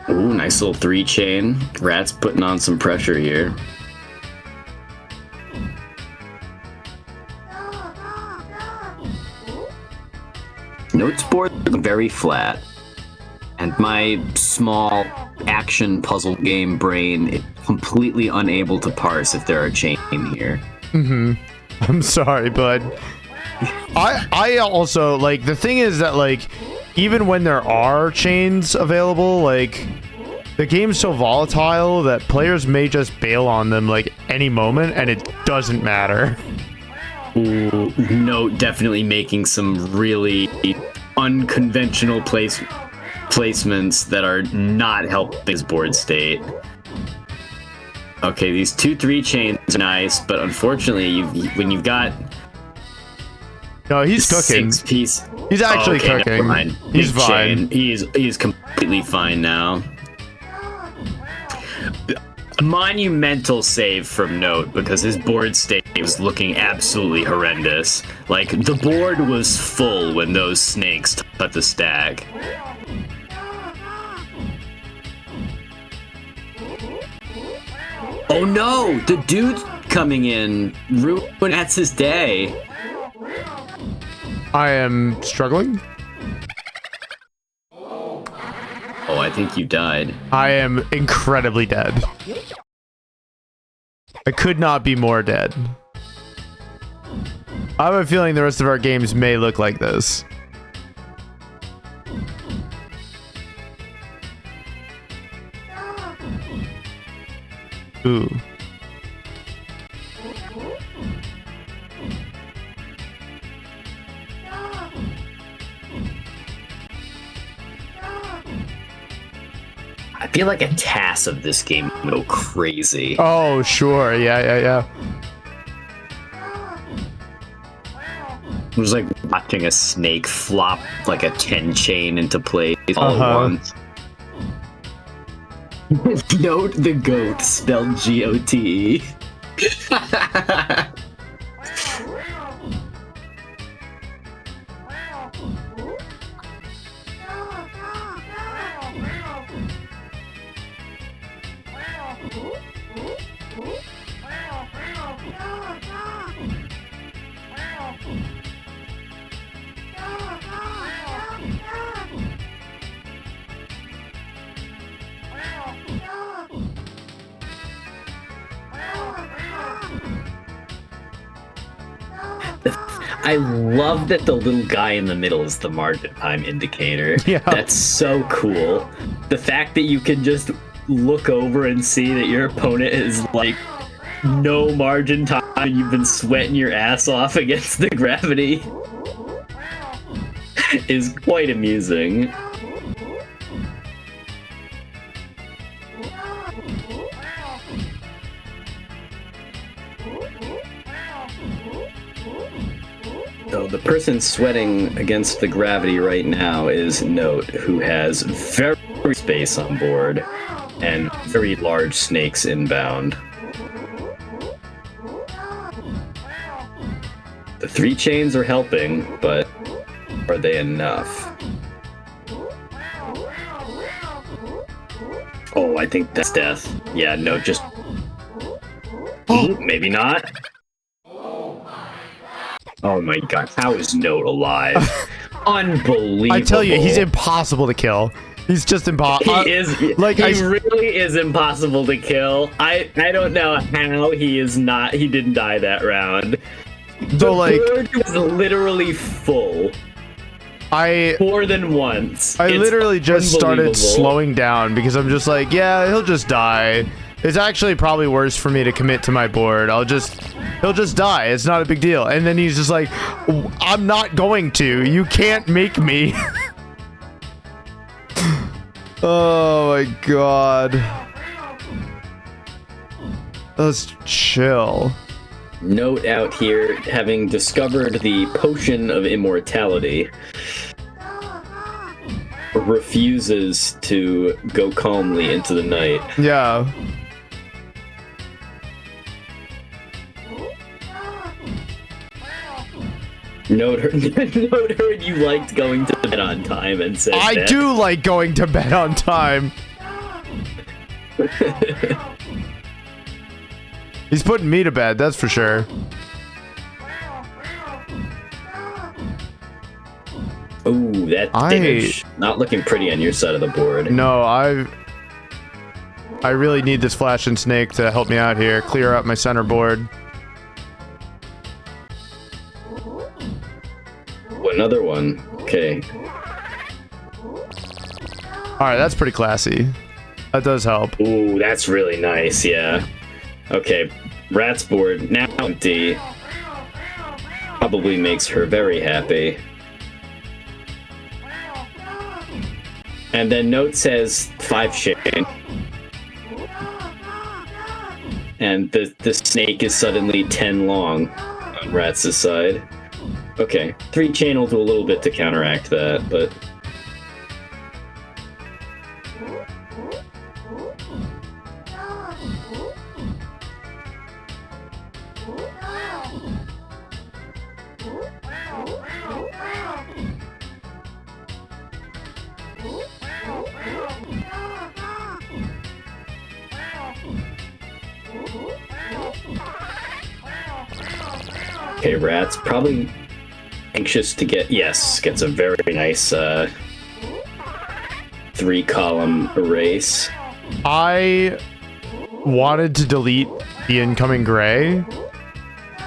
Ooh, nice little 3-chain. Ratttz putting on some pressure here. Note's board very flat. And my small action puzzle game brain is completely unable to parse if there are chain here. I'm sorry, bud. I also, like, the thing is that, like, even when there are chains available, like, the game's so volatile that players may just bail on them, like, any moment, and it doesn't matter. Ooh, Note definitely making some really unconventional placements that are not helping his board state. Okay, these 2-3 chains are nice, but unfortunately, when you've got no, he's cooking. 6-piece, he's actually cooking. He's fine. He's completely fine now. Monumental save from Note because his board state was looking absolutely horrendous. Like, the board was full when those snakes cut the stack. Oh no! The dude's coming in. Ruin that's his day. I am struggling. Oh, I think you died. I am incredibly dead. I could not be more dead. I have a feeling the rest of our games may look like this. Ooh. I feel like a TAS of this game would go crazy. Oh, sure. Yeah. It was like watching a snake flop like a 10 chain into place all at once. Note the goat spelled G-O-T-E. I love that the little guy in the middle is the margin time indicator. Yeah. That's so cool. The fact that you can just look over and see that your opponent is like no margin time and you've been sweating your ass off against the gravity is quite amusing. So the person sweating against the gravity right now is Note, who has very space on board and very large snakes inbound. The 3 chains are helping, but are they enough? Oh, I think that's death. Yeah, Note just... Maybe not. Oh my god, how is Note alive? Unbelievable. I tell you, he's impossible to kill. He's just impossible. He really is impossible to kill. I don't know how he didn't die that round. The board was literally full. More than once. I literally just started slowing down because I'm just like, yeah, he'll just die. It's actually probably worse for me to commit to my board. He'll just die. It's not a big deal. And then he's just like, I'm not going to. You can't make me. Oh my god. Let's chill. Note out here, having discovered the potion of immortality, refuses to go calmly into the night. Yeah. Note heard you liked going to bed on time and said I that. do like going to bed on time. He's putting me to bed, that's for sure. Ooh, that damage not looking pretty on your side of the board. No, I really need this flashing snake to help me out here. Clear up my center board. Another one. Okay. Alright, that's pretty classy. That does help. Ooh, that's really nice, yeah. Okay, Rat's board now empty. Probably makes her very happy. And then note says 5 Shyne. And the snake is suddenly 10 long on Ratz's side. Okay, 3 chain will do a little bit to counteract that, but... Okay, Rat's probably anxious to get... Yes, gets a very nice 3-column erase. I wanted to delete the incoming gray,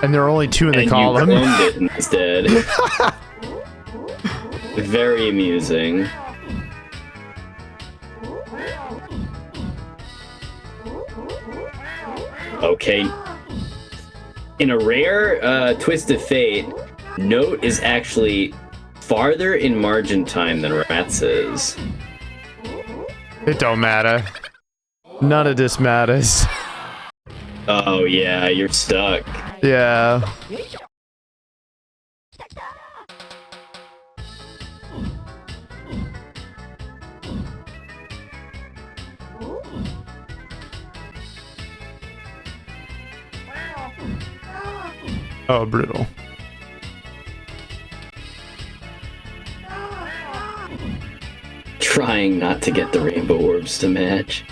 and there are only 2 in the column. And you cloned it instead. Very amusing. Okay. In a rare twist of fate, Note is actually farther in margin time than Ratz is. It don't matter. None of this matters. Oh yeah, you're stuck. Yeah. Oh, brutal. Trying not to get the rainbow orbs to match.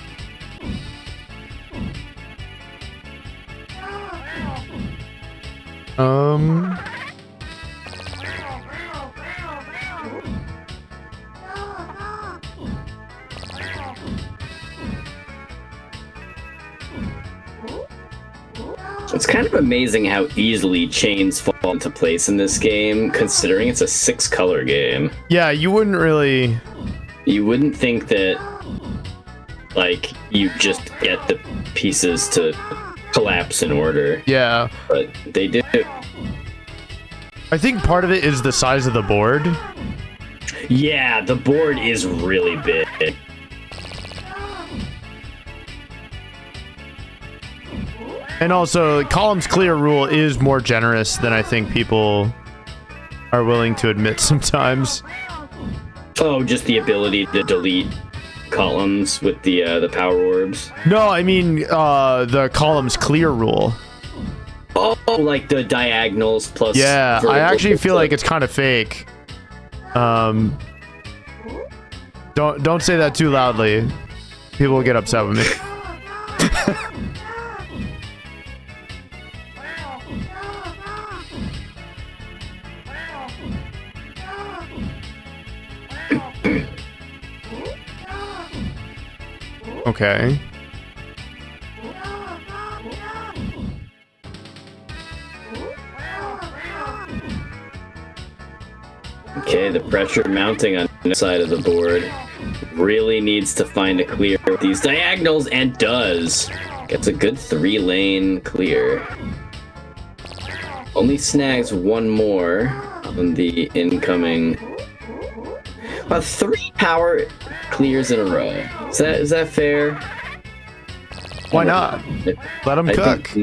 It's kind of amazing how easily chains fall into place in this game, considering it's a 6-color game. Yeah, you wouldn't really... You wouldn't think that, like, you just get the pieces to collapse in order. Yeah. But they do. I think part of it is the size of the board. Yeah, the board is really big. And also, columns clear rule is more generous than I think people are willing to admit sometimes. Oh, just the ability to delete columns with the power orbs? No, I mean, the columns clear rule. Oh, like the diagonals plus... Yeah, I actually feel like it's kind of fake. Don't say that too loudly. People will get upset with me. Okay. Okay, the pressure mounting on side of the board. Really needs to find a clear with these diagonals, and does. Gets a good 3-lane clear. Only snags one more on the incoming. 3 power clears in a row. Is that fair? Why not? Let him cook.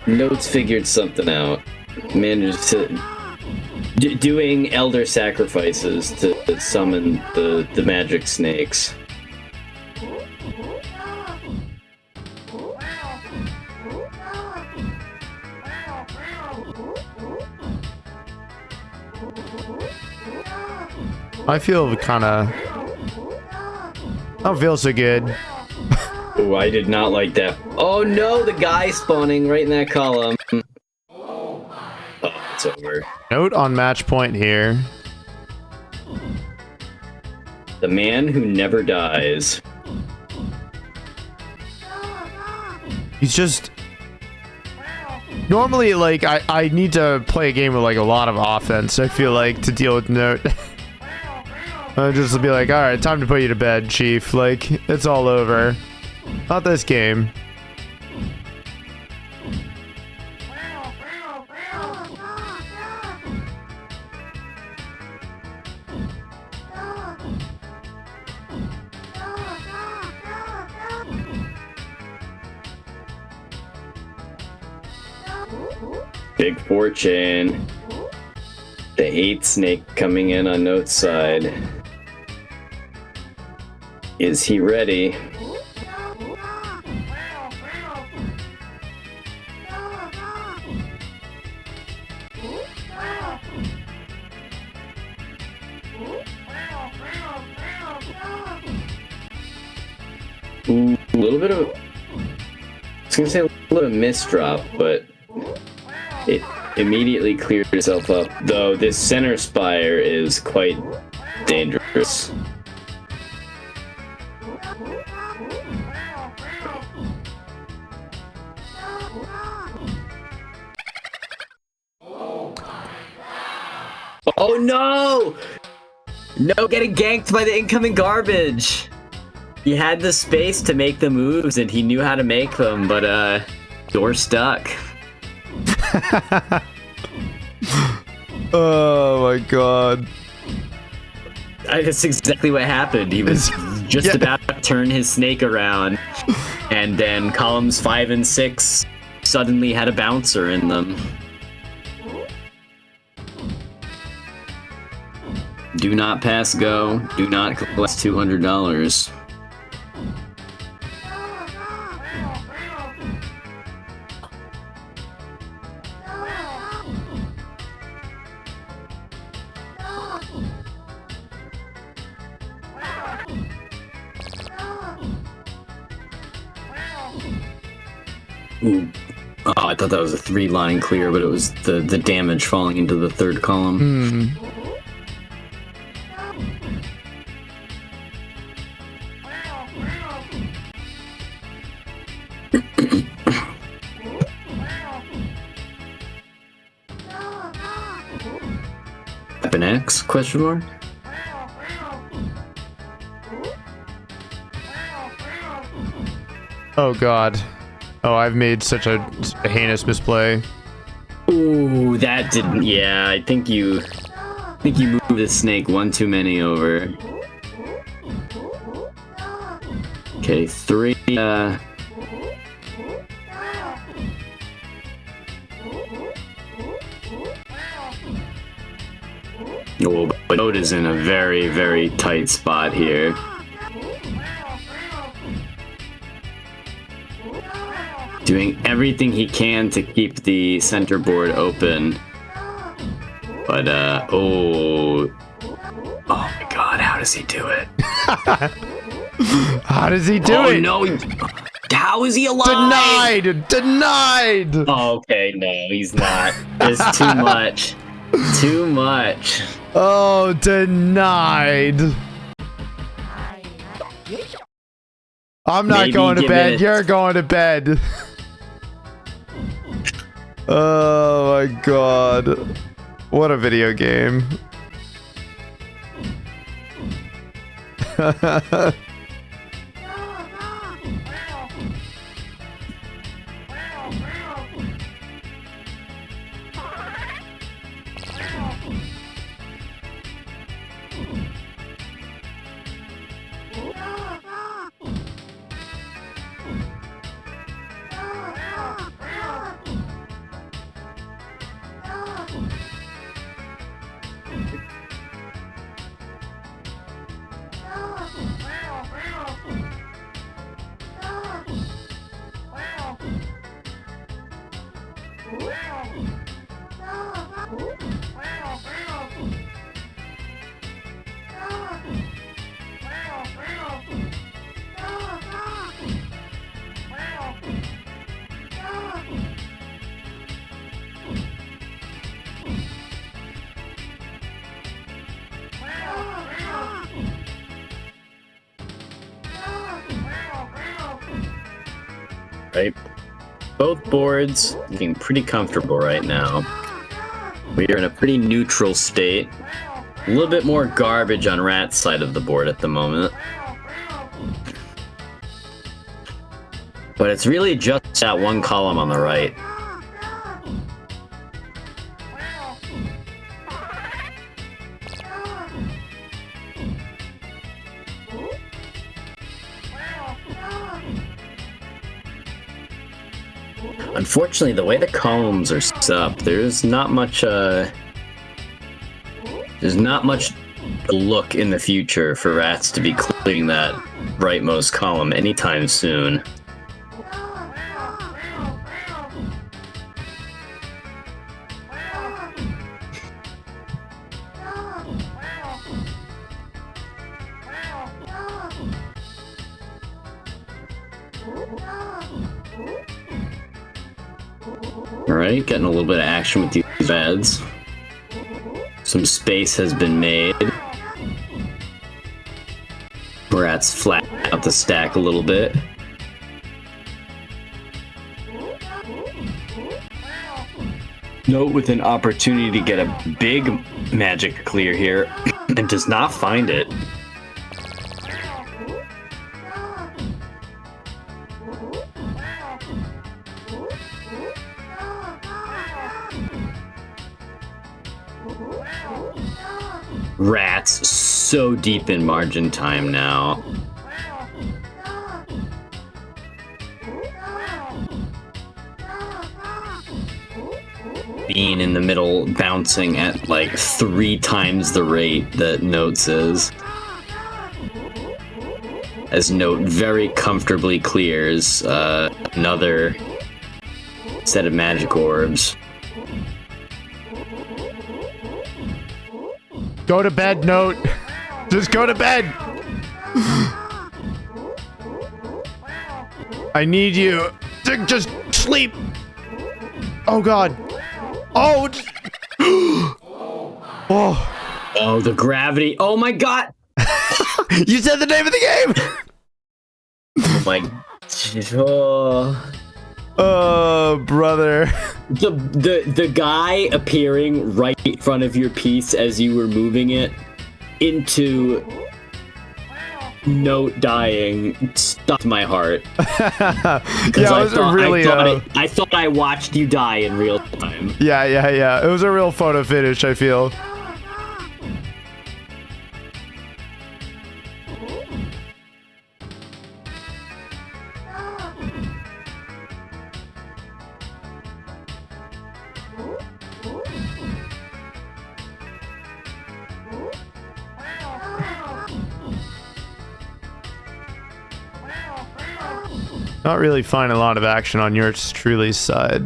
Notes figured something out. Managed to doing elder sacrifices to summon the magic snakes. I feel kind of. I don't feel so good. Oh, I did not like that. Oh no, the guy spawning right in that column. Oh, it's over. Note on match point here. The man who never dies. He's just. Normally, like, I need to play a game with, like, a lot of offense, I feel like, to deal with Note. I'll just be like, alright, time to put you to bed, Chief. Like, it's all over. Not this game. Big fortune. The 8 snake coming in on Note's side. Is he ready? Ooh, a little bit of. I was gonna say a little misdrop, but it immediately cleared itself up. Though this center spire is quite dangerous. Oh no! No, getting ganked by the incoming garbage! He had the space to make the moves and he knew how to make them, but you're stuck. Oh my god. That's exactly what happened. He was just about to turn his snake around, and then columns 5 and 6 suddenly had a bouncer in them. Do not pass go. Do not collect $200. Ooh. Oh, I thought that was a 3-line clear, but it was the damage falling into the 3rd column. Weapon X? Question mark? Oh god. Oh, I've made such a heinous misplay. Ooh, that didn't. Yeah, I think you moved the snake one too many over. Okay, 3. Oh, but Note is in a very, very tight spot here. Doing everything he can to keep the center board open. But, oh my god, how does he do it? How does he do it? Oh no, how is he alive? Denied! Oh, okay, no, he's not. It's too much. Too much. Oh, denied. I'm not going to bed. You're going to bed. Oh my god. What a video game. Right. Both boards looking pretty comfortable right now. We are in a pretty neutral state. A little bit more garbage on Rat's side of the board at the moment. But it's really just that one column on the right. Unfortunately, the way the columns are set up, there's not much look in the future for Ratttz to be clearing that rightmost column anytime soon. Alright, getting a little bit of action with these ads. Some space has been made. Ratttz flat out the stack a little bit. Note with an opportunity to get a big magic clear here and does not find it. Ratttz so deep in margin time now. Being in the middle, bouncing at like 3 times the rate that Notes is. As Note very comfortably clears another set of magic orbs. Go to bed, Note. Just go to bed. I need you to just sleep. Oh God. Oh. Oh. Oh, the gravity. Oh my God. You said the name of the game. Oh my. Oh, brother. The guy appearing right in front of your piece as you were moving it into Note dying stopped my heart. Yeah, it was I thought I watched you die in real time. Yeah. It was a real photo finish, I feel. Not really finding a lot of action on yours truly's side.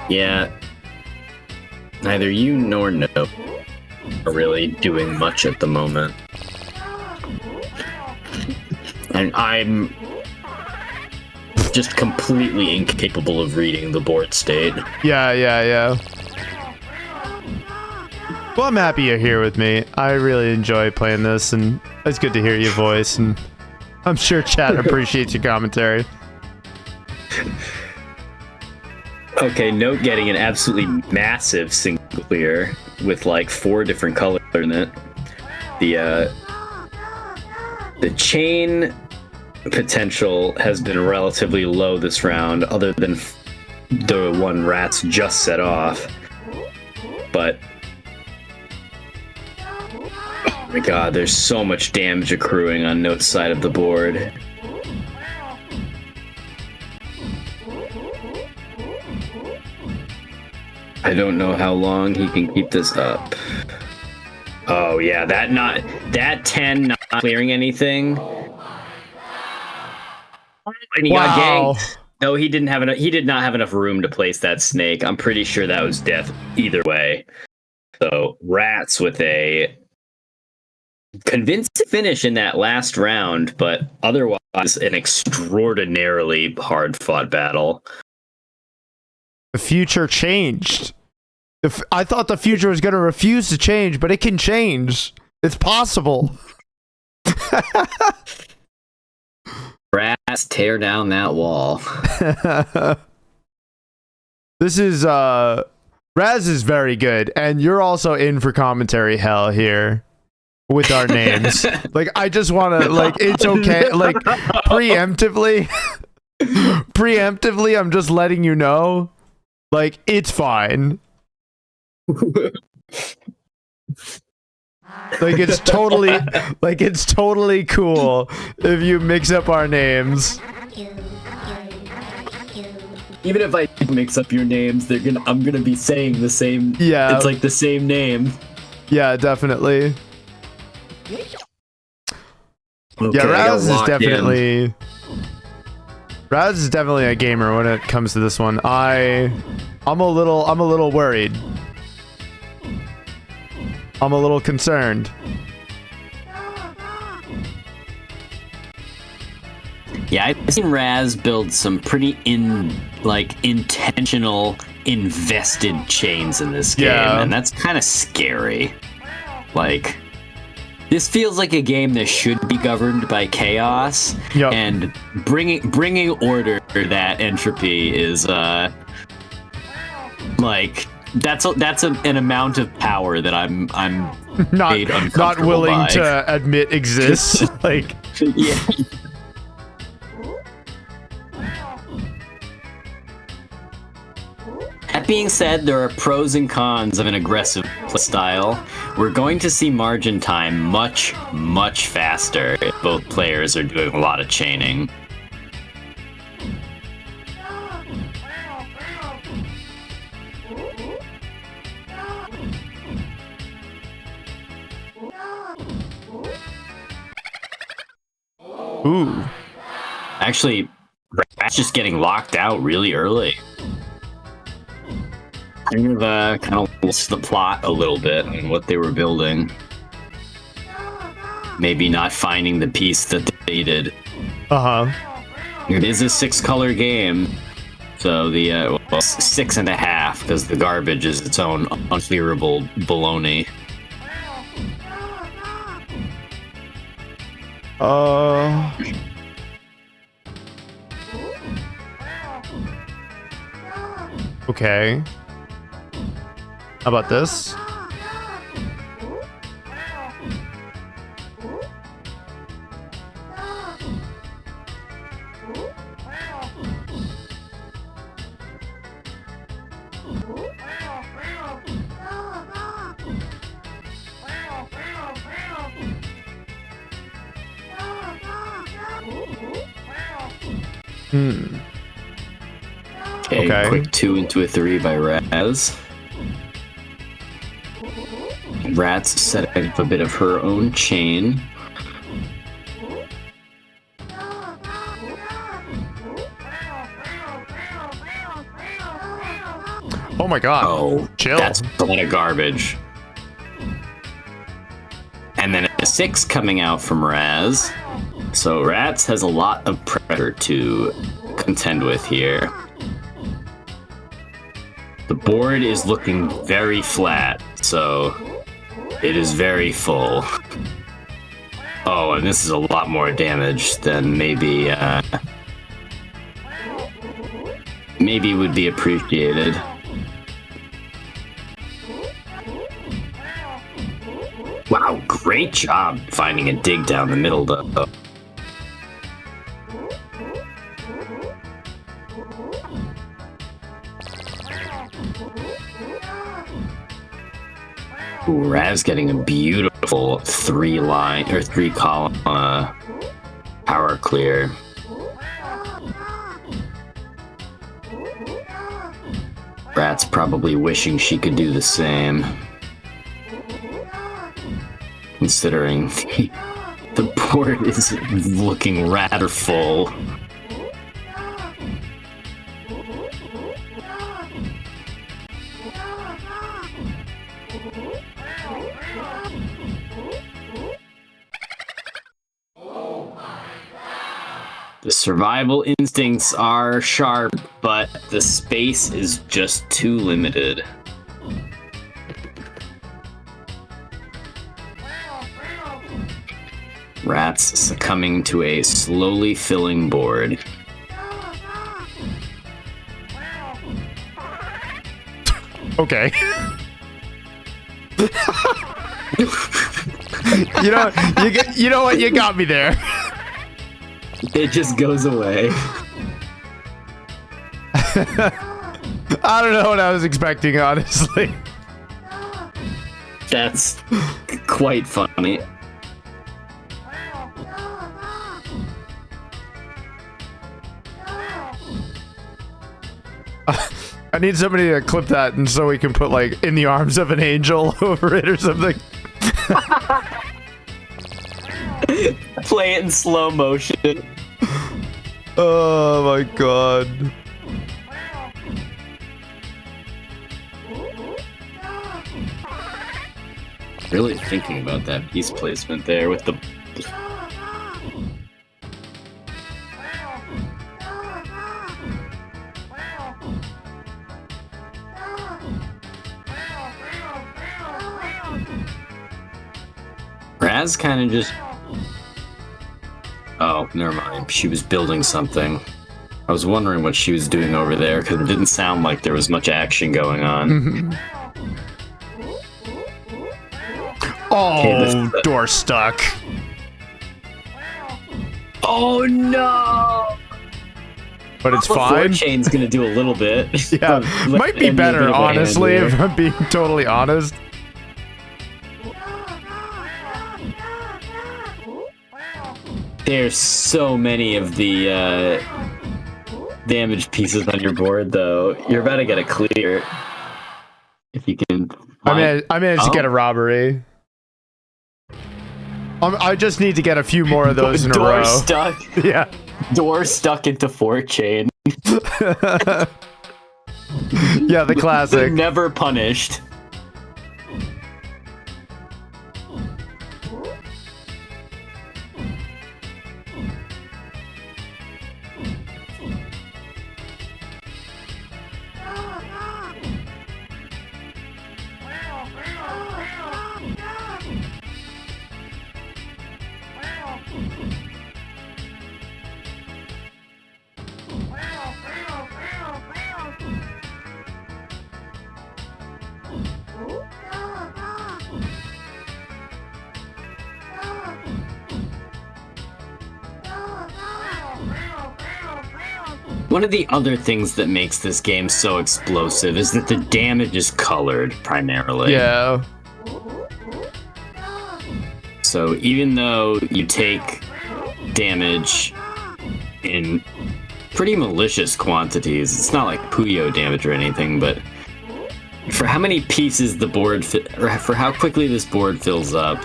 Yeah. Neither you nor No are really doing much at the moment. And I'm just completely incapable of reading the board state. Yeah. Well, I'm happy you're here with me. I really enjoy playing this, and it's good to hear your voice, and I'm sure chat appreciates your commentary. Okay, Note getting an absolutely massive single clear. with like 4 different colors in it. The chain potential has been relatively low this round, other than the one Ratttz just set off. But oh my god, there's so much damage accruing on Note's side of the board. I don't know how long he can keep this up. Oh yeah, that 10 not clearing anything. And he got ganked. No, he didn't have enough. He did not have enough room to place that snake. I'm pretty sure that was death either way. So Ratttz with a convincing finish in that last round, but otherwise an extraordinarily hard-fought battle. The future changed. I thought the future was going to refuse to change, but it can change. It's possible. Ratttz, tear down that wall. This is Raz is very good, and you're also in for commentary hell here with our names. Like, I just want to, like, it's okay. Like, preemptively, I'm just letting you know, like, it's fine. Like, it's totally cool if you mix up our names. Even if I mix up your names, I'm gonna be saying the same. Yeah, it's like the same name. Yeah, definitely. Okay, yeah, Raz is definitely a gamer when it comes to this one. I'm a little worried. I'm a little concerned. Yeah, I've seen Raz build some pretty intentional, invested chains in this game, and that's kind of scary. Like, this feels like a game that should be governed by chaos, and bringing order to that entropy is like that's an amount of power that I'm not willing to admit exists. Like, yeah. That being said, there are pros and cons of an aggressive playstyle. We're going to see margin time much, much faster if both players are doing a lot of chaining. Ooh. Actually, Ratttz just getting locked out really early. Kind of lost the plot a little bit and what they were building. Maybe not finding the piece that they needed. It is a 6-color game, so the 6.5, because the garbage is its own unclearable baloney. Okay. How about this? Okay, quick 2 into a 3 by Raz. Ratttz setting up a bit of her own chain. Oh my god. Oh, chill. That's a lot of garbage. And then a 6 coming out from Raz. So Ratttz has a lot of pressure to contend with here. The board is looking very flat, so it is very full. Oh, and this is a lot more damage than maybe would be appreciated. Wow, great job finding a dig down the middle, though. Ooh, Raz getting a beautiful 3-column power clear. Ratttz probably wishing she could do the same. Considering the board is looking rather full. The survival instincts are sharp, but the space is just too limited. Ratttz succumbing to a slowly filling board. Okay. you know what? You got me there. It just goes away. I don't know what I was expecting, honestly. That's quite funny. I need somebody to clip that and so we can put like "In the Arms of an Angel" over it or something. Play it in slow motion. Oh my god. Really thinking about that piece placement there with the... Raz kind of just... Oh, never mind. She was building something. I was wondering what she was doing over there, because it didn't sound like there was much action going on. Oh, okay, door stuck. Oh, no! But it's fine. Chain's gonna do a little bit. Yeah, might be better, honestly, if I'm being totally honest. There's so many of the damaged pieces on your board, though. You're about to get a clear. If you can. I managed to get a robbery. I just need to get a few more of those in a row. Door stuck. Yeah. Door stuck into 4chain. Yeah, the classic. Never punished. One of the other things that makes this game so explosive is that the damage is colored primarily. Yeah. So even though you take damage in pretty malicious quantities, it's not like Puyo damage or anything, but for how many pieces the board or for how quickly this board fills up,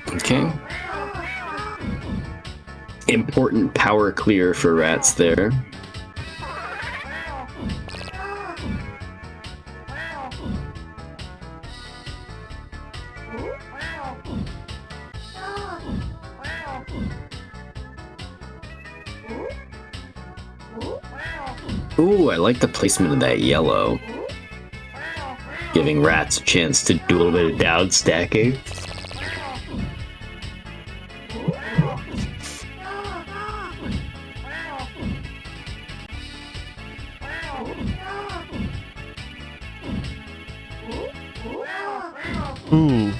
okay. Important power clear for Ratttz there. Ooh, I like the placement of that yellow. Giving Ratttz a chance to do a little bit of down stacking. Ooh.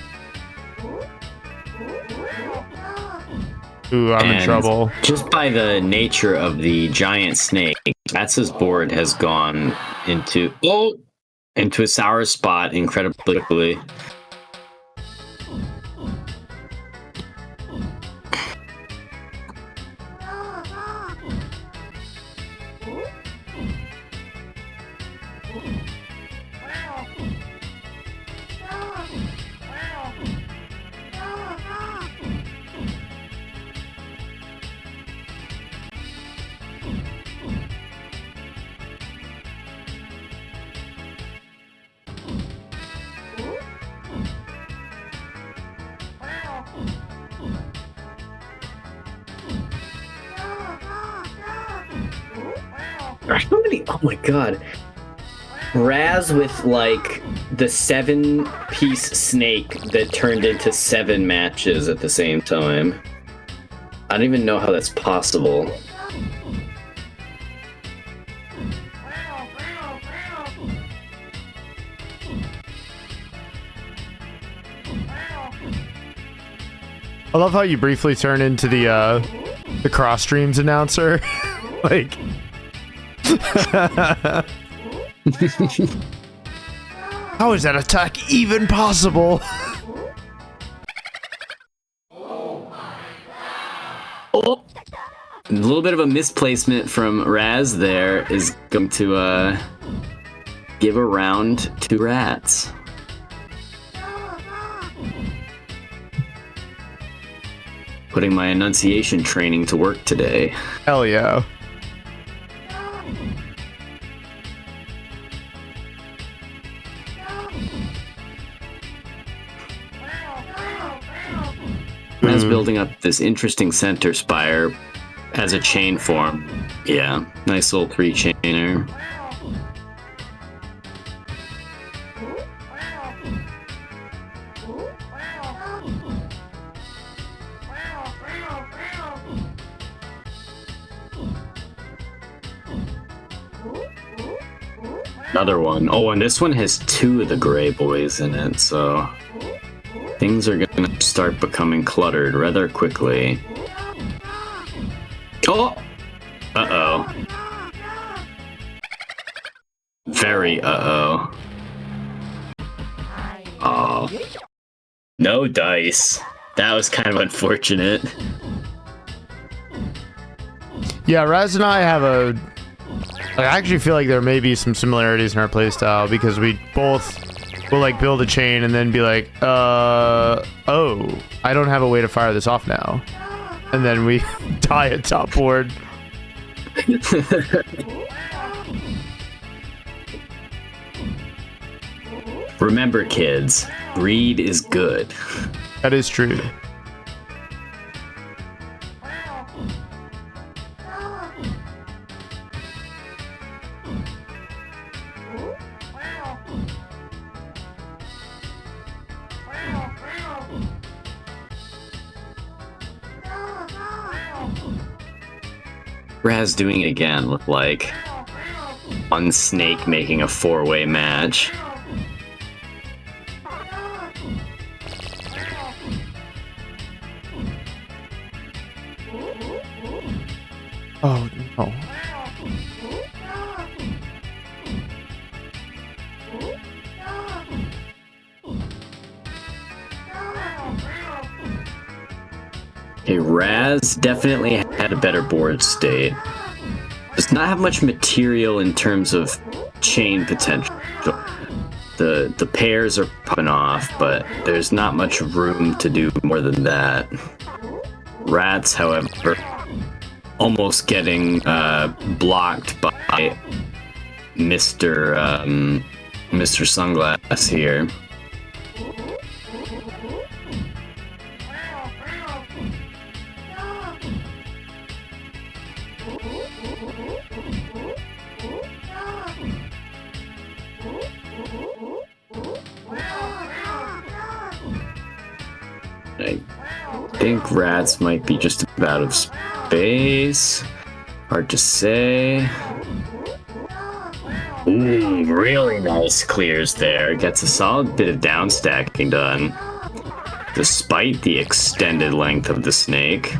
Ooh, I'm in trouble. Just by the nature of the giant snake, Rattz's board has gone into a sour spot incredibly quickly. How many? Oh my god. Raz with like the 7-piece snake that turned into 7 matches at the same time. I don't even know how that's possible. I love how you briefly turn into the cross streams announcer. Like how is that attack even possible? Oh, a little bit of a misplacement from Raz there is going to give a round to Ratttz. Putting my enunciation training to work today. Hell yeah. Raz building up this interesting center spire as a chain form. Yeah, nice little 3-chainer. Another one. Oh, and this one has 2 of the gray boys in it, so things are gonna start becoming cluttered rather quickly. Oh! Uh-oh. Very uh-oh. Oh. No dice. That was kind of unfortunate. Yeah, Raz and I have a... I actually feel like there may be some similarities in our playstyle because we both will like build a chain and then be like, oh, I don't have a way to fire this off now. And then we die at top board. Remember, kids, greed is good. That is true. Raz doing it again with like one snake making a 4-way match. Oh no. Okay, Raz definitely had a better board state. Does not have much material in terms of chain potential. The pairs are popping off, but there's not much room to do more than that. Ratttz, however, almost getting blocked by Mr. Sunglass here. I think Ratttz might be just about out of space. Hard to say. Ooh, really nice clears there. Gets a solid bit of down stacking done, despite the extended length of the snake.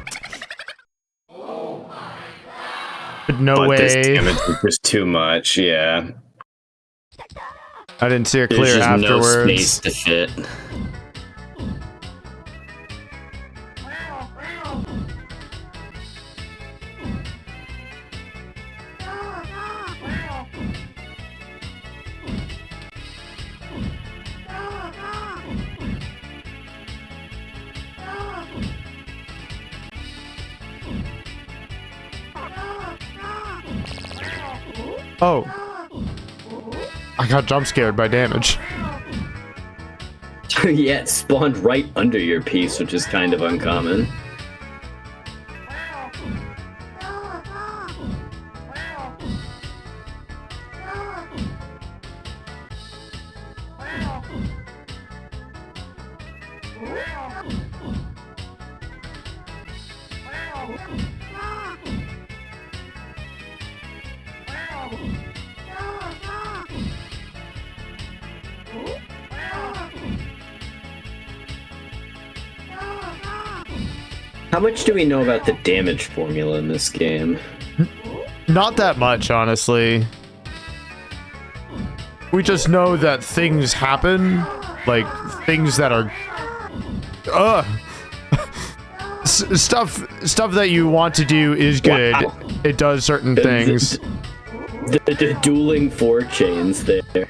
But this damage is just too much, yeah. I didn't see it There's clear just afterwards. no space to fit. Oh. I got jump scared by damage. Yeah, it spawned right under your piece, which is kind of uncommon. How much do we know about the damage formula in this game? Not that much, honestly. We just know that things happen, like things that are stuff that you want to do is good. Wow. It does certain things. The dueling 4 chains there.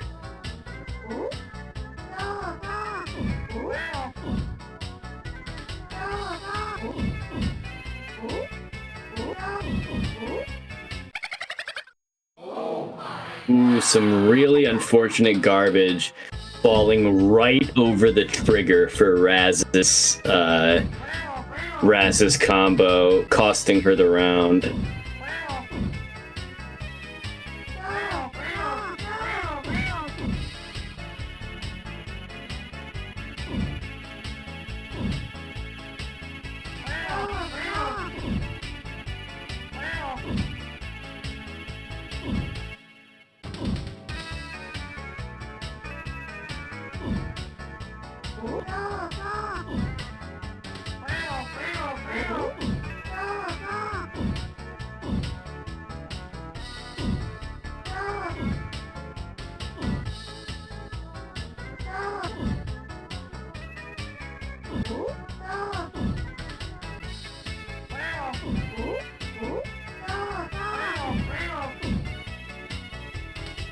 Ooh, some really unfortunate garbage falling right over the trigger for Razz's combo, costing her the round.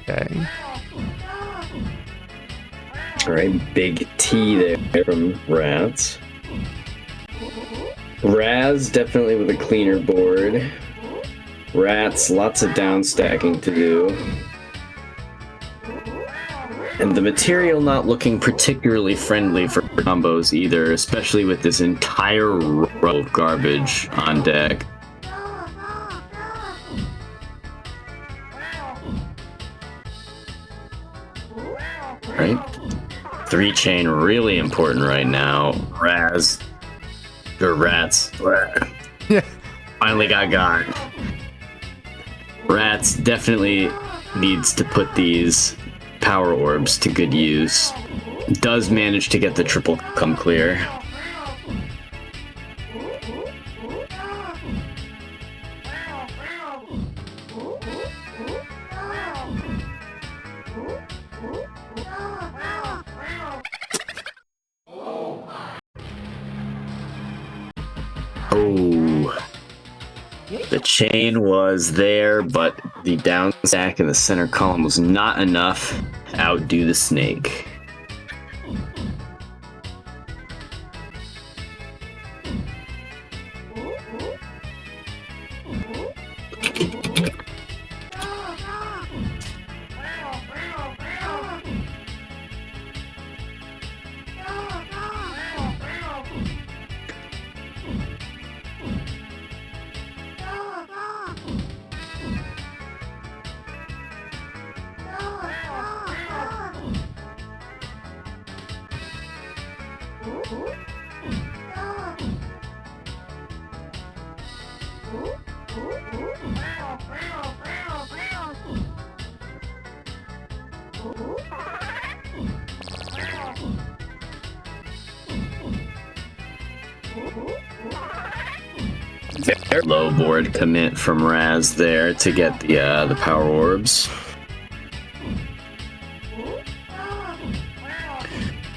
Okay. Alright, big T there from Ratttz. Raz definitely with a cleaner board. Ratttz, lots of down stacking to do. And the material not looking particularly friendly for combos either, especially with this entire row of garbage on deck. Right? 3 chain really important right now. Ratttz Yeah. finally got. Ratttz definitely needs to put these power orbs to good use. Does manage to get the triple come clear. Oh, the chain was there, but the down stack in the center column was not enough to outdo the snake. Very low board commit from Raz there to get the power orbs.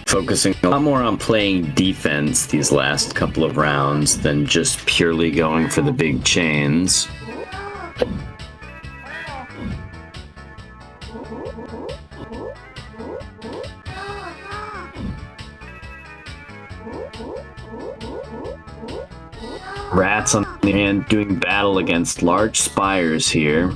Focusing a lot more on playing defense these last couple of rounds than just purely going for the big chains. Ratttz, on the other hand, doing battle against large spires here.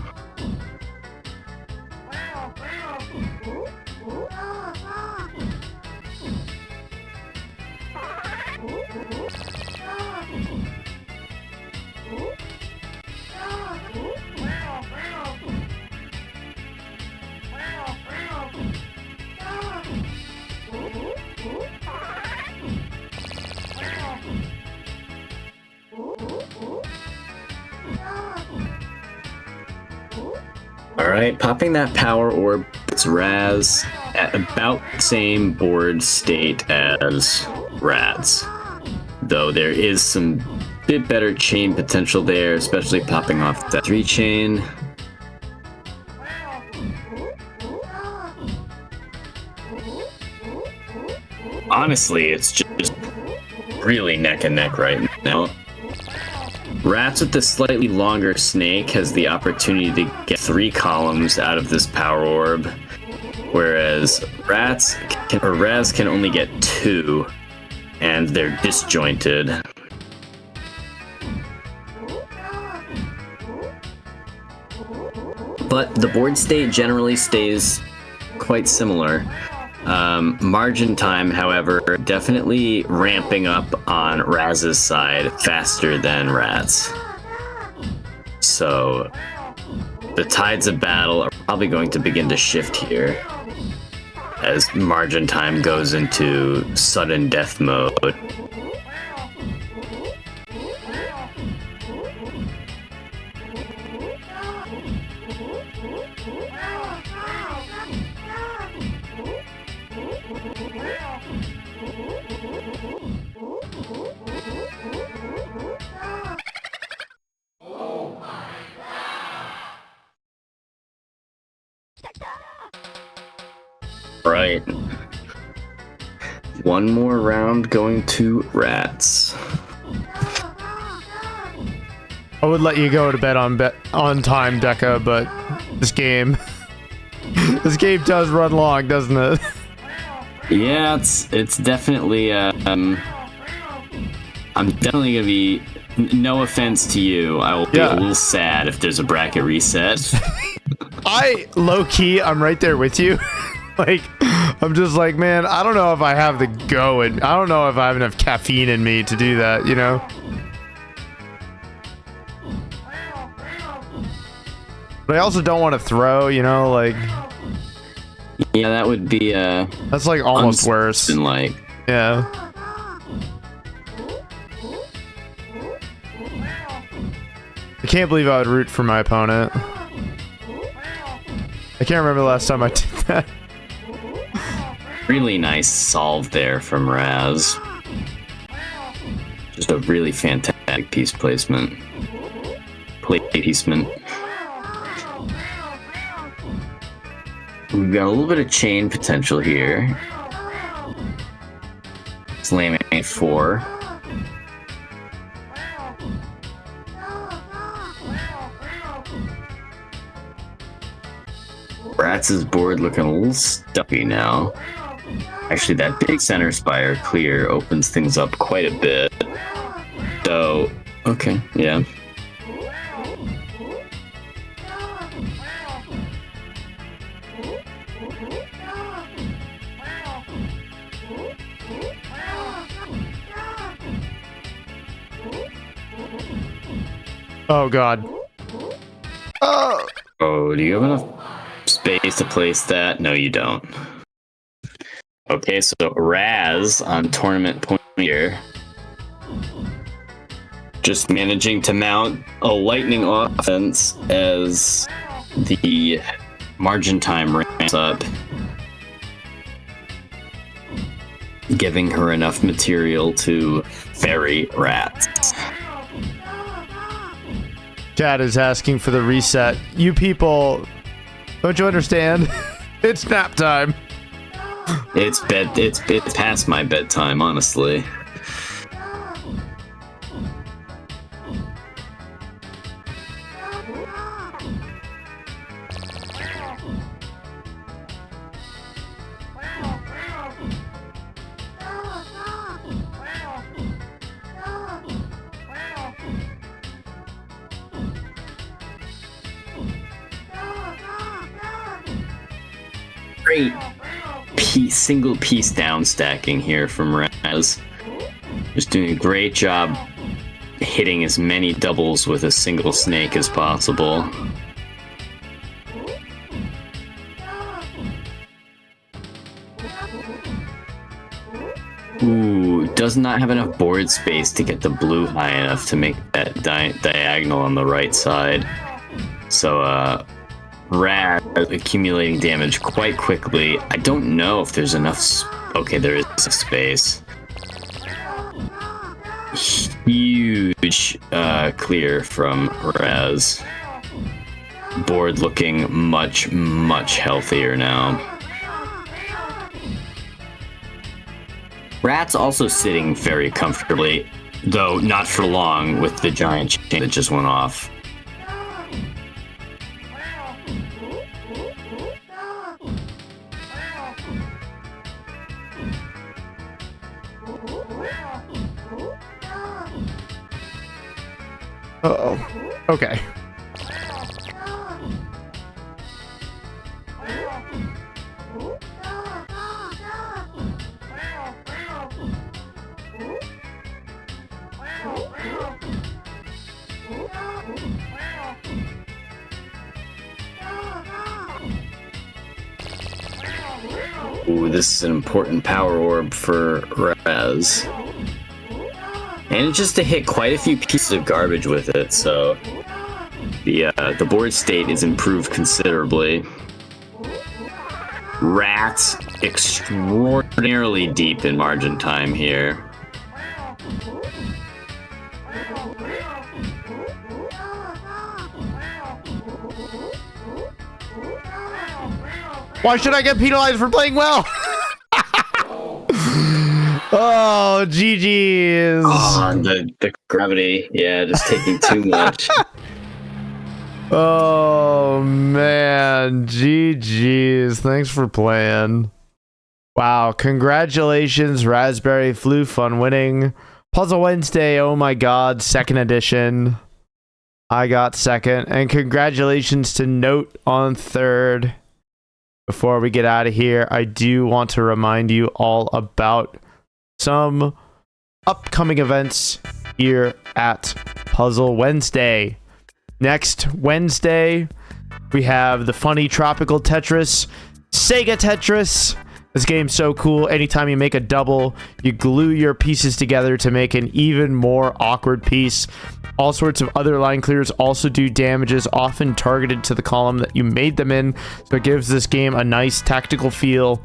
Alright, popping that power orb puts Raz at about the same board state as Ratttz. Though there is some bit better chain potential there, especially popping off that 3 chain. Honestly, it's just really neck and neck right now. Ratttz with the slightly longer snake has the opportunity to get 3 columns out of this power orb, whereas Raz can only get 2, and they're disjointed. But the board state generally stays quite similar. Margin time, however, definitely ramping up on Raz's side faster than Ratttz. So the tides of battle are probably going to begin to shift here as margin time goes into sudden death mode. Right. One more round going to Ratttz. I would let you go to bed on time, Deka, but this game does run long, doesn't it? Yeah, it's definitely I'm definitely gonna be, no offense to you, I will be a little sad if there's a bracket reset. I'm right there with you. Like, I'm just like, man, I don't know if I have the go, and I don't know if I have enough caffeine in me to do that, you know? But I also don't want to throw, you know, like... Yeah, that would be, that's, like, almost worse. Like... Yeah. I can't believe I would root for my opponent. I can't remember the last time I did that. Really nice solve there from Raz. Just a really fantastic piece placement. Placement. We've got a little bit of chain potential here. Slamming at 4. Ratz's board looking a little stuffy now. Actually, that big center spire clear opens things up quite a bit. So, okay, yeah. Oh, God. Oh, do you have enough space to place that? No, you don't. Okay, so Raz on tournament point here. Just managing to mount a lightning offense as the margin time ramps up. giving her enough material to ferry Ratttz. Chad is asking for the reset. You people, don't you understand? It's nap time. It's past my bedtime, honestly. Great single piece down stacking here from Ratttz. Just doing a great job hitting as many doubles with a single snake as possible. Ooh, does not have enough board space to get the blue high enough to make that diagonal on the right side. So, Ratttz accumulating damage quite quickly. I don't know if there's enough. Okay, there is space. Huge clear from Raz. Board looking much, much healthier now. Ratttz also sitting very comfortably, though not for long with the giant chain that just went off. Uh-oh. Okay. Ooh, this is an important power orb for Raz. And just to hit quite a few pieces of garbage with it, so the board state is improved considerably. Ratttz extraordinarily deep in margin time here. Why should I get penalized for playing well? Oh, GG's. Oh, the gravity. Yeah, just taking too much. Oh, man. GG's. Thanks for playing. Wow. Congratulations, Raspberryfloof, on winning Puzzle Wednesday. Oh, my God. Second edition. I got second. And congratulations to Note on third. Before we get out of here, I do want to remind you all about some upcoming events here at Puzzle Wednesday. Next Wednesday, we have the funny tropical Tetris, Sega Tetris. This game's so cool. Anytime you make a double, you glue your pieces together to make an even more awkward piece. All sorts of other line clears also do damages, often targeted to the column that you made them in, so it gives this game a nice tactical feel.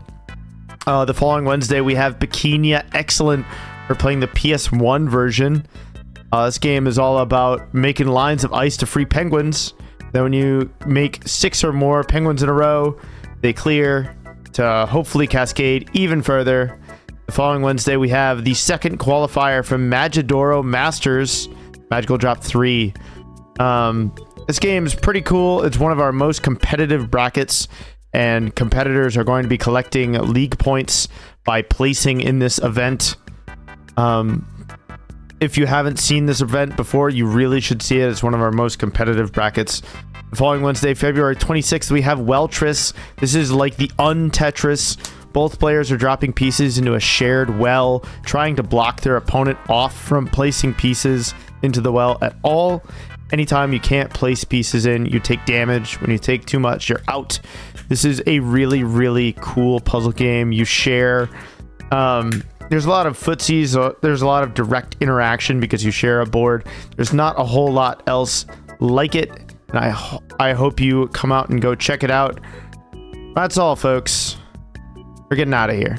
The following Wednesday, we have Bikinia Excellent. We're playing the PS1 version. This game is all about making lines of ice to free penguins. Then when you make 6 or more penguins in a row, they clear to hopefully cascade even further. The following Wednesday, we have the second qualifier from Magidoro Masters, Magical Drop 3. This game is pretty cool. It's one of our most competitive brackets, and competitors are going to be collecting league points by placing in this event. If you haven't seen this event before, you really should see it. It's one of our most competitive brackets. The following Wednesday, February 26th, we have Weltris. This is like the un-Tetris. Both players are dropping pieces into a shared well, trying to block their opponent off from placing pieces into the well at all. Anytime you can't place pieces in, you take damage. When you take too much, you're out. This is a really, really cool puzzle game. You share. There's a lot of footsies. There's a lot of direct interaction because you share a board. There's not a whole lot else like it. And I hope you come out and go check it out. That's all, folks. We're getting out of here.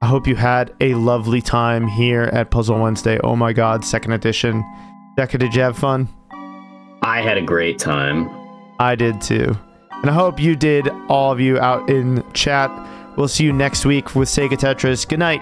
I hope you had a lovely time here at Puzzle Wednesday. Oh my god, second edition. Deka, did you have fun? I had a great time. I did too. And I hope you did, all of you out in chat. We'll see you next week with Sega Tetris. Good night.